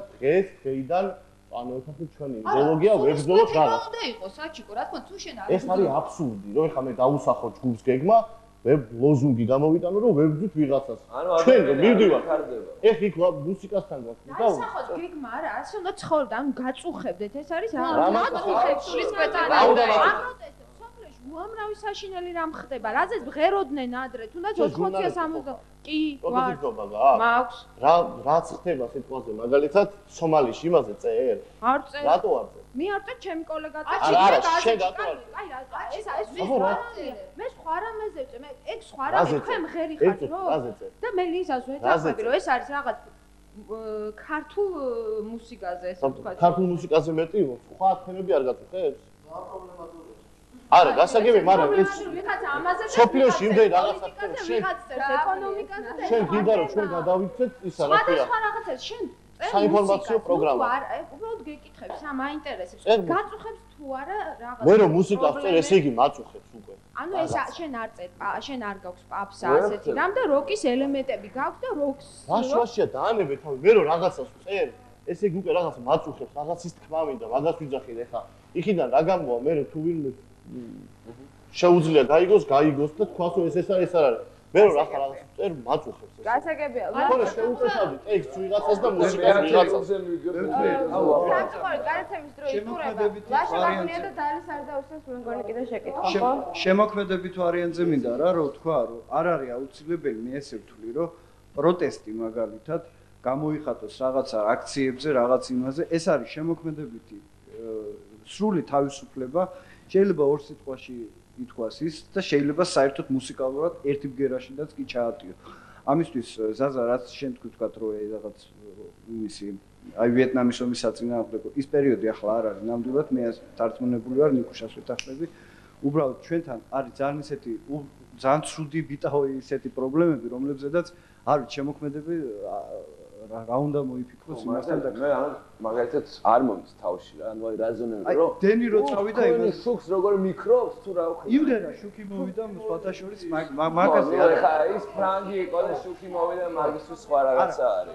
E: დღეიდან ანუ ეხლა ჩვენი იდეოლოგია ვებრძოლოთ რაღაც.
P: უნდა იყოს, აჩიკო, რა თქმა უნდა, თუ შენ არ
E: ეს არის აბსურდი, რომ ეხლა მე დავუსახო ჯგუფს გეგმა ლოზუნგი გამოვიტანო რომ ვებრძვით ვიღაცას. ჩვენ რომ მივდივართ. ეხ იქ მუსიკასთან გვაქვს.
I: დაისახოთ გეგმა არა, ასე უნდა ცხოვრობდეთ, ანუ გაწუხებდეთ, ეს არის გაწუხებს სულის კვეთა. უამრავი საშინელი რამ ხდება, რაზეც ღეროდნენ ადრე, თუნდაც 80-60 კი, ვარ. მაქვს.
E: რაც ხდება სიტყვაზე, მაგალითად, სომალიაში იმაზე წერ.
I: არ წერ.
E: რატო არ წერ?
I: მე არ წერ, ჩემი კოლეგა წერ.
E: არა, შენ რატო არ წერ?
I: აი რა, მე სხვა რამეზე წერ, მე ეგ სხვა რამე, თქვენ ღერი ხართ, რო? და მე ლიზას ვეთახმები, რომ ეს არის რაღაც ქართულ მუსიკაზე, ესე ვთქვათ.
E: ქართულ მუსიკაზე მეტი, სხვა თემები არ გაწუხებს? რა პრობლემატურია? არა, გასაგები, მაგრამ ეს სოფიოში იმდენი რაღაცა ხდება. შენ გინდა რომ ჩვენ გადავიქცეთ ისა რა ქვია.
I: სხვა რაღაცას შენ
E: საინფორმაციო პროგრამა.
I: უბრალოდ გეკითხებს, მაინტერესებს. გაწუხებს თუ არა რაღაცა.
E: მე რომ მუსიკას წერ, ესე იგი მაწუხებს უკვე.
I: ანუ ეს შენ არ წერ, შენ არ გაქვს პაპსა ასეთი რამ და როკის ელემენტები გაქვს და როკს.
E: რაშია დაანებე თავი, მე რომ რაღაცას წერ, ესე იგი უკვე რაღაც მაწუხებს, რაღაცის თქმა მინდა, მაგას ვიძახი ეხა. იქიდან რა გამოვა, მე რომ თუ ვინმე შეუძლია გაიგოს და თქვას რომ ეს არის, ეს არ არის. მე რომ ახლა რაღაც წერ მაწუხებს ეს.
A: გასაგებია.
E: ხო, შეუწესავდი ტექსტს ვიღაცას და მუსიკას ვიღაცას.
A: განათების დრო იტყურება. ლაშაკაბუნია და დალის არ დაუსვას მე მგონი კიდე შეკითხვა, ხო?
L: შემოქმედებით ვარიანტზე მინდა რა, რომ თქვა, რომ არ არის აუცილებელი, მე ესე ვთვლი, რომ პროტესტი მაგალითად გამოიხატოს რაღაცა აქციებზე, რაღაც იმაზე, ეს არის შემოქმედებითი სრული თავისუფლება. შეიძლება ორ სიტყვაში ითქვას ის და შეიძლება საერთოდ მუსიკალურად ერთი ბგერაშიდანაც კი ჩაატიო. ამისთვის ზაზა რაც შენ თქვით რომ რაღაც იმისი აი ვიეტნამის ომის საწინააღმდეგო ის პერიოდი ახლა არ არის ნამდვილად მე დარწმუნებული ვარ ნიკუშას ვეთანხმები უბრალოდ ჩვენთან არის ძალიან ცუდი ბიტაოი ისეთი პრობლემები რომლებზედაც არის შემოქმედები რა უნდა მოიფიქროს იმასთან და
H: მე მაგალითად არ მომის თავში რა ანუ აი რაზონები რომ
L: დენი რო წავიდა იმას
H: შუქს როგორ მიკრობს თუ რა ვქნა
L: იმდენა შუქი მოვიდა სხვათა შორის მაგაზე
H: ხა ის ფრანგი იყო და შუქი მოვიდა მაგისთვის სხვა რაღაცა არის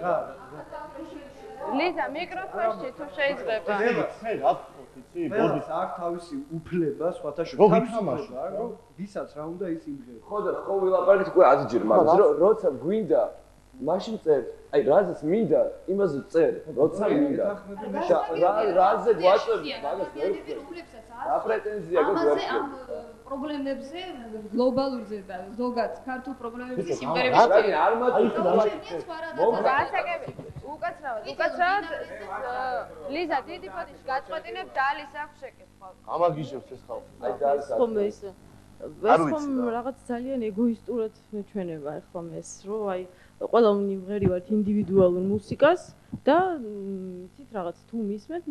A: ლიზა მიკროფონში თუ შეიძლება
L: მე რა ვიცი ბოდი აქ თავისი უფლება სხვათა შორის თავისუფლება რომ ვისაც რა უნდა ის იმღეროს
H: ხო და ხო ვილაპარაკეთ უკვე 100 ჯერ მაგას როცა გვინდა მაშინ წერ აი რაზეც მინდა იმაზე წერ როცა მინდა რაზე გვაწევი მაგას ვერ ვხვდები რა პრეტენზია გაქვს
P: ამაზე ამ პრობლემებზე გლობალურზე და ზოგადად ქართულ პრობლემებზე სიმღერებში
H: არ მაწუხებს
A: გასაგები უკაცრავად ლიზა დიდი ფოტოში გაწყვეტინებ დალის აქვს შეკითხვა
E: გამაგიჟებს ეს ხალხი
H: აი დალის
Q: ხომ ეს ხომ რაღაც ძალიან ეგოისტურად ჩვენება ხომ ეს რომ აი ყველა უნივერი ვართ ინდივიდუალურ მუსიკას და იცით რაღაც თუ მისმენთ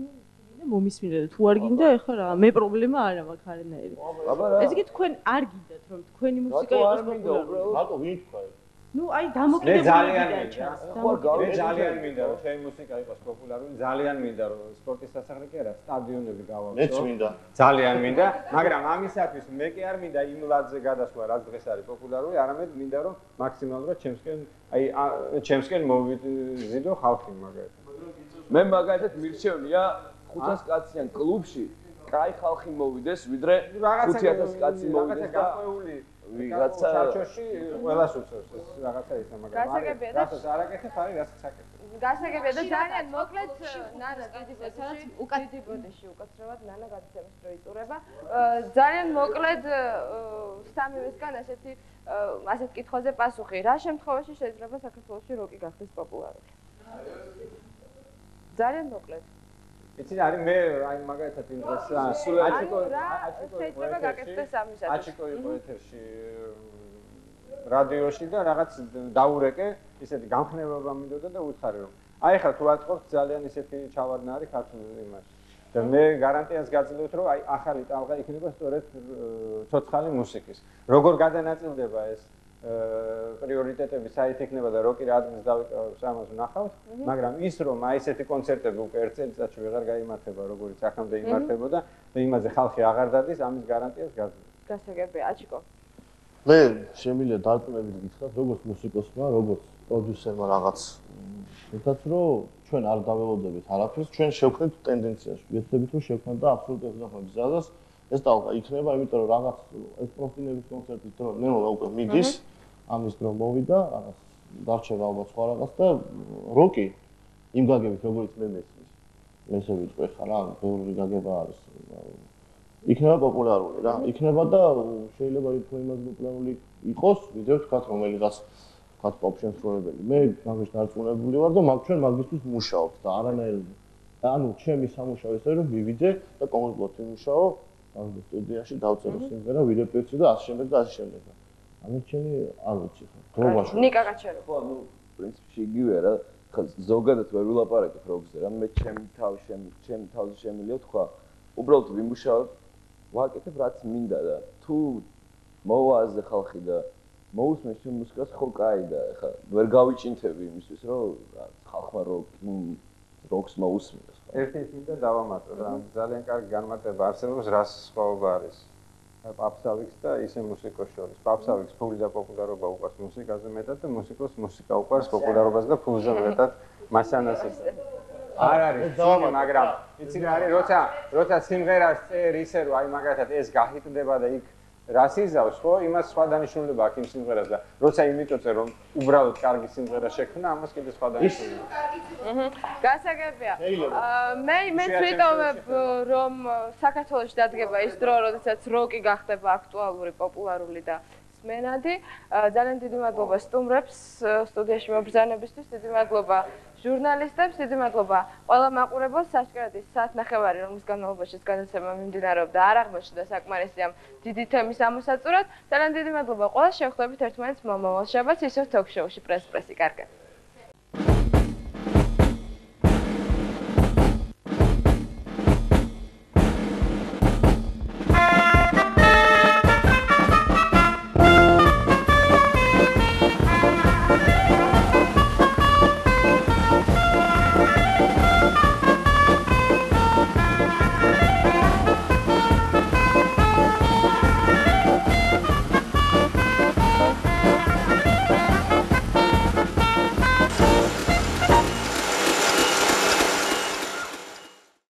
Q: მომისმინეთ თუ არ გინდა ეხლა რა მე პრობლემა არა მაქვს არანაირი. ეს იგი თქვენ არ გინდათ რომ თქვენი მუსიკა იყოს პოპულარული.
E: რატო ვინ თქვა ეს?
Q: ნუ აი დამოკიდებულებიდან ჩანს.
J: მე ძალიან მინდა რომ ჩემი მუსიკა იყოს პოპულარული, ძალიან მინდა რომ სპორტის სასახლე კი არა, სტადიონები გავაკეთო.
E: მეც მინდა.
J: ძალიან მინდა, მაგრამ ამისათვის მე კი არ მინდა იმ ლადზე გადასვლა, რაც დღეს არის პოპულარული, არამედ მინდა რომ მაქსიმალურად ჩემსკენ მოვიზიდო ხალხი მაგალითად.
H: მე მაგალითად მირჩევნია 500 კაციან კლუბში კაი ხალხი მოვიდეს, ვიდრე 5000 კაცი მოვიდეს და ვიღაცა
J: ჩარჩოში ყველას უწევს ეს რაღაცა ისა, მაგრამ
A: გასაგებია და
J: რასაც არ აკეთებ, არის რასაც აკეთებ.
A: გასაგებია და ძალიან მოკლედ ნანა დიდი ბოდიში უკაცრავად ნანა გადაცემის დრო იწურება. ძალიან მოკლედ სამივესგან ასეთ კითხვაზე პასუხი. რა შემთხვევაში შეიძლება საქართველოში როკი გახდეს პოპულარული? ძალიან მოკლედ.
J: იცი არის მე აი მაგალითად იმ დღეს
A: შეიძლება გაკეთდეს ამისათვის.
J: აჩიკო იყო ეთერში რადიოში და რაღაც დაურეკე, ისეთი გამხნევება მინდოდა და უცხარი რომ აი ხა თუ აწყობთ ძალიან ისეთი ჩავარდნა არის ქართულ იმაში. და მე გარანტიას გაძლევთ რომ აი ახალი ტალღა იქნება სწორედ ცოცხალი მუსიკის. როგორ გადანაწილდება ეს პრიორიტეტები საით იქნება და როკი რა ადგილს დავიკავებს ამას ვნახავთ, მაგრამ ის რომ აი ესეთი კონცერტები უკვე ერთ წელიწადში ვეღარ გაიმართება, როგორიც აქამდე იმართებოდა და იმაზე ხალხი აღარ დადის, ამის გარანტიას გაძლევთ.
A: გასაგებია, აჩიკო.
E: მე შემიძლია დარწმუნებით გითხრათ, როგორც მუსიკოსმა, როგორც პროდიუსერმა რაღაც თუმცა რომ ჩვენ არ დაველოდებით არაფერს, ჩვენ შევქმნით ტენდენციას. ვეცდებით რომ შევქმნათ და აბსოლუტურად ვზახმებით ზადას. ეს ტალღა იქნება, იმიტომ რომ რაღაც ეს პროფილების კონცერტის დრო ნელა უკვე მიდის, ამის დრო მოვიდა, რაღაც დარჩება ალბათ სხვა რაღაც და როკი იმ გაგებით როგორც მე მესმის. მესე ვიტყვი ხა რა, ბევრი გაგება არის. იქნება პოპულარული რა, იქნება და შეიძლება ითქვა იმას პოპულარული იყოს, ვიდრე ვთქვათ რომელიღაც ვთქვათ პოპ შემსრულებელი. მე მაგის დარწმუნებული ვარ და ჩვენ მაგისთვის მუშაობთ და არანაირად ანუ ჩემი სამუშაო ისე რომ მივიდე და კონკრეტულად ვიმუშაო ამ სტუდიაში დავწერო სიმღერა, ვირეპეტიციო და ასე შემდეგ და ასე შემდეგ. ამით ჩემი არ ვიცი ხო. დროებაში.
A: ნიკა გაჩერო.
H: ხო, ნუ პრინციპში იგივეა რა. ხა ზოგადად ვერ ვილაპარაკებ როკზე რა. მე ჩემი თავზე შემიძლია თქვა, უბრალოდ ვიმუშაოთ, ვაკეთებ რაც მინდა და თუ მოვააზრე ხალხი და მოусმენს ჩემ მუსიკას, ხო კაი და ხა ვერ გავიჭინთები იმისთვის, რომ ხალხმა როკს მოусმენს.
J: ერთი ის მინდა დავამატო რა, ძალიან კარგი განმარტება არსებობს, რას სხვაობა არის პაპსავიქს და ისე მუსიკოს შორის. პაპსავიქს ფული და პოპულარობა უყვარს მუსიკაზე მეტად და მუსიკოს მუსიკა უყვარს პოპულარობას და ფულზე მეტად მასანას ის. არ არის ძველი, მაგრამ იცი რა არის, როცა სიმღერას წერ ისე რომ აი მაგალითად ეს გაჰიტდება და იქ რას იზავს, ხო? იმას სხვა დანიშნულება აქვს იმ სიმღერას და როცა იმიტო წერ რომ უბრალოდ კარგი სიმღერა შექმნა, ამას კიდე სხვა დანიშნულება.
A: გასაგებია. მე ვიტოვებ რომ საქართველოში დადგება ის დრო, როდესაც როკი გახდება აქტუალური, პოპულარული და სმენადი. ძალიან დიდი მადლობა სტუმრებს სტუდიაში მობრძანებისთვის, დიდი მადლობა ჟურნალისტებს, დიდი მადლობა ყველა მაყურებელს. საშკარად ის საათნახევარი, რომლის განმავლობაში გადაცემა მიმდინარეობდა, არ აღმოჩნდა საკმარისი ამ დიდი თემის ამოსაწურად. ძალიან დიდი მადლობა ყველას, შევხვდებით ერთმანეთს მომავალ შაბათს ისევ თოქ-შოუში პრესი. კარგად.